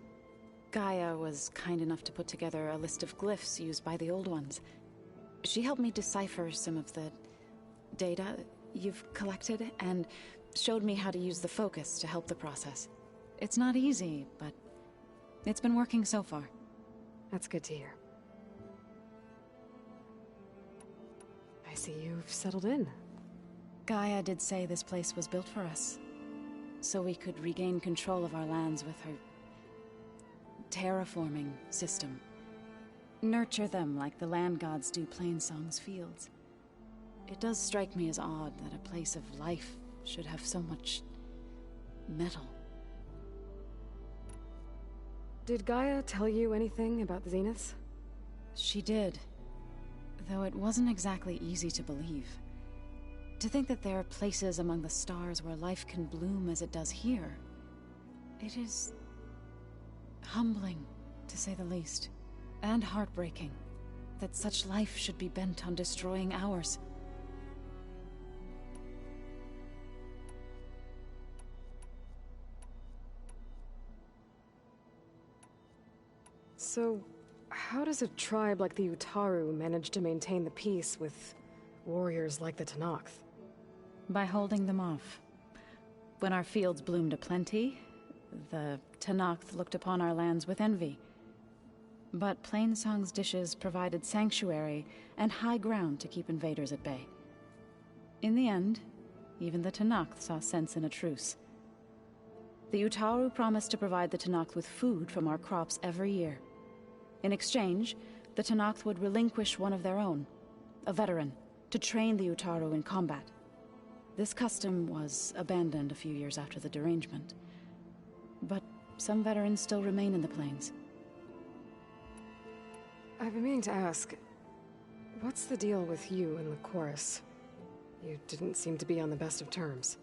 Gaia was kind enough to put together a list of glyphs used by the Old Ones. She helped me decipher some of the data you've collected, and showed me how to use the focus to help the process. It's not easy, but it's been working so far. That's good to hear. I see you've settled in. Gaia did say this place was built for us, so we could regain control of our lands with her terraforming system. Nurture them like the land gods do Plainsong's fields. It does strike me as odd that a place of life should have so much metal. Did Gaia tell you anything about the Zeniths? She did. Though it wasn't exactly easy to believe. To think that there are places among the stars where life can bloom as it does here. It is humbling, to say the least. And heartbreaking that such life should be bent on destroying ours. So, how does a tribe like the Utaru manage to maintain the peace with warriors like the Tenakth? By holding them off. When our fields bloomed aplenty, the Tenakth looked upon our lands with envy. But Plainsong's dishes provided sanctuary and high ground to keep invaders at bay. In the end, even the Tenakth saw sense in a truce. The Utaru promised to provide the Tenakth with food from our crops every year. In exchange, the Tenakth would relinquish one of their own, a veteran, to train the Utaru in combat. This custom was abandoned a few years after the derangement. But some veterans still remain in the plains. I've been meaning to ask, what's the deal with you and the chorus? You didn't seem to be on the best of terms.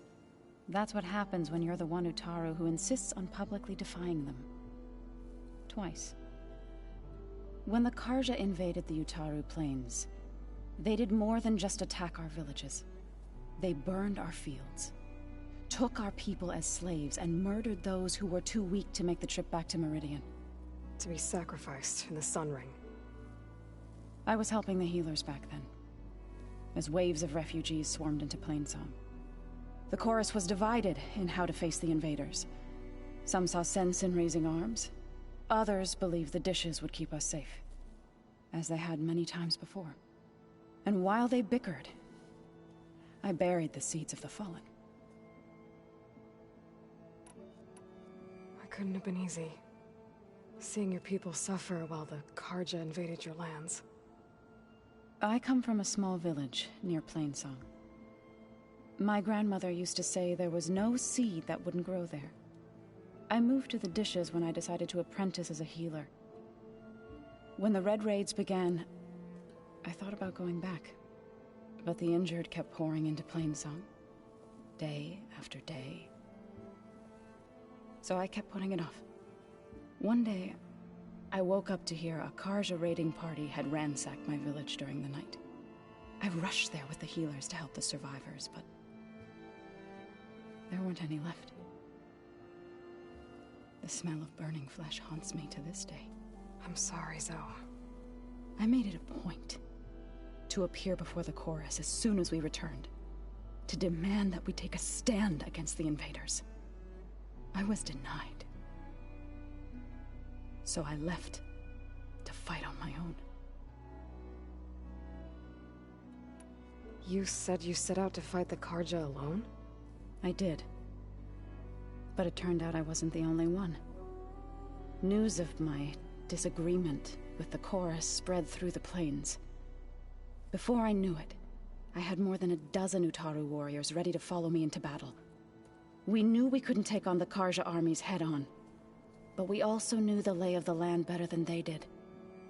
That's what happens when you're the one Utaru who insists on publicly defying them. Twice. When the Carja invaded the Utaru plains, they did more than just attack our villages. They burned our fields, took our people as slaves, and murdered those who were too weak to make the trip back to Meridian. To be sacrificed in the Sun Ring. I was helping the healers back then, as waves of refugees swarmed into Plainsong. The chorus was divided in how to face the invaders. Some saw sense in raising arms. Others believed the dishes would keep us safe, as they had many times before. And while they bickered, I buried the seeds of the fallen. It couldn't have been easy. Seeing your people suffer while the Carja invaded your lands. I come from a small village near Plainsong. My grandmother used to say there was no seed that wouldn't grow there. I moved to the dishes when I decided to apprentice as a healer. When the Red Raids began, I thought about going back. But the injured kept pouring into Plainsong, day after day. So I kept putting it off. One day, I woke up to hear a Carja raiding party had ransacked my village during the night. I rushed there with the healers to help the survivors, but there weren't any left. The smell of burning flesh haunts me to this day. I'm sorry, Zoe. I made it a point to appear before the chorus as soon as we returned, to demand that we take a stand against the invaders. I was denied. So I left to fight on my own. You said you set out to fight the Carja alone? I did. But it turned out I wasn't the only one. News of my disagreement with the chorus spread through the plains. Before I knew it, I had more than a dozen Utaru warriors ready to follow me into battle. We knew we couldn't take on the Carja armies head-on, but we also knew the lay of the land better than they did.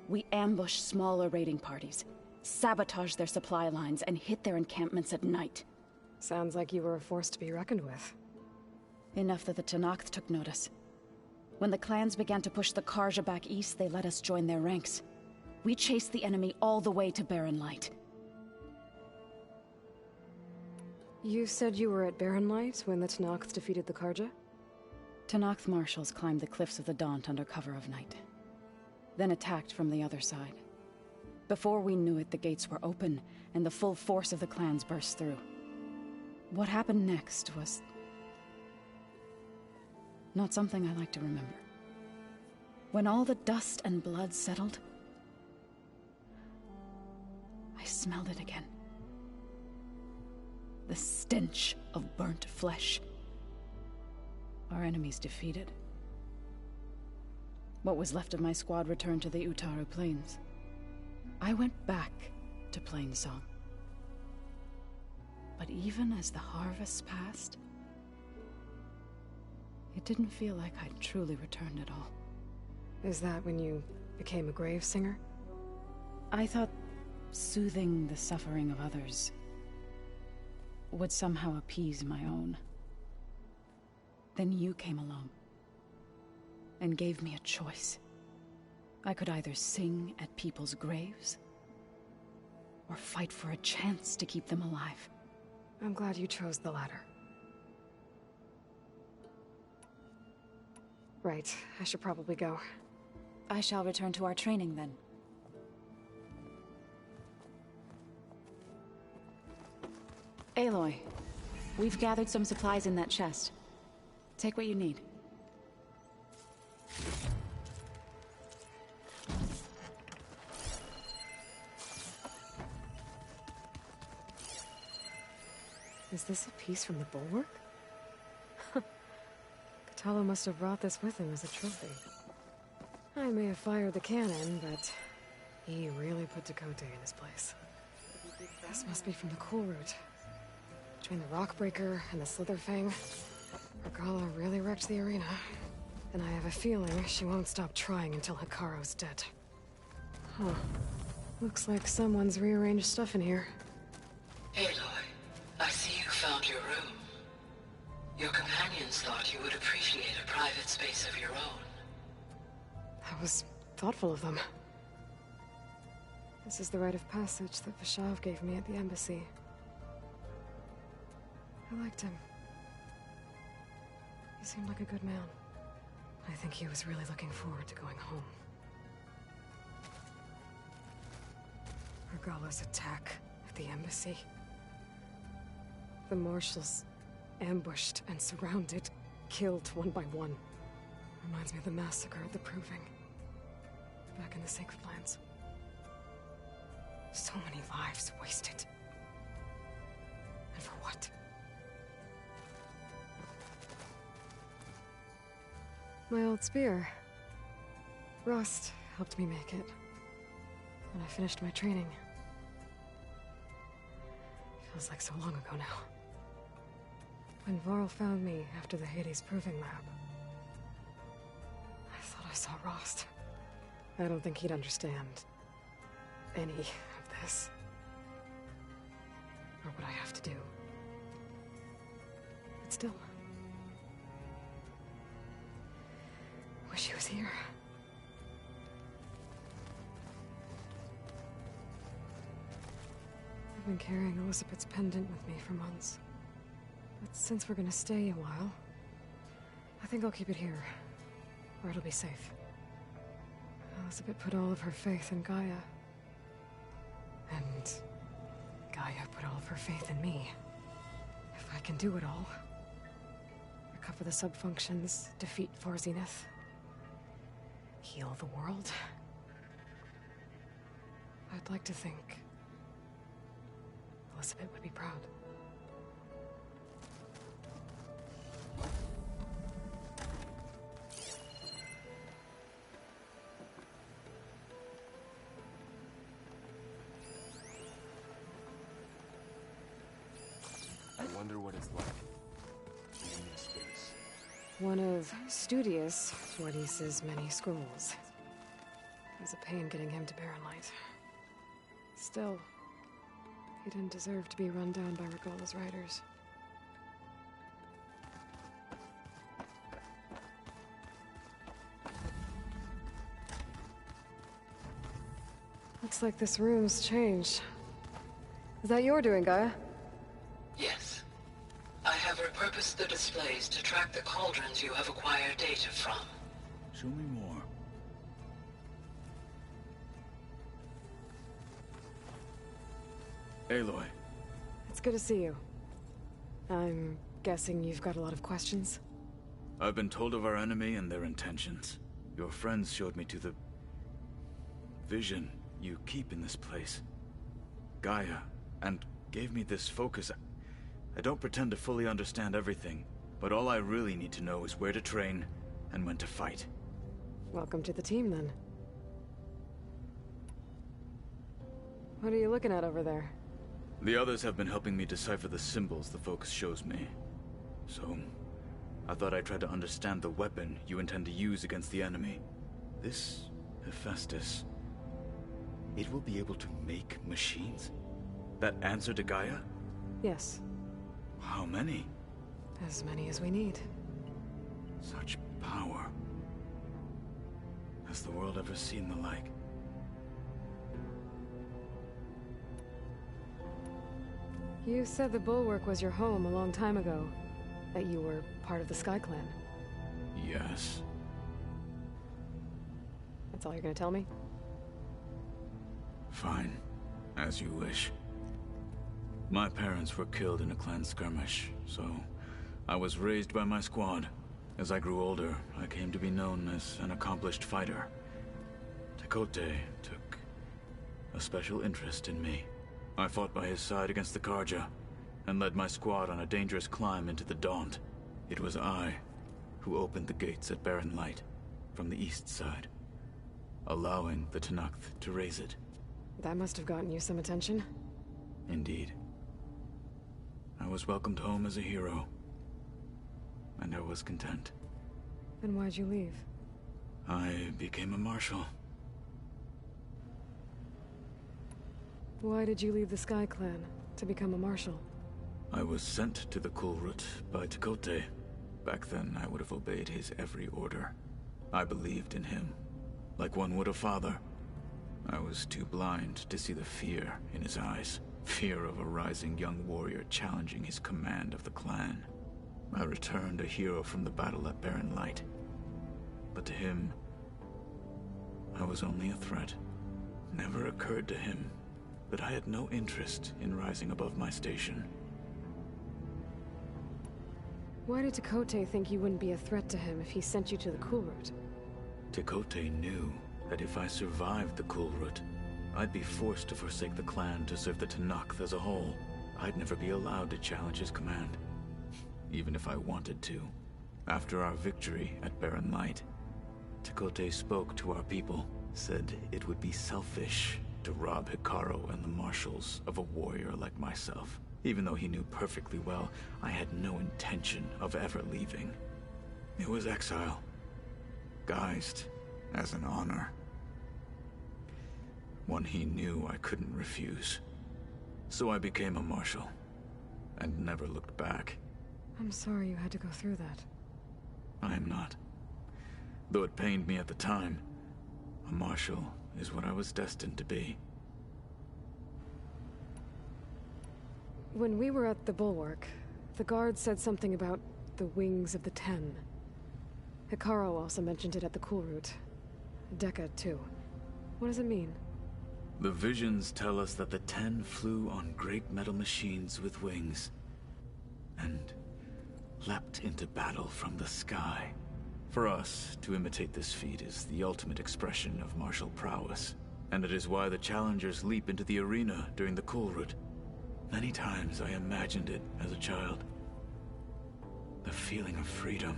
We ambushed smaller raiding parties, sabotaged their supply lines, and hit their encampments at night. Sounds like you were a force to be reckoned with. Enough that the Tenakth took notice. When the clans began to push the Carja back east, they let us join their ranks. We chased the enemy all the way to Barren Light. You said you were at Barren Light when the Tenakth defeated the Carja? Tenakth marshals climbed the cliffs of the Daunt under cover of night, then attacked from the other side. Before we knew it, the gates were open, and the full force of the clans burst through. What happened next was not something I like to remember. When all the dust and blood settled, I smelled it again. The stench of burnt flesh. Our enemies defeated. What was left of my squad returned to the Utaru Plains. I went back to Plainsong. But even as the harvest passed, It didn't feel like I'd truly returned at all. Is that when you became a grave singer? I thought soothing the suffering of others would somehow appease my own. Then you came along and gave me a choice. I could either sing at people's graves or fight for a chance to keep them alive. I'm glad you chose the latter. Right, I should probably go. I shall return to our training then. Aloy, we've gathered some supplies in that chest. Take what you need. Is this a piece from the bulwark? Kotallo must have brought this with him as a trophy. I may have fired the cannon, but he really put Tekotteh in his place. This must be from the cool route. Between the Rockbreaker and the Slitherfang, Regalla really wrecked the arena. And I have a feeling she won't stop trying until Hekarro's dead. Huh. Looks like someone's rearranged stuff in here. Aloy, I see you found your room. Your companions thought you would appreciate a private space of your own. That was thoughtful of them. This is the rite of passage that Vashav gave me at the embassy. I liked him. He seemed like a good man. I think he was really looking forward to going home. Regalla's attack at the embassy. The Marshals ambushed and surrounded, killed one by one. Reminds me of the massacre at the Proving. Back in the Sacred Lands. So many lives wasted. And for what? My old spear. Rost helped me make it. When I finished my training. Feels like so long ago now. When Varl found me after the Hades Proving Lab, I thought I saw Rost. I don't think he'd understand any of this. Or what I have to do. But still. Wish he was here. I've been carrying Elizabeth's pendant with me for months. But since we're gonna stay a while, I think I'll keep it here, where it'll be safe. Elizabeth put all of her faith in Gaia. And Gaia put all of her faith in me. If I can do it all, recover the subfunctions, defeat Far Zenith, heal the world, I'd like to think Elizabeth would be proud. I wonder what it's like being in space. One of Studius Juarez's many scrolls. It was a pain getting him to Barren Light. Still, he didn't deserve to be run down by Regalla's riders. Looks like this room's changed. Is that your doing, Gaia? Yes. I have repurposed the displays to track the cauldrons you have acquired data from. Show me more. Aloy. It's good to see you. I'm guessing you've got a lot of questions? I've been told of our enemy and their intentions. Your friends showed me to the vision you keep in this place. Gaia, and gave me this focus. I don't pretend to fully understand everything, but all I really need to know is where to train and when to fight. Welcome to the team, then. What are you looking at over there? The others have been helping me decipher the symbols the focus shows me. So, I thought I'd try to understand the weapon you intend to use against the enemy. This Hephaestus, it will be able to make machines? That answer to Gaia? Yes. How many? As many as we need. Such power. Has the world ever seen the like? You said the Bulwark was your home a long time ago. That you were part of the Sky Clan. Yes. That's all you're gonna tell me? Fine. As you wish. My parents were killed in a clan skirmish, so I was raised by my squad. As I grew older, I came to be known as an accomplished fighter. Tekote took a special interest in me. I fought by his side against the Karja, and led my squad on a dangerous climb into the Daunt. It was I who opened the gates at Barren Light, from the east side, allowing the Tenakth to raise it. That must have gotten you some attention. Indeed. I was welcomed home as a hero, and I was content. Then why'd you leave? I became a marshal. Why did you leave the Sky Clan to become a marshal? I was sent to the Kulrut by Tekote. Back then, I would have obeyed his every order. I believed in him, like one would a father. I was too blind to see the fear in his eyes. Fear of a rising young warrior challenging his command of the clan. I returned a hero from the battle at Barren Light. But to him, I was only a threat. Never occurred to him that I had no interest in rising above my station. Why did Tekote think you wouldn't be a threat to him if he sent you to the Kulrut? Tekote knew that if I survived the Kulrut, I'd be forced to forsake the clan to serve the Tenakth as a whole. I'd never be allowed to challenge his command, even if I wanted to. After our victory at Barren Light, Tekote spoke to our people, said it would be selfish to rob Hekarro and the marshals of a warrior like myself, even though he knew perfectly well I had no intention of ever leaving. It was exile, guised as an honor. One he knew I couldn't refuse. So I became a marshal, and never looked back. I'm sorry you had to go through that. I am not. Though it pained me at the time, a marshal is what I was destined to be. When we were at the Bulwark, the guard said something about the Wings of the Ten. Hekarro also mentioned it at the Kulrut. Dekka, too. What does it mean? The visions tell us that the Ten flew on great metal machines with wings, and leapt into battle from the sky. For us, to imitate this feat is the ultimate expression of martial prowess, and it is why the challengers leap into the arena during the Kulrut. Many times I imagined it as a child. The feeling of freedom,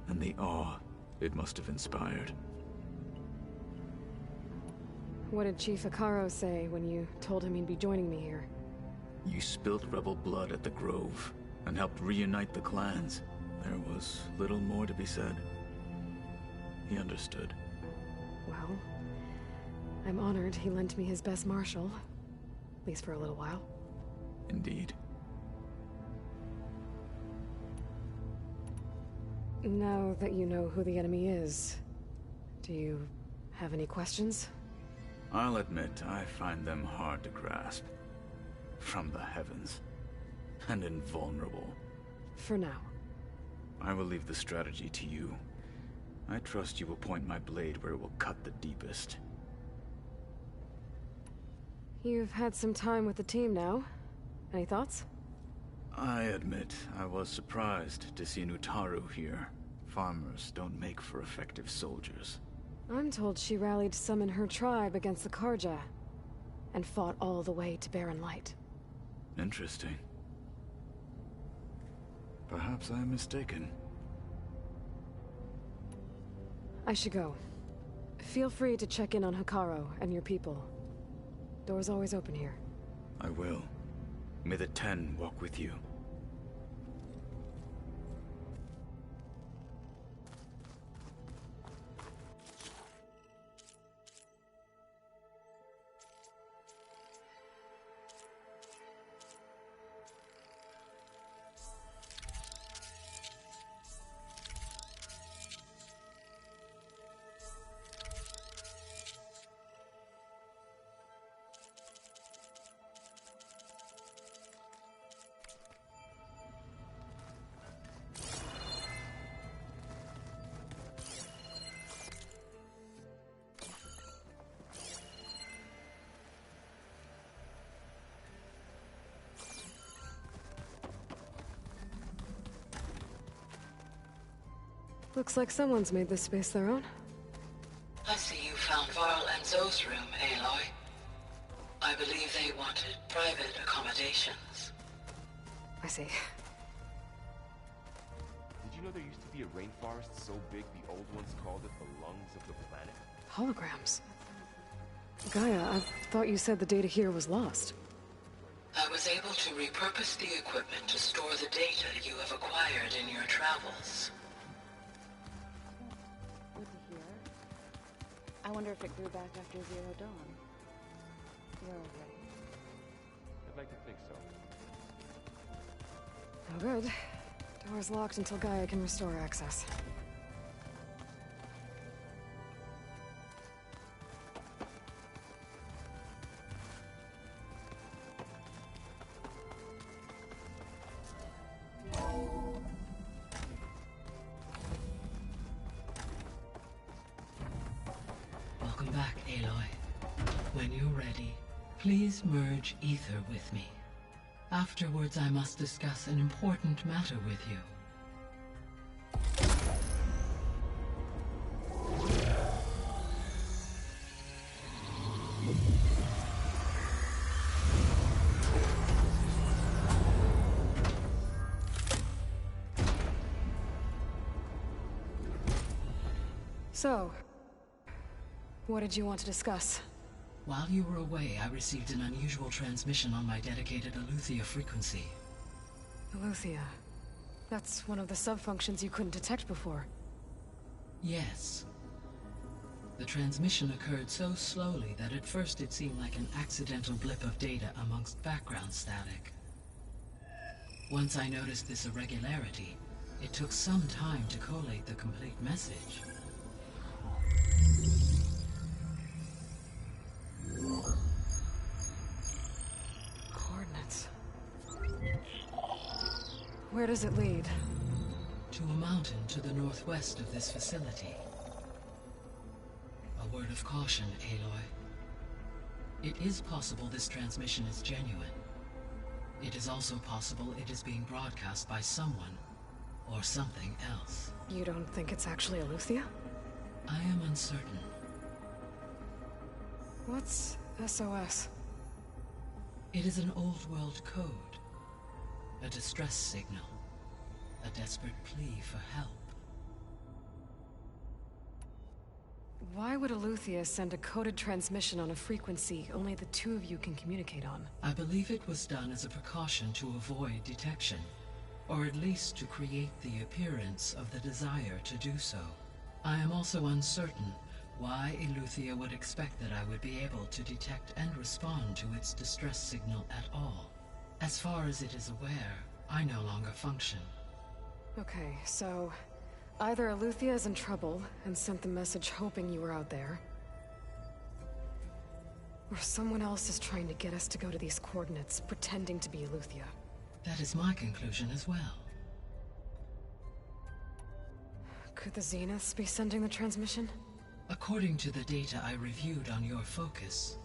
and the awe it must have inspired. What did Chief Hekarro say when you told him he'd be joining me here? You spilled rebel blood at the Grove, and helped reunite the clans. There was little more to be said. He understood. Well, I'm honored he lent me his best marshal. At least for a little while. Indeed. Now that you know who the enemy is, do you have any questions? I'll admit, I find them hard to grasp. From the heavens. And invulnerable. For now. I will leave the strategy to you. I trust you will point my blade where it will cut the deepest. You've had some time with the team now. Any thoughts? I admit, I was surprised to see Nutaru here. Farmers don't make for effective soldiers. I'm told she rallied some in her tribe against the Karja, and fought all the way to Barren Light. Interesting. Perhaps I am mistaken. I should go. Feel free to check in on Hekarro and your people. Door's always open here. I will. May the Ten walk with you. Looks like someone's made this space their own. I see you found Varl and Zoe's room, Aloy. I believe they wanted private accommodations. I see. Did you know there used to be a rainforest so big the old ones called it the lungs of the planet? Holograms. Gaia, I thought you said the data here was lost. I was able to repurpose the equipment to store the data you have acquired in your travels. Good to hear. I wonder if it grew back after Zero Dawn. You're okay. I'd like to think so. Oh, good. Door's locked until Gaia can restore access. Welcome back, Aloy. When you're ready, please merge ether with me. Afterwards, I must discuss an important matter with you. So, what did you want to discuss? While you were away, I received an unusual transmission on my dedicated Eleuthia frequency. Eleuthia. That's one of the sub-functions you couldn't detect before. Yes. The transmission occurred so slowly that at first it seemed like an accidental blip of data amongst background static. Once I noticed this irregularity, it took some time to collate the complete message. Coordinates. Where does it lead? To a mountain to the northwest of this facility. A word of caution, Aloy. It is possible this transmission is genuine. It is also possible it is being broadcast by someone or something else. You don't think it's actually Eleuthia? I am uncertain. What's SOS? It is an old world code. A distress signal. A desperate plea for help. Why would Eleuthia send a coded transmission on a frequency only the two of you can communicate on? I believe it was done as a precaution to avoid detection, or at least to create the appearance of the desire to do so. I am also uncertain why Eleuthia would expect that I would be able to detect and respond to its distress signal at all. As far as it is aware, I no longer function. Okay, so either Eleuthia is in trouble and sent the message hoping you were out there, or someone else is trying to get us to go to these coordinates, pretending to be Eleuthia. That is my conclusion as well. Could the Zeniths be sending the transmission? According to the data I reviewed on your focus,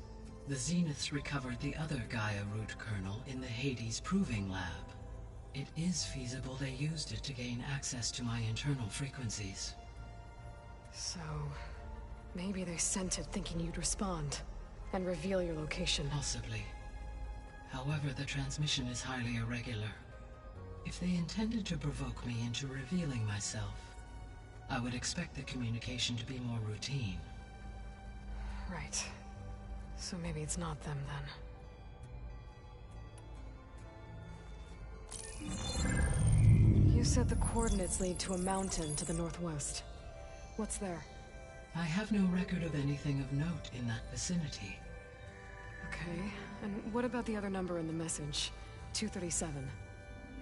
the Zeniths recovered the other Gaia root kernel in the Hades Proving Lab. It is feasible they used it to gain access to my internal frequencies. So, maybe they sent it thinking you'd respond and reveal your location. Possibly. However, the transmission is highly irregular. If they intended to provoke me into revealing myself, I would expect the communication to be more routine. Right. So maybe it's not them, then. You said the coordinates lead to a mountain to the northwest. What's there? I have no record of anything of note in that vicinity. Okay, and what about the other number in the message? 237.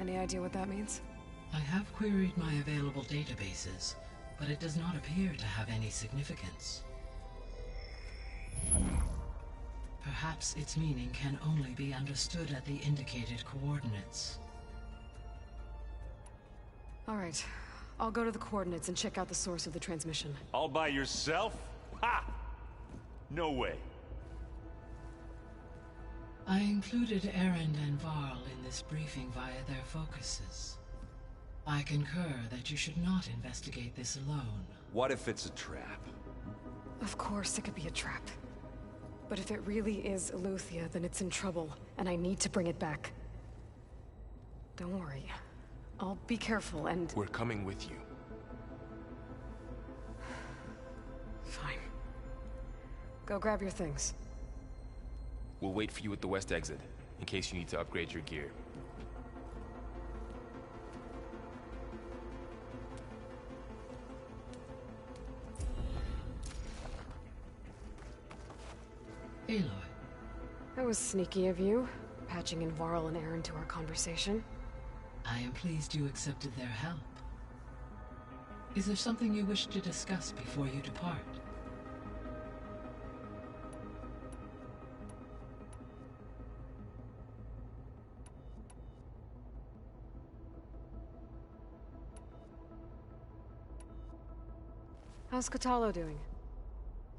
Any idea what that means? I have queried my available databases, but it does not appear to have any significance. Perhaps its meaning can only be understood at the indicated coordinates. All right. I'll go to the coordinates and check out the source of the transmission. All by yourself? Ha! No way. I included Erend and Varl in this briefing via their focuses. I concur that you should not investigate this alone. What if it's a trap? Of course it could be a trap. But if it really is Eleuthia, then it's in trouble, and I need to bring it back. Don't worry. I'll be careful and... We're coming with you. Fine. Go grab your things. We'll wait for you at the west exit, in case you need to upgrade your gear. Aloy. That was sneaky of you, patching in Varl and Erend to our conversation. I am pleased you accepted their help. Is there something you wish to discuss before you depart? How's Kotallo doing?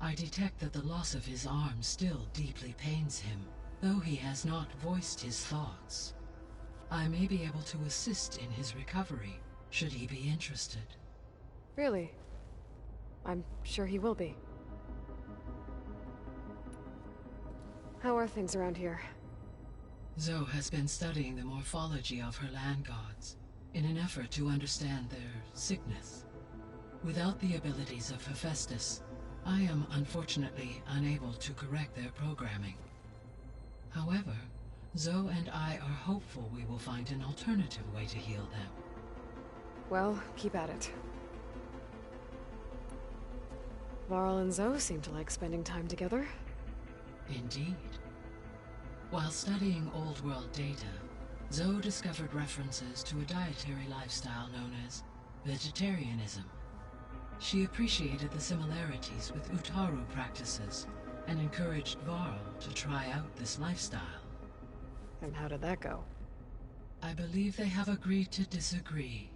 I detect that the loss of his arm still deeply pains him, though he has not voiced his thoughts. I may be able to assist in his recovery, should he be interested. Really? I'm sure he will be. How are things around here? Zoe has been studying the morphology of her land gods, in an effort to understand their sickness. Without the abilities of Hephaestus, I am unfortunately unable to correct their programming. However, Zoe and I are hopeful we will find an alternative way to heal them. Well, keep at it. Varl and Zoe seem to like spending time together. Indeed. While studying Old World data, Zoe discovered references to a dietary lifestyle known as vegetarianism. She appreciated the similarities with Utaru practices and encouraged Varl to try out this lifestyle. And how did that go? I believe they have agreed to disagree.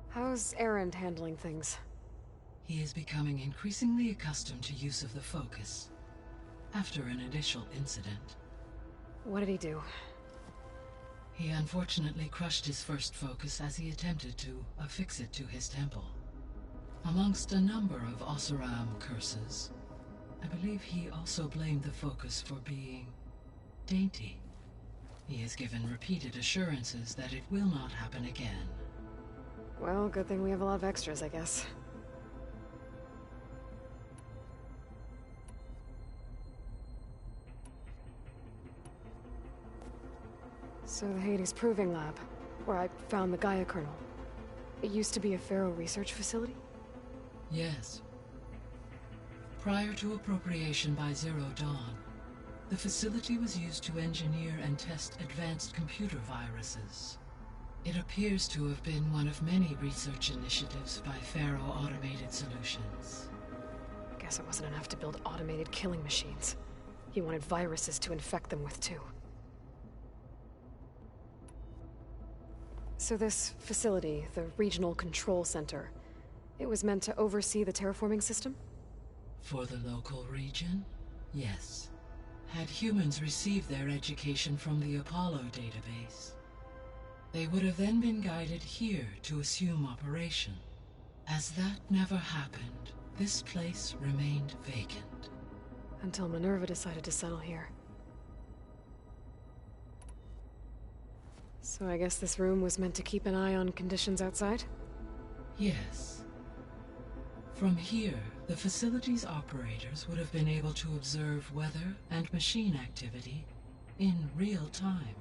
How's Erend handling things? He is becoming increasingly accustomed to use of the focus, after an initial incident. What did he do? He unfortunately crushed his first focus as he attempted to affix it to his temple. Amongst a number of Oseram curses, I believe he also blamed the focus for being dainty. He has given repeated assurances that it will not happen again. Well, good thing we have a lot of extras, I guess. So the Hades Proving Lab, where I found the Gaia kernel. It used to be a Pharaoh research facility? Yes. Prior to appropriation by Zero Dawn, the facility was used to engineer and test advanced computer viruses. It appears to have been one of many research initiatives by Pharaoh Automated Solutions. Guess it wasn't enough to build automated killing machines. He wanted viruses to infect them with, too. So this facility, the Regional Control Center, it was meant to oversee the terraforming system? For the local region, yes. Had humans received their education from the Apollo database, they would have then been guided here to assume operation. As that never happened, this place remained vacant. Until Minerva decided to settle here. So I guess this room was meant to keep an eye on conditions outside? Yes. From here, the facility's operators would have been able to observe weather and machine activity in real time.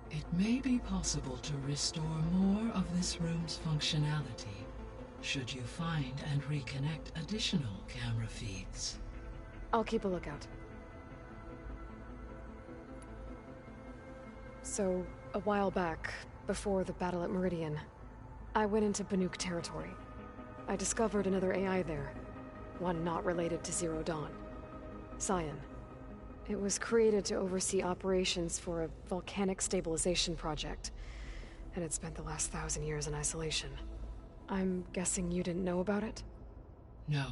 It may be possible to restore more of this room's functionality, should you find and reconnect additional camera feeds. I'll keep a lookout. So, a while back, before the battle at Meridian, I went into Banuk territory. I discovered another AI there, one not related to Zero Dawn. Scion. It was created to oversee operations for a volcanic stabilization project, and it spent the last 1,000 years in isolation. I'm guessing you didn't know about it? No.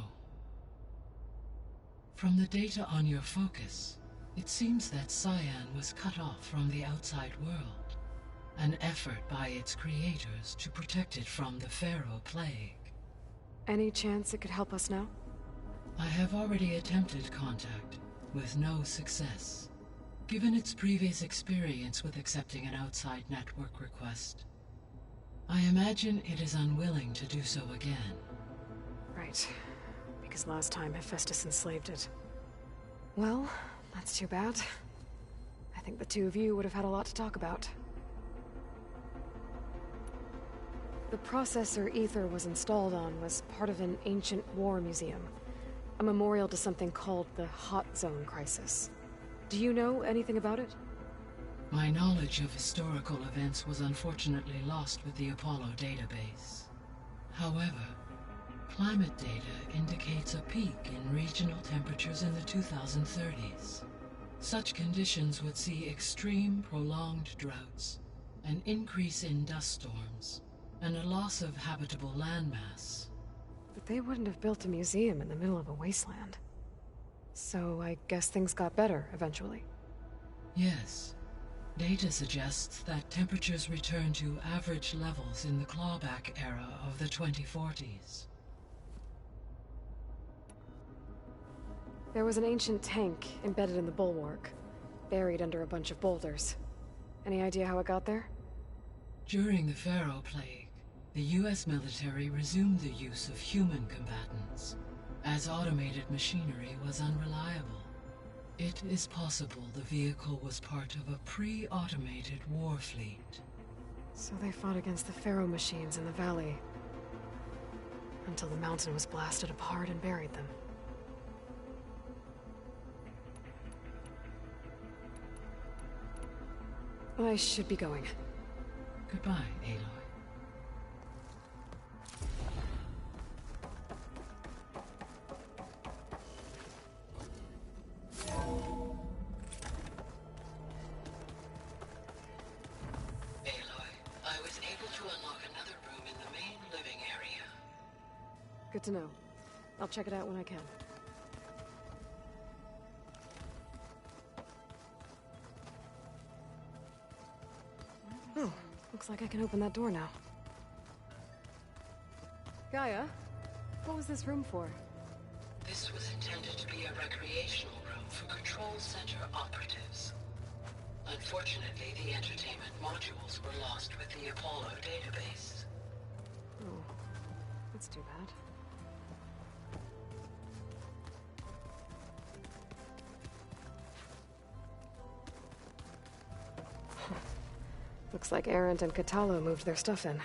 From the data on your focus, It seems that Cyan was cut off from the outside world, an effort by its creators to protect it from the Pharaoh Plague. Any chance it could help us now? I have already attempted contact, with no success. Given its previous experience with accepting an outside network request, I imagine it is unwilling to do so again. Right. Because last time Hephaestus enslaved it. Well, that's too bad. I think the two of you would have had a lot to talk about. The processor Ether was installed on was part of an ancient war museum. A memorial to something called the Hot Zone Crisis. Do you know anything about it? My knowledge of historical events was unfortunately lost with the Apollo database. However, climate data indicates a peak in regional temperatures in the 2030s. Such conditions would see extreme, prolonged droughts, an increase in dust storms, and a loss of habitable landmass. But they wouldn't have built a museum in the middle of a wasteland. So I guess things got better eventually. Yes. Data suggests that temperatures returned to average levels in the clawback era of the 2040s. There was an ancient tank embedded in the bulwark, buried under a bunch of boulders. Any idea how it got there? During the Pharaoh Plague, the US military resumed the use of human combatants, as automated machinery was unreliable. It is possible the vehicle was part of a pre-automated war fleet. So they fought against the Pharaoh machines in the valley, until the mountain was blasted apart and buried them. I should be going. Goodbye, Aloy. I was able to unlock another room in the main living area. Good to know. I'll check it out when I can. Oh, looks like I can open that door now. Gaia, what was this room for? This was intended to be a recreational room for Control Center operatives. Unfortunately, the entertainment modules were lost with the Apollo database. Oh, that's too bad. Looks like Erend and Katalo moved their stuff in.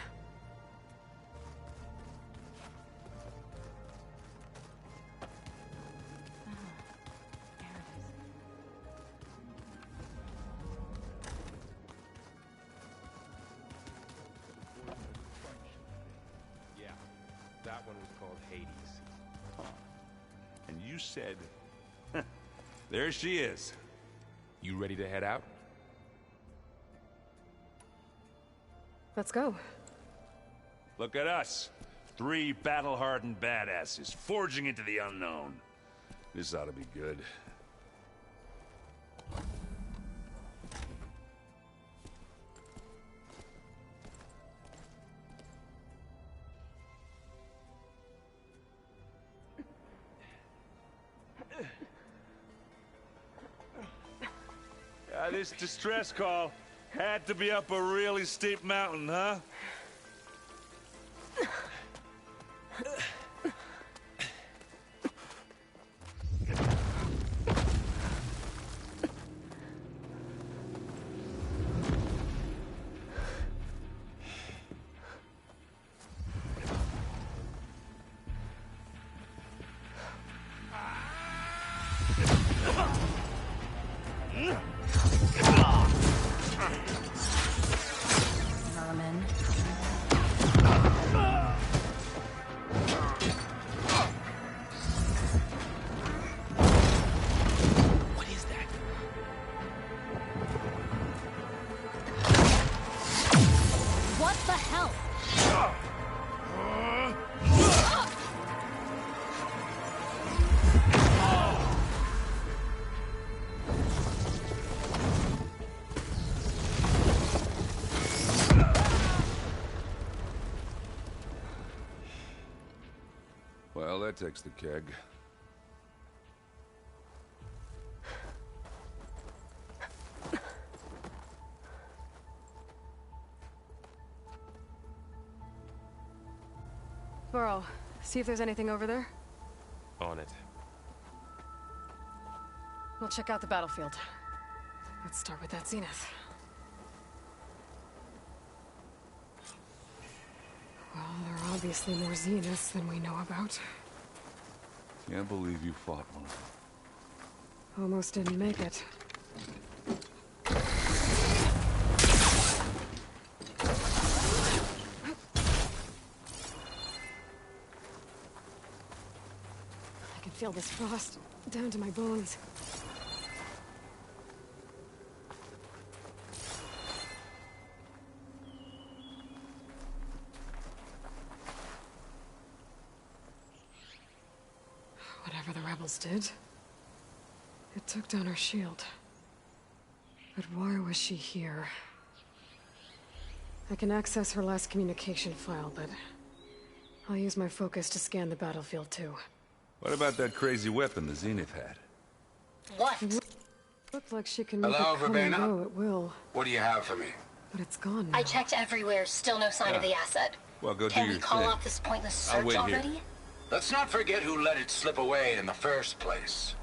Yeah, that one was called Hades. And you said... There she is. You ready to head out? Let's go. Look at us. 3 battle-hardened badasses forging into the unknown. This ought to be good. This distress call had to be up a really steep mountain, huh? Vermin. Well, that takes the keg. Varl, see if there's anything over there. On it. We'll check out the battlefield. Let's start with that Zenith. Well, there are obviously more Zeniths than we know about. Can't believe you fought one. Almost didn't make it. I can feel this frost down to my bones. Whatever the rebels did, it took down her shield. But why was she here? I can access her last communication file, but I'll use my focus to scan the battlefield too. What about that crazy weapon the Zenith had? What? Looked like she can make Hello, it come and Verbena? go at will. What do you have for me? But it's gone now. I checked everywhere, still no sign of the asset. Well, go do Can your we call thing. off this pointless I'll search wait here. already? Let's not forget who let it slip away in the first place.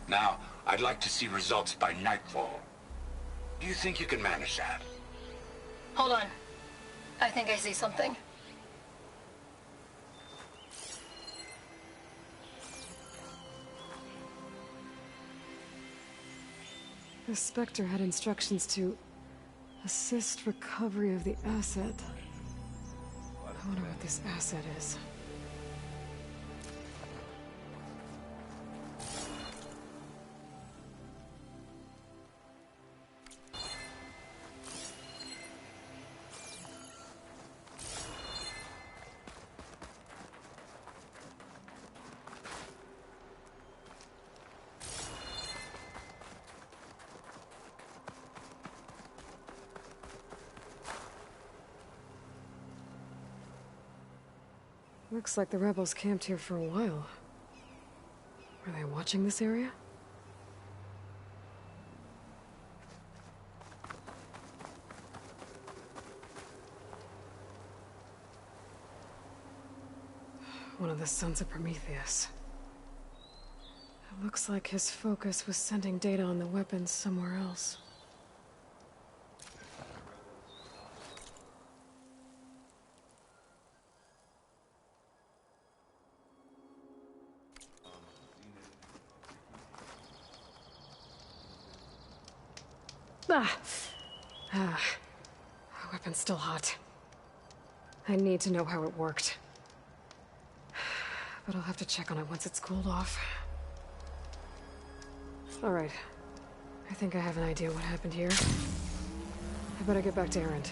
Now, I'd like to see results by nightfall. Do you think you can manage that? Hold on. I think I see something. The Spectre had instructions to assist recovery of the asset. I wonder what this asset is. Looks like the rebels camped here for a while. Were they watching this area? One of the sons of Prometheus. It looks like his focus was sending data on the weapons somewhere else. Ah, weapon's still hot. I need to know how it worked. But I'll have to check on it once it's cooled off. Alright. I think I have an idea what happened here. I better get back to Erend.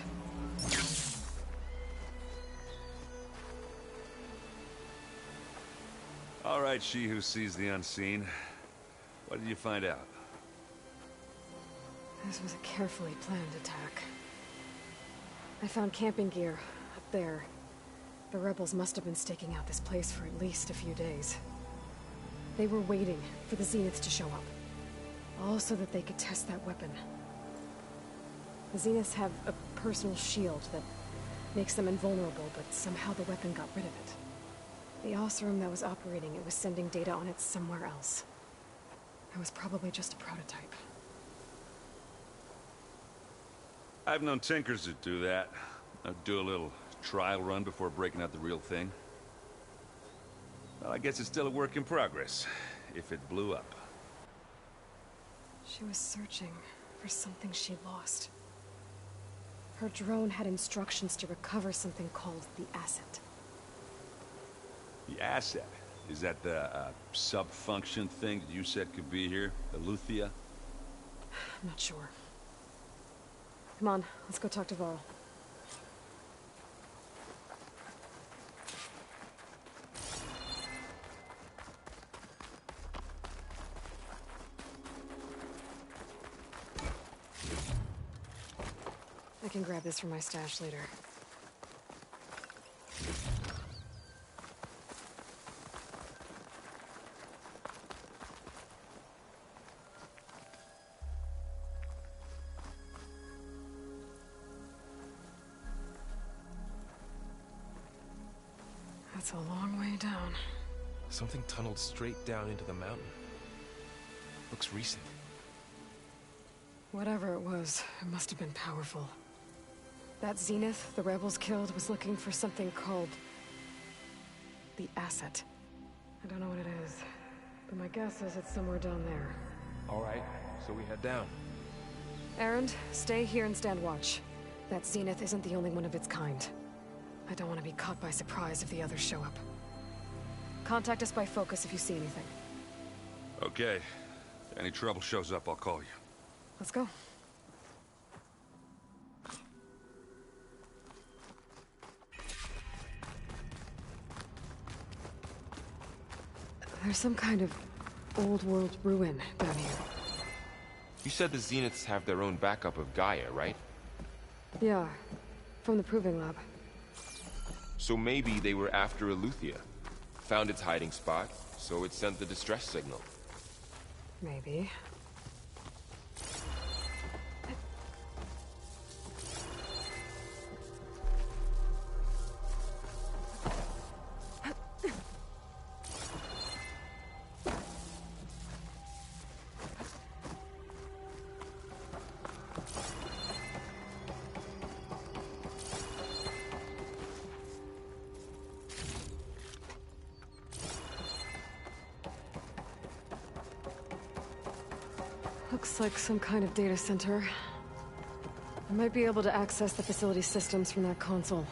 All right, she who sees the unseen. What did you find out? This was a carefully planned attack. I found camping gear up there. The rebels must have been staking out this place for at least a few days. They were waiting for the Zeniths to show up. All so that they could test that weapon. The Zeniths have a personal shield that makes them invulnerable, but somehow the weapon got rid of it. The Oseram that was operating it was sending data on it somewhere else. It was probably just a prototype. I've known tinkers that do that. I'd do a little trial run before breaking out the real thing. Well, I guess it's still a work in progress, if it blew up. She was searching for something she lost. Her drone had instructions to recover something called the asset. The asset? Is that the sub-function thing that you said could be here? The Luthia? I'm not sure. Come on, let's go talk to Varl. I can grab this from my stash later. That's a long way down. Something tunneled straight down into the mountain. Looks recent. Whatever it was, it must have been powerful. That Zenith the rebels killed was looking for something called the Asset. I don't know what it is, but my guess is it's somewhere down there. All right, so we head down. Erend, stay here and stand watch. That Zenith isn't the only one of its kind. I don't want to be caught by surprise if the others show up. Contact us by Focus if you see anything. Okay. Any trouble shows up, I'll call you. Let's go. There's some kind of old world ruin down here. You said the Zeniths have their own backup of Gaia, right? Yeah, from the Proving Lab. So maybe they were after Eleuthia. Found its hiding spot, so it sent the distress signal. Maybe. Looks like some kind of data center. I might be able to access the facility systems from that console.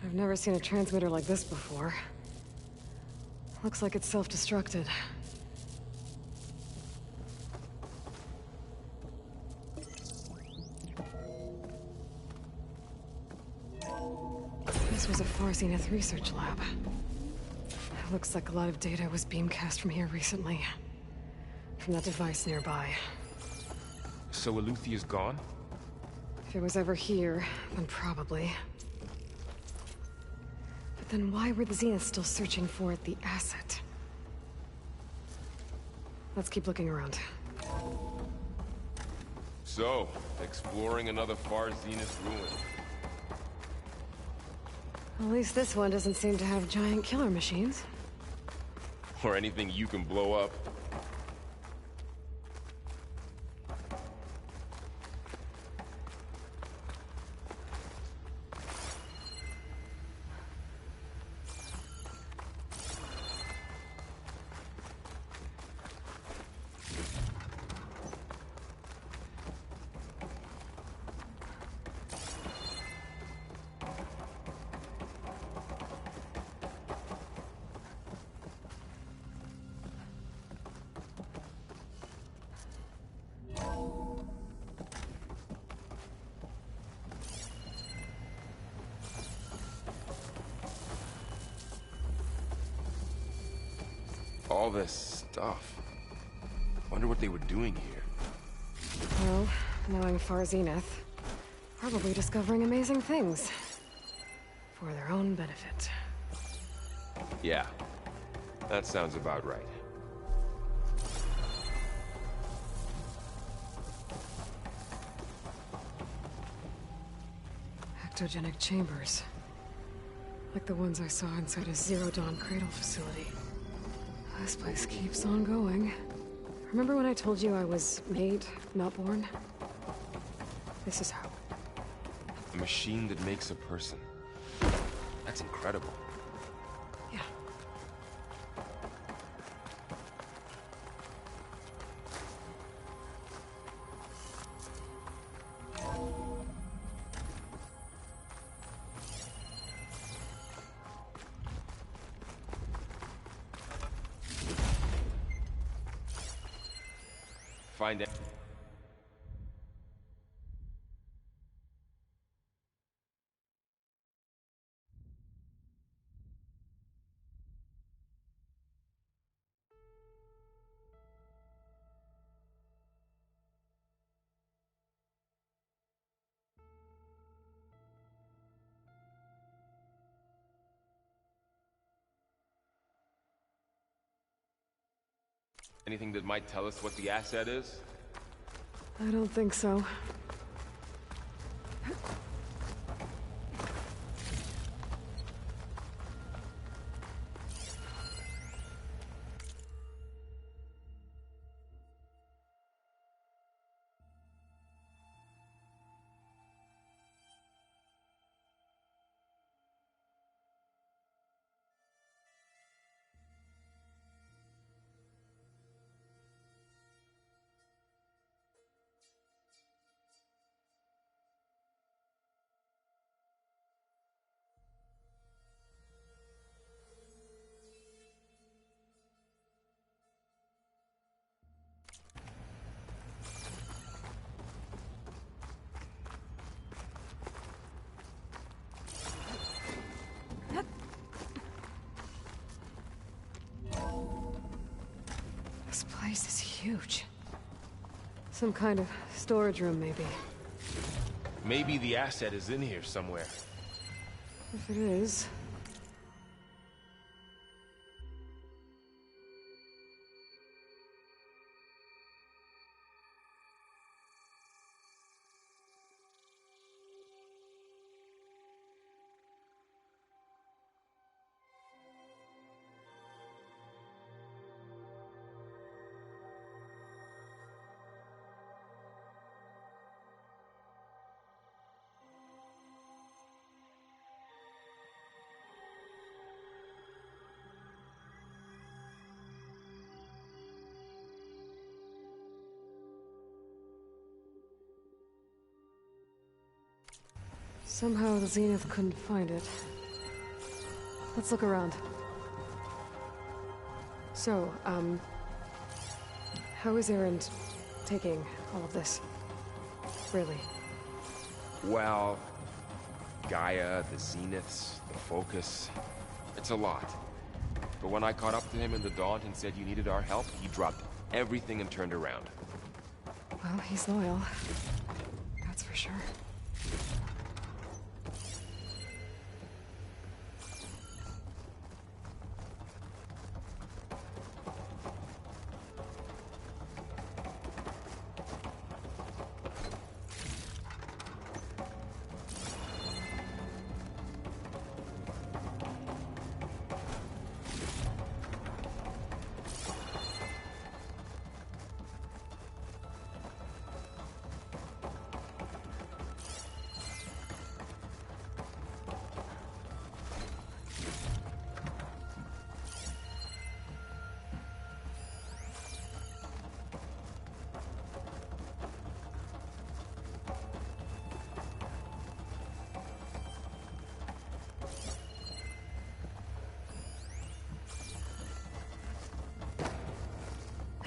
I've never seen a transmitter like this before. Looks like it's self-destructed. This was a Far Zenith research lab. Looks like a lot of data was beamcast from here recently. From that device nearby. So Eleuthia's gone? If it was ever here, then probably. But then why were the Zeniths still searching for the asset? Let's keep looking around. So, exploring another Far Zenith ruin. At least this one doesn't seem to have giant killer machines. Or anything you can blow up. All this stuff. Wonder what they were doing here. Well, knowing Far Zenith, probably discovering amazing things. For their own benefit. Yeah, that sounds about right. Ectogenic chambers. Like the ones I saw inside a Zero Dawn cradle facility. This place keeps on going. Remember when I told you I was made, not born? This is how. A machine that makes a person. That's incredible. Yeah. Find it. Anything that might tell us what the asset is? I don't think so. This place is huge. Some kind of storage room, maybe. Maybe the asset is in here somewhere. If it is... Somehow the Zenith couldn't find it. Let's look around. So, how is Erend taking all of this? Really? Well, Gaia, the Zeniths, the Focus. It's a lot. But when I caught up to him in the Daunt and said you needed our help, he dropped everything and turned around. Well, he's loyal. That's for sure.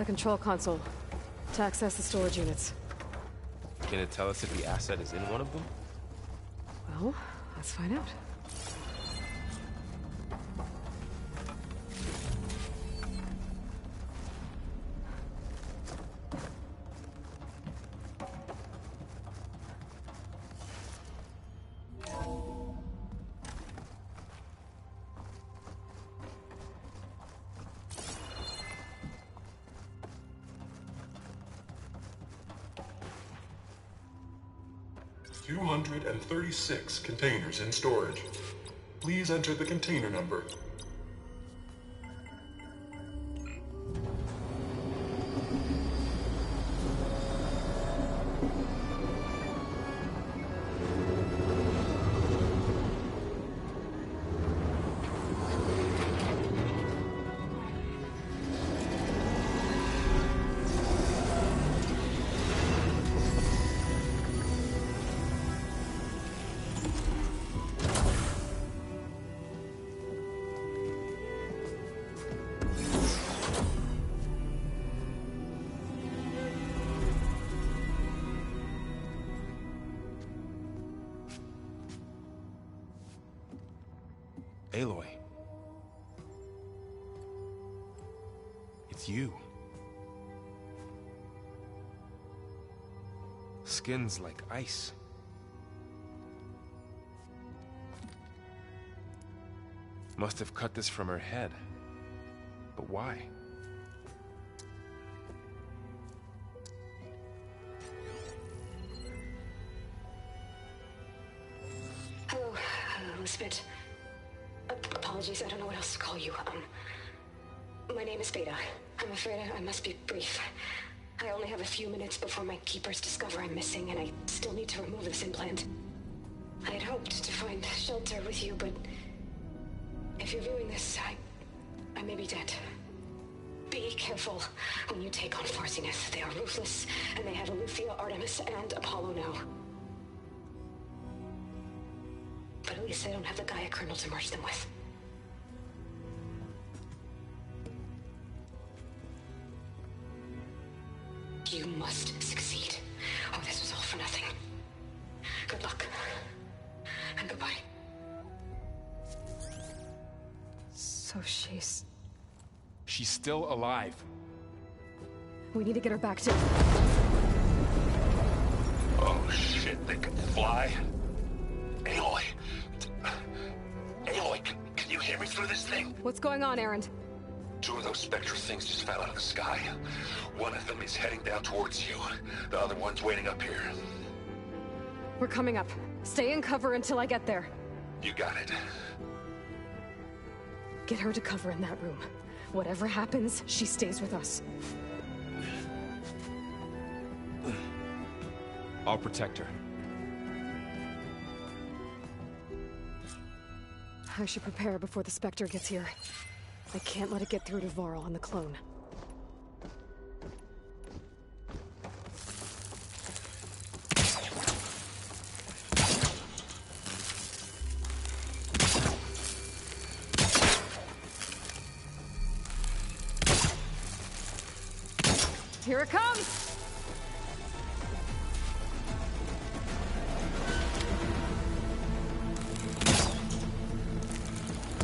A control console to access the storage units. Can it tell us if the asset is in one of them? Well, let's find out. And 36 containers in storage. Please enter the container number. Aloy. It's you. Skin's like ice. Must have cut this from her head. But why? was spent. Apologies, I don't know what else to call you. My name is Beta. I'm afraid I must be brief. I only have a few minutes before my keepers discover I'm missing, and I still need to remove this implant. I had hoped to find shelter with you, but if you're viewing this, I may be dead. Be careful when you take on Far Zenith. They are ruthless, and they have Eleuthia, Artemis, and Apollo now. But at least they don't have the Gaia kernel to merge them with. You must succeed, or this was all for nothing. Good luck, and goodbye. So she's still alive. We need to get her back to... Oh shit, they can fly? Aloy! Aloy, can you hear me through this thing? What's going on, Erend? 2 of those Spectre things just fell out of the sky. One of them is heading down towards you. The other one's waiting up here. We're coming up. Stay in cover until I get there. You got it. Get her to cover in that room. Whatever happens, she stays with us. I'll protect her. I should prepare before the Spectre gets here. I can't let it get through to Varl and the clone. Here it comes!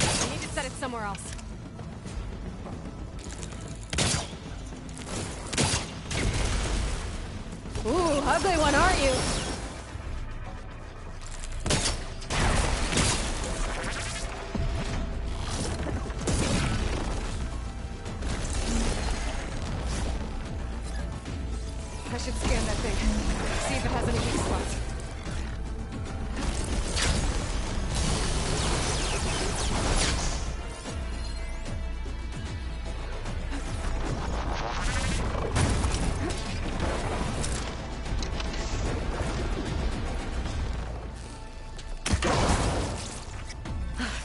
I need to set it somewhere else. Ooh, ugly one, aren't you? I should scan that thing. See if it has any weak spots.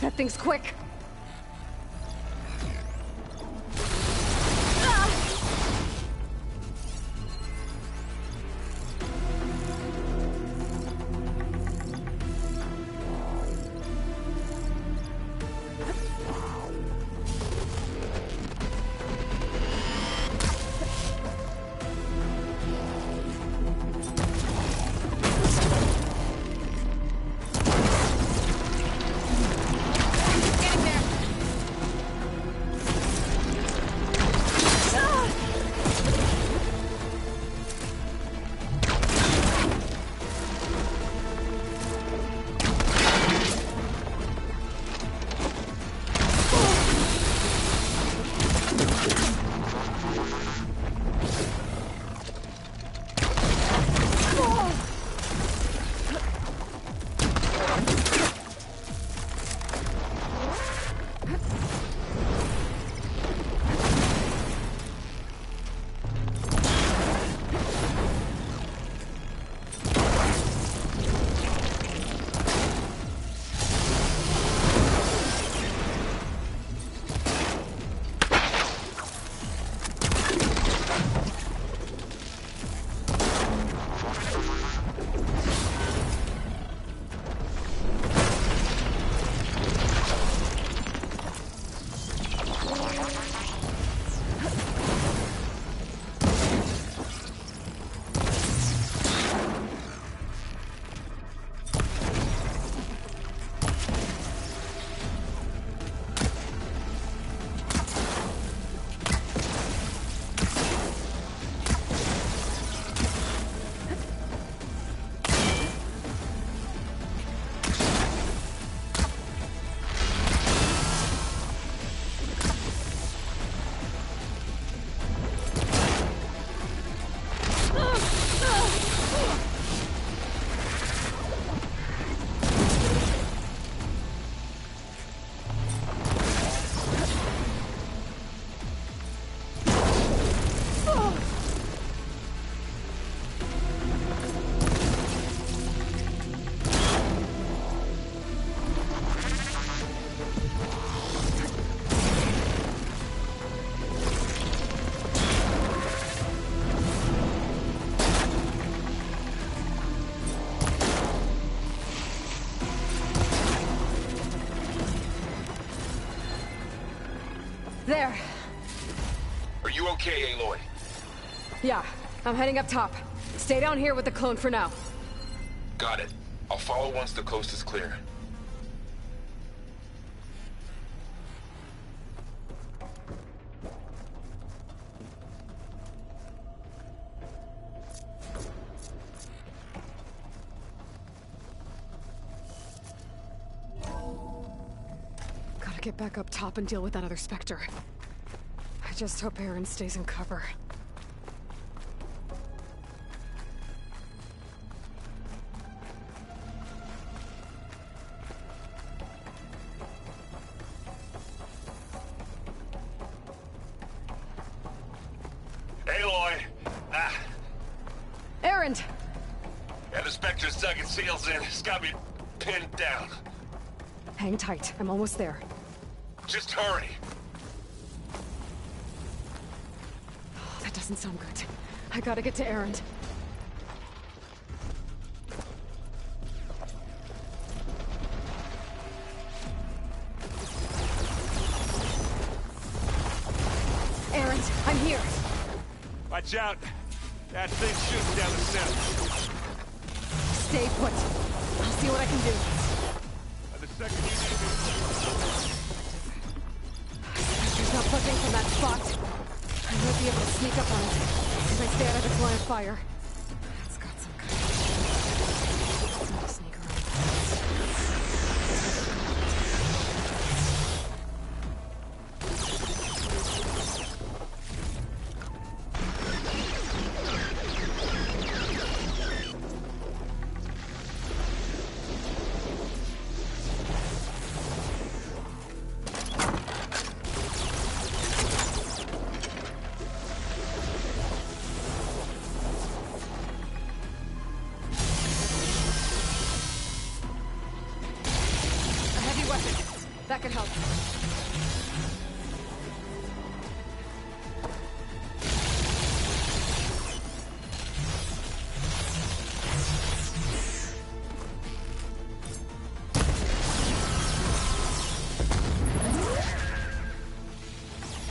That thing's quick. There. Are you okay, Aloy? Yeah, I'm heading up top. Stay down here with the clone for now. Got it. I'll follow once the coast is clear. Gotta get back up top and deal with that other Spectre. I just hope Aaron stays in cover. Aloy! Aaron! Yeah, the Spectre's dug its heels in. It's got me pinned down. Hang tight, I'm almost there. Just hurry. Oh, that doesn't sound good. I gotta get to Aaron. Aaron, I'm here. Watch out. That thing's shooting down the center. Stay put. I'll see what I can do. The second you need me. He's not budging from that spot. I might be able to sneak up on it if I stay out of its line of fire. It's got some kind of... sneak that could help.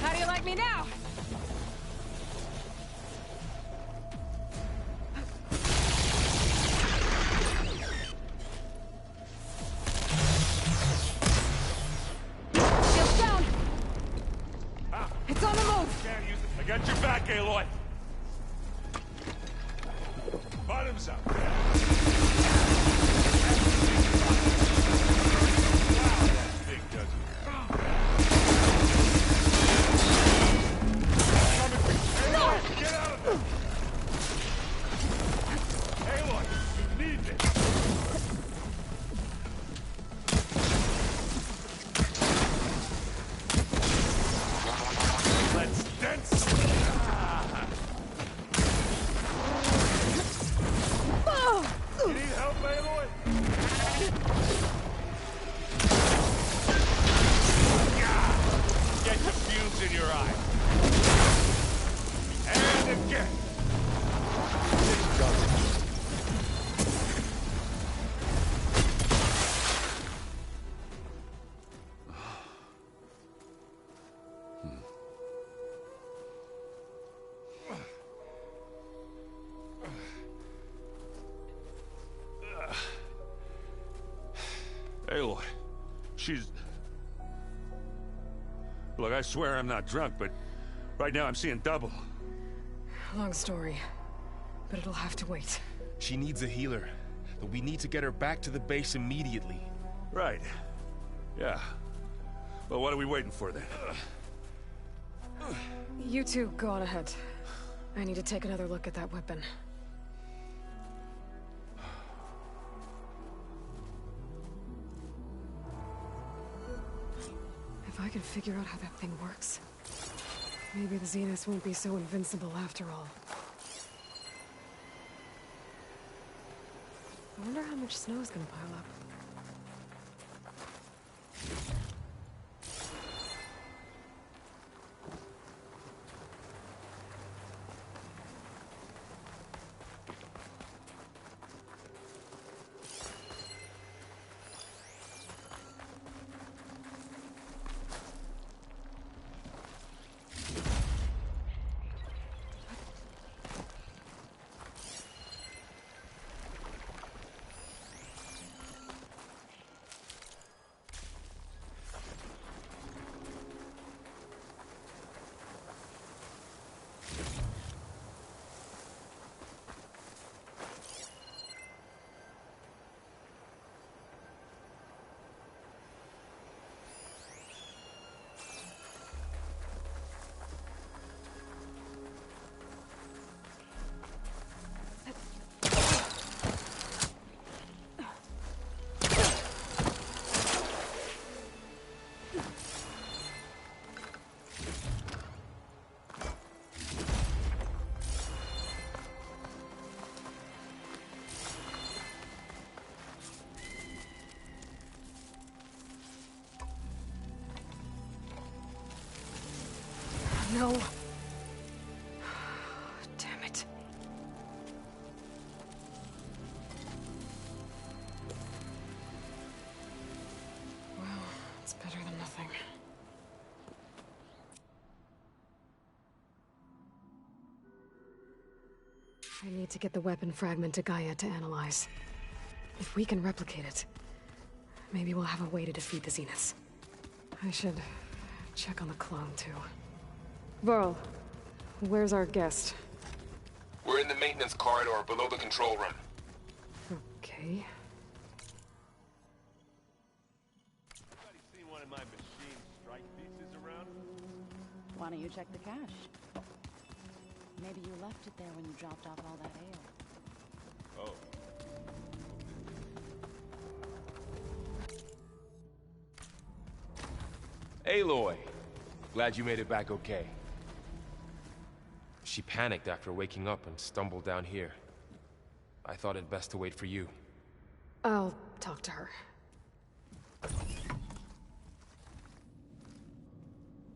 How do you like me now? It's on the move! Can't use it. I got your back, Aloy. Bottoms up. Wow, that thing does it. Aloy, get out of there! Aloy, you need this. Let's dance! You need help, Aloy? Get the fumes in your eye. And again. Aloy, she's... Look, I swear I'm not drunk, but right now I'm seeing double. Long story, but it'll have to wait. She needs a healer, but we need to get her back to the base immediately. Right. Yeah. Well, what are we waiting for then? You two go on ahead. I need to take another look at that weapon. If I can figure out how that thing works, maybe the Zeniths won't be so invincible after all. I wonder how much snow's gonna pile up. no. Damn it. Well, it's better than nothing. I need to get the weapon fragment to Gaia to analyze. If we can replicate it, maybe we'll have a way to defeat the Zeniths. I should check on the clone, too. Varl, where's our guest? We're in the maintenance corridor below the control room. Okay. Anybody seen one of my machine strike pieces around? Why don't you check the cache? Maybe you left it there when you dropped off all that ale. Oh. Aloy! Glad you made it back okay. She panicked after waking up and stumbled down here. I thought it best to wait for you. I'll talk to her.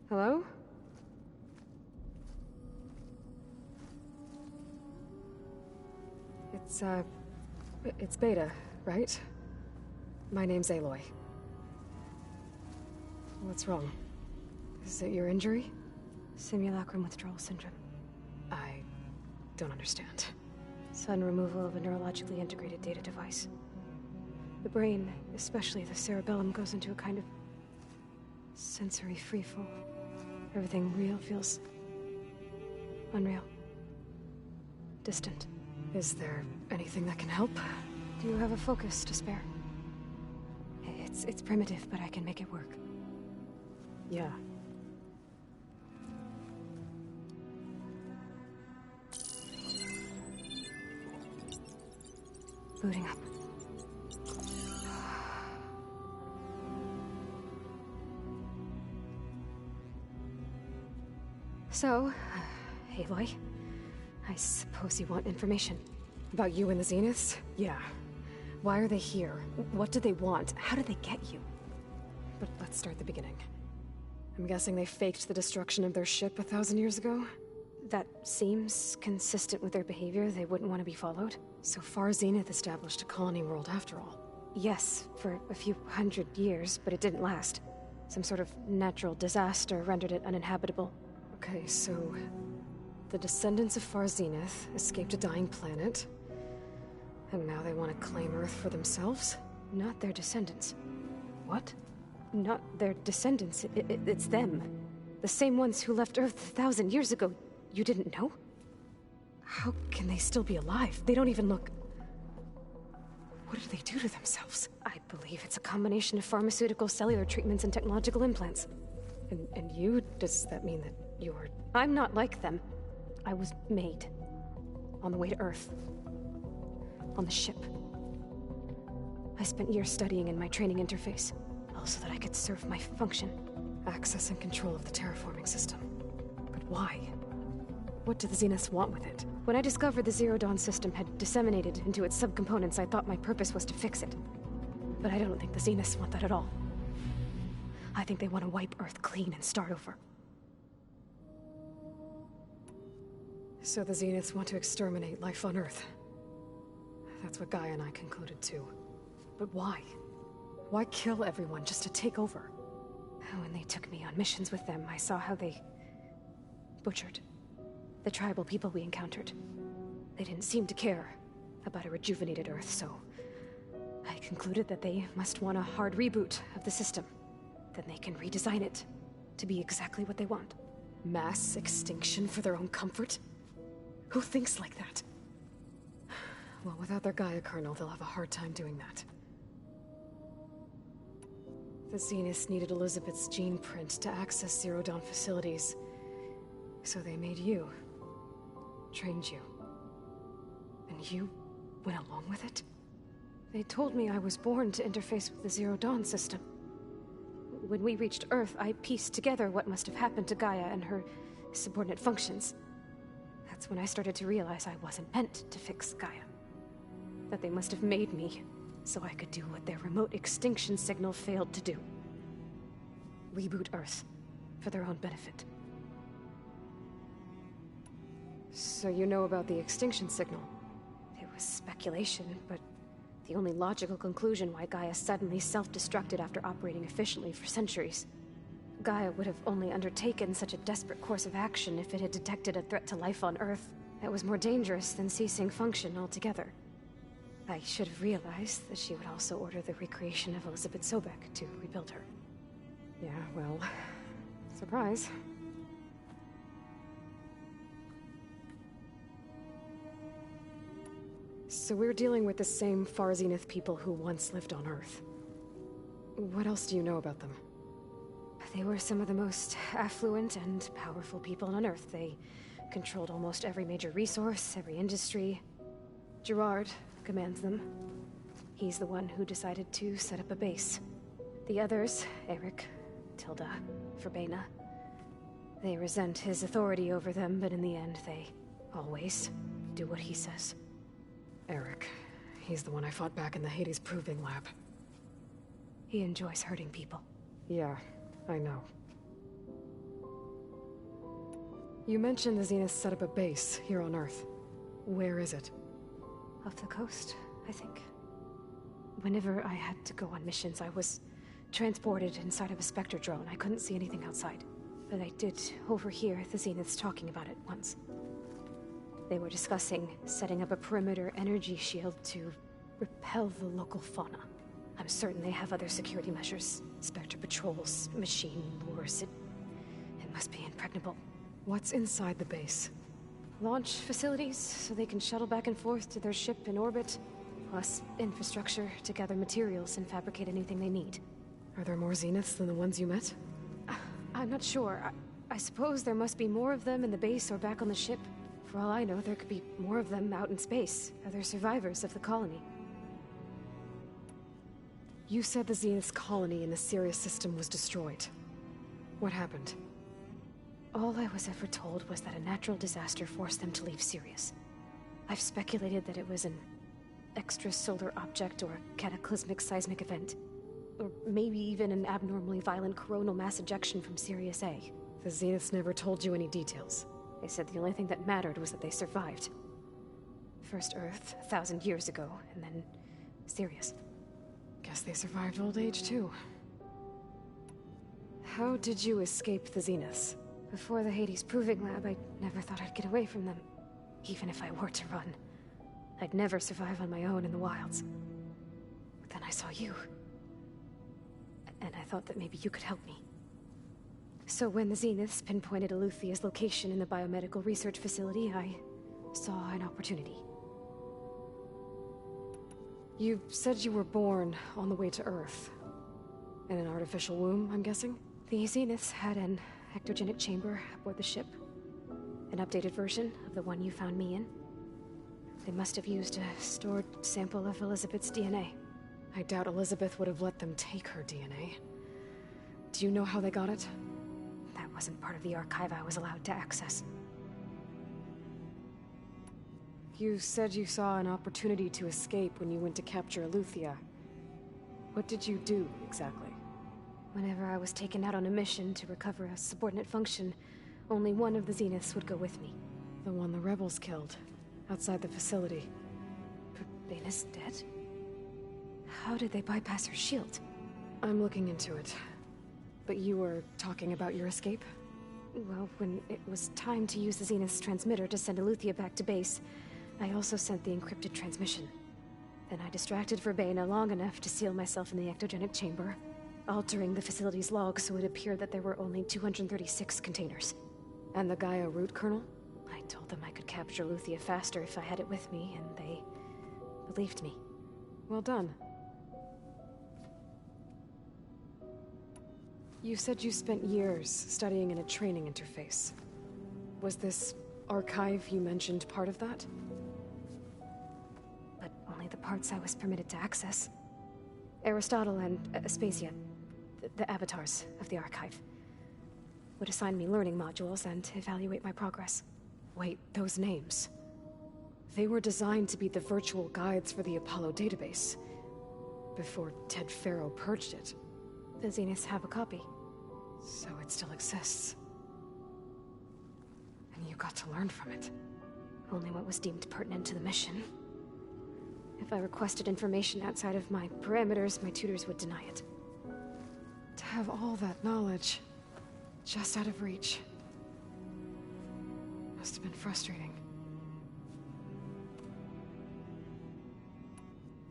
Hello? It's Beta, right? My name's Aloy. What's wrong? Is it your injury? Simulacrum withdrawal syndrome. I don't understand. Sudden removal of a neurologically integrated data device. The brain, especially the cerebellum, goes into a kind of sensory freefall. Everything real feels unreal. Distant. Is there anything that can help? Do you have a focus to spare? It's primitive, but I can make it work. Yeah. Booting up. So, Aloy, I suppose you want information. About you and the Zeniths? Yeah. Why are they here? What do they want? How did they get you? But let's start at the beginning. I'm guessing they faked the destruction of their ship 1,000 years ago? That seems consistent with their behavior. They wouldn't want to be followed. So far, Zenith established a colony world after all. Yes, for a few hundred years, but it didn't last. Some sort of natural disaster rendered it uninhabitable. Okay, so the descendants of Far Zenith escaped a dying planet, and now they want to claim Earth for themselves? Not their descendants. What? Not their descendants. It's them. The same ones who left Earth 1,000 years ago. You didn't know? How can they still be alive? They don't even look... What did they do to themselves? I believe it's a combination of pharmaceutical, cellular treatments, and technological implants. And you? Does that mean that you're... I'm not like them. I was made. On the way to Earth. On the ship. I spent years studying in my training interface, all so that I could serve my function. Access and control of the terraforming system. But why? What do the Zeniths want with it? When I discovered the Zero Dawn system had disseminated into its subcomponents, I thought my purpose was to fix it. But I don't think the Zeniths want that at all. I think they want to wipe Earth clean and start over. So the Zeniths want to exterminate life on Earth. That's what Gaia and I concluded too. But why? Why kill everyone just to take over? When they took me on missions with them, I saw how they butchered the tribal people we encountered. They didn't seem to care about a rejuvenated Earth, so I concluded that they must want a hard reboot of the system. Then they can redesign it to be exactly what they want. Mass extinction for their own comfort? Who thinks like that? Well, without their Gaia kernel, they'll have a hard time doing that. The Zeniths needed Elizabeth's gene print to access Zero Dawn facilities. So they made you. Trained you. And you went along with it? They told me I was born to interface with the Zero Dawn system. When we reached Earth, I pieced together what must have happened to Gaia and her subordinate functions. That's when I started to realize I wasn't meant to fix Gaia. That they must have made me so I could do what their remote extinction signal failed to do. Reboot Earth for their own benefit. So you know about the extinction signal? It was speculation, but the only logical conclusion why Gaia suddenly self-destructed after operating efficiently for centuries. Gaia would have only undertaken such a desperate course of action if it had detected a threat to life on Earth that was more dangerous than ceasing function altogether. I should have realized that she would also order the recreation of Elizabeth Sobek to rebuild her. Yeah, well, surprise. So we're dealing with the same Far Zenith people who once lived on Earth. What else do you know about them? They were some of the most affluent and powerful people on Earth. They controlled almost every major resource, every industry. Gerard commands them. He's the one who decided to set up a base. The others, Eric, Tilda, Verbena, they resent his authority over them, but in the end, they always do what he says. Eric. He's the one I fought back in the Hades Proving Lab. He enjoys hurting people. Yeah, I know. You mentioned the Zenith set up a base here on Earth. Where is it? Off the coast, I think. Whenever I had to go on missions, I was transported inside of a Spectre drone. I couldn't see anything outside. But I did overhear the Zeniths talking about it once. They were discussing setting up a perimeter energy shield to repel the local fauna. I'm certain they have other security measures. Spectre patrols, machine lures. It must be impregnable. What's inside the base? Launch facilities, so they can shuttle back and forth to their ship in orbit. Plus infrastructure to gather materials and fabricate anything they need. Are there more Zeniths than the ones you met? I'm not sure. I suppose there must be more of them in the base or back on the ship. For all I know, there could be more of them out in space. Other survivors of the colony. You said the Zenith's colony in the Sirius system was destroyed. What happened? All I was ever told was that a natural disaster forced them to leave Sirius. I've speculated that it was an extrasolar object or a cataclysmic seismic event. Or maybe even an abnormally violent coronal mass ejection from Sirius A. The Zeniths never told you any details. They said the only thing that mattered was that they survived. First Earth, 1,000 years ago, and then Sirius. Guess they survived old age, too. How did you escape the Zeniths? Before the Hades Proving Lab, I never thought I'd get away from them. Even if I were to run. I'd never survive on my own in the wilds. But then I saw you. And I thought that maybe you could help me. So when the Zeniths pinpointed Eluthia's location in the biomedical research facility, I saw an opportunity. You said you were born on the way to Earth. In an artificial womb, I'm guessing? The Zeniths had an ectogenic chamber aboard the ship. An updated version of the one you found me in. They must have used a stored sample of Elizabeth's DNA. I doubt Elizabeth would have let them take her DNA. Do you know how they got it? That wasn't part of the archive I was allowed to access. You said you saw an opportunity to escape when you went to capture Eluthia. What did you do, exactly? Whenever I was taken out on a mission to recover a subordinate function, only one of the Zeniths would go with me. The one the rebels killed, outside the facility. Verbena's dead? How did they bypass her shield? I'm looking into it. But you were talking about your escape? Well, when it was time to use the Zenith's transmitter to send Eluthia back to base, I also sent the encrypted transmission. Then I distracted Verbena long enough to seal myself in the ectogenic chamber, altering the facility's log so it appeared that there were only 236 containers. And the Gaia root kernel? I told them I could capture Eluthia faster if I had it with me, and they believed me. Well done. You said you spent years studying in a training interface. Was this archive you mentioned part of that? But only the parts I was permitted to access. Aristotle and Aspasia, the avatars of the archive, would assign me learning modules and evaluate my progress. Wait, those names. They were designed to be the virtual guides for the Apollo database, before Ted Faro purged it. The Zeniths have a copy. So it still exists. And you got to learn from it. Only what was deemed pertinent to the mission. If I requested information outside of my parameters, my tutors would deny it. To have all that knowledge, just out of reach. Must have been frustrating.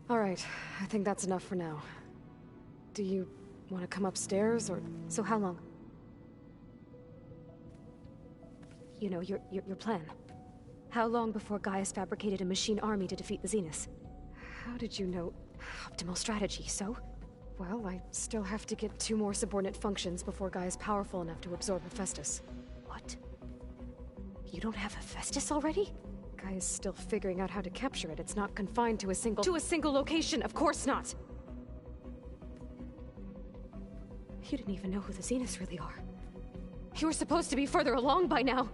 Alright, I think that's enough for now. Do you want to come upstairs, or... So how long? You know, your plan. How long before Gaius fabricated a machine army to defeat the Zeniths? How did you know? Optimal strategy, so? Well, I still have to get 2 more subordinate functions before Gaia's powerful enough to absorb Hephaestus. What? You don't have Hephaestus already? Gaia's still figuring out how to capture it. It's not confined to a single... To a single location, of course not! You didn't even know who the Zeniths really are. You were supposed to be further along by now.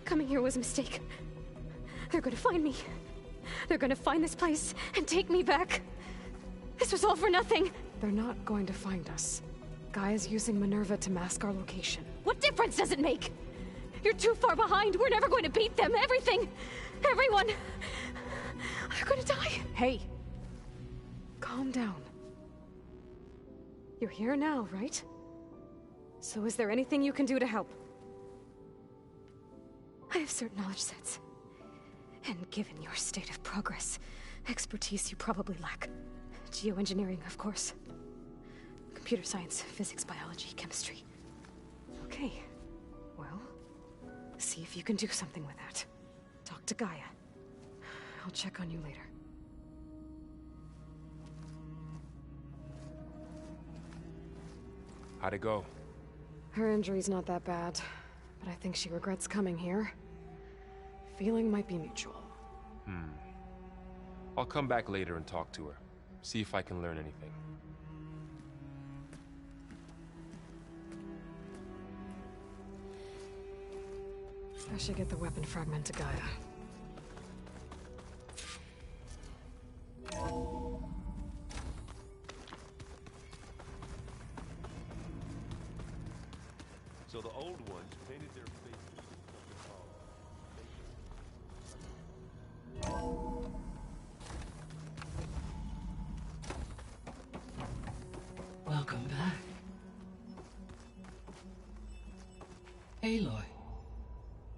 Coming here was a mistake. They're gonna find me. They're gonna find this place and take me back. This was all for nothing. They're not going to find us. Gaia's using Minerva to mask our location. What difference does it make? You're too far behind. We're never going to beat them. Everything. Everyone. They're gonna die. Hey. Calm down. You're here now, right? So is there anything you can do to help? I have certain knowledge sets. And given your state of progress, expertise you probably lack. Geoengineering, of course. Computer science, physics, biology, chemistry. Okay. Well, see if you can do something with that. Talk to Gaia. I'll check on you later. How'd it go? Her injury's not that bad, but I think she regrets coming here. Feeling might be mutual. I'll come back later and talk to her. See if I can learn anything. I should get the weapon fragment to Gaia. So the old ones painted their faces with something called... Welcome back. Aloy,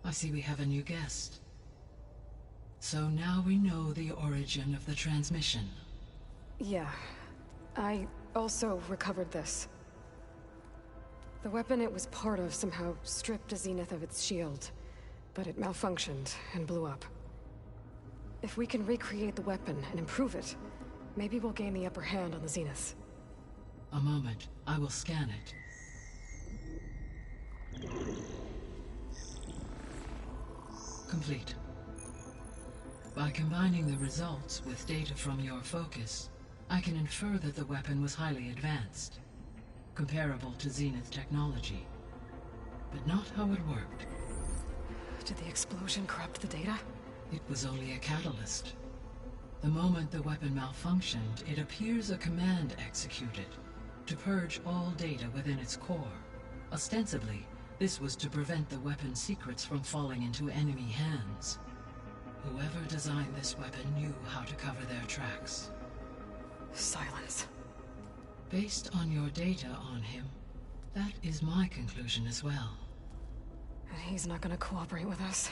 I see we have a new guest. So now we know the origin of the transmission. Yeah. I also recovered this. The weapon it was part of somehow stripped a Zenith of its shield, but it malfunctioned and blew up. If we can recreate the weapon and improve it, maybe we'll gain the upper hand on the Zeniths. A moment. I will scan it. Complete. By combining the results with data from your focus, I can infer that the weapon was highly advanced, comparable to Zenith technology, but not how it worked. Did the explosion corrupt the data? It was only a catalyst. The moment the weapon malfunctioned, it appears a command executed to purge all data within its core. Ostensibly, this was to prevent the weapon's secrets from falling into enemy hands. Whoever designed this weapon knew how to cover their tracks. Silence. Based on your data on him, that is my conclusion as well. And he's not gonna cooperate with us.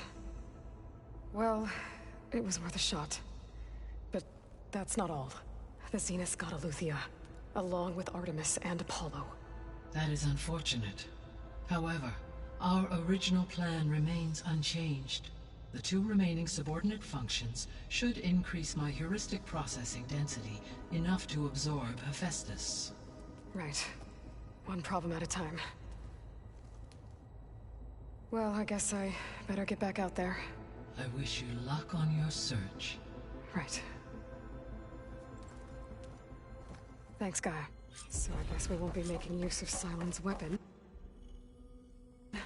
Well, it was worth a shot. But that's not all. The Zeniths got Eleuthia, along with Artemis and Apollo. That is unfortunate. However, our original plan remains unchanged. The 2 remaining subordinate functions should increase my heuristic processing density enough to absorb Hephaestus. Right. One problem at a time. Well, I guess I better get back out there. I wish you luck on your search. Right. Thanks, Gaia. So I guess we won't be making use of Sylens' weapon. And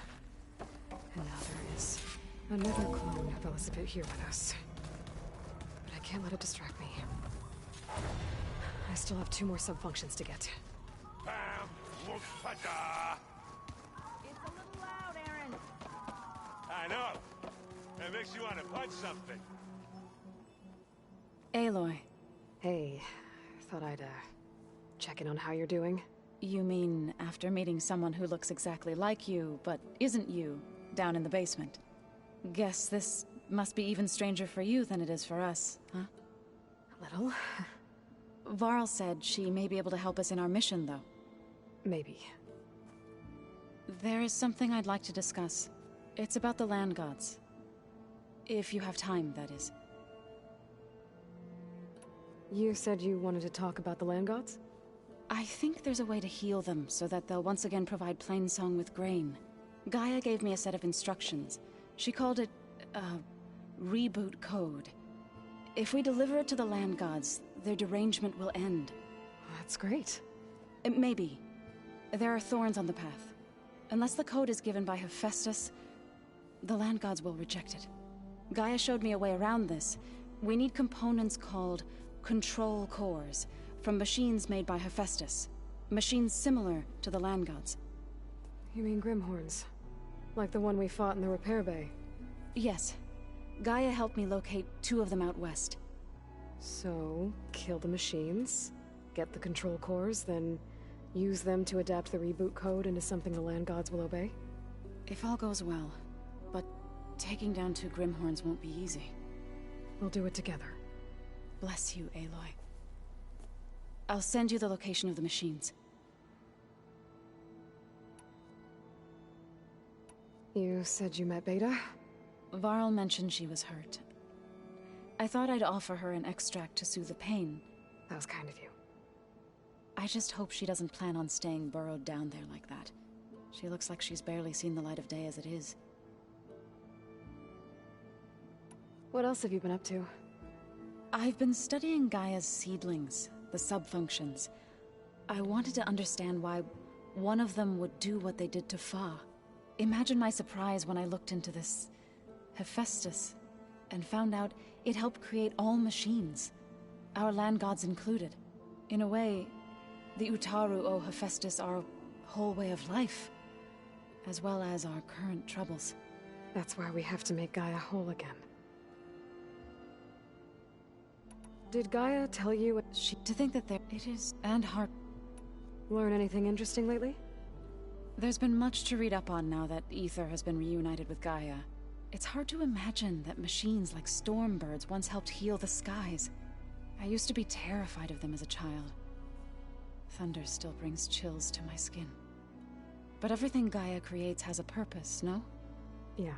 now there is another clone of Elizabeth here with us. But I can't let it distract me. I still have 2 more sub-functions to get. Bam! Whoopata! It's a little loud, Aaron. I know. It makes you want to punch something. Aloy. Hey, thought I'd, check in on how you're doing. You mean after meeting someone who looks exactly like you, but isn't you, down in the basement? Guess this must be even stranger for you than it is for us, huh? A little. Varl said she may be able to help us in our mission, though. Maybe. There is something I'd like to discuss. It's about the land gods. If you have time, that is. You said you wanted to talk about the land gods? I think there's a way to heal them so that they'll once again provide Plainsong with grain. Gaia gave me a set of instructions. She called it, reboot code. If we deliver it to the land gods, their derangement will end. That's great. Maybe. There are thorns on the path. Unless the code is given by Hephaestus, the land gods will reject it. Gaia showed me a way around this. We need components called control cores, from machines made by Hephaestus. Machines similar to the land gods. You mean Grimhorns? Like the one we fought in the repair bay? Yes. Gaia helped me locate 2 of them out west. So, kill the machines, get the control cores, then use them to adapt the reboot code into something the land gods will obey? If all goes well. But taking down 2 Grimhorns won't be easy. We'll do it together. Bless you, Aloy. I'll send you the location of the machines. You said you met Beta? Varl mentioned she was hurt. I thought I'd offer her an extract to soothe the pain. That was kind of you. I just hope she doesn't plan on staying burrowed down there like that. She looks like she's barely seen the light of day as it is. What else have you been up to? I've been studying Gaia's seedlings, the subfunctions. I wanted to understand why one of them would do what they did to Fa. Imagine my surprise when I looked into this Hephaestus and found out it helped create all machines, our land gods included. In a way, the Utaru owe Hephaestus our whole way of life, as well as our current troubles. That's why we have to make Gaia whole again. Did Gaia tell you to think that it is, and heart. Learn anything interesting lately? There's been much to read up on now that Aether has been reunited with Gaia. It's hard to imagine that machines like Stormbirds once helped heal the skies. I used to be terrified of them as a child. Thunder still brings chills to my skin. But everything Gaia creates has a purpose, no? Yeah.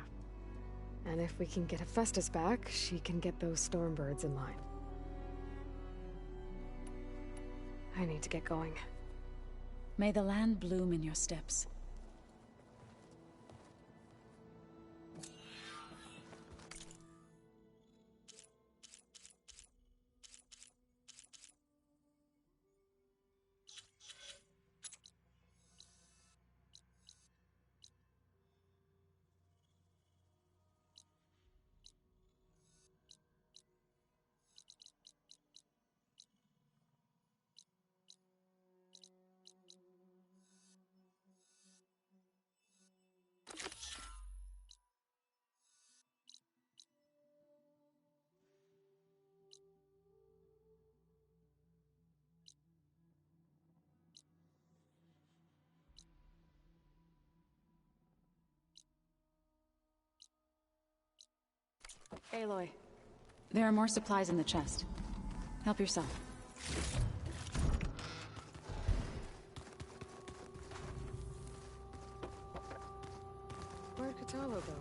And if we can get Hephaestus back, she can get those Stormbirds in line. I need to get going. May the land bloom in your steps. Aloy. There are more supplies in the chest. Help yourself. Where'd Kotallo go?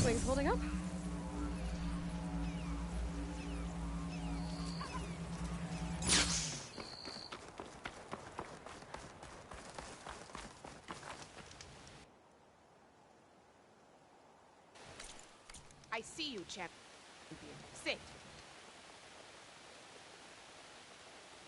Wings holding up? I see you, champion. Sit.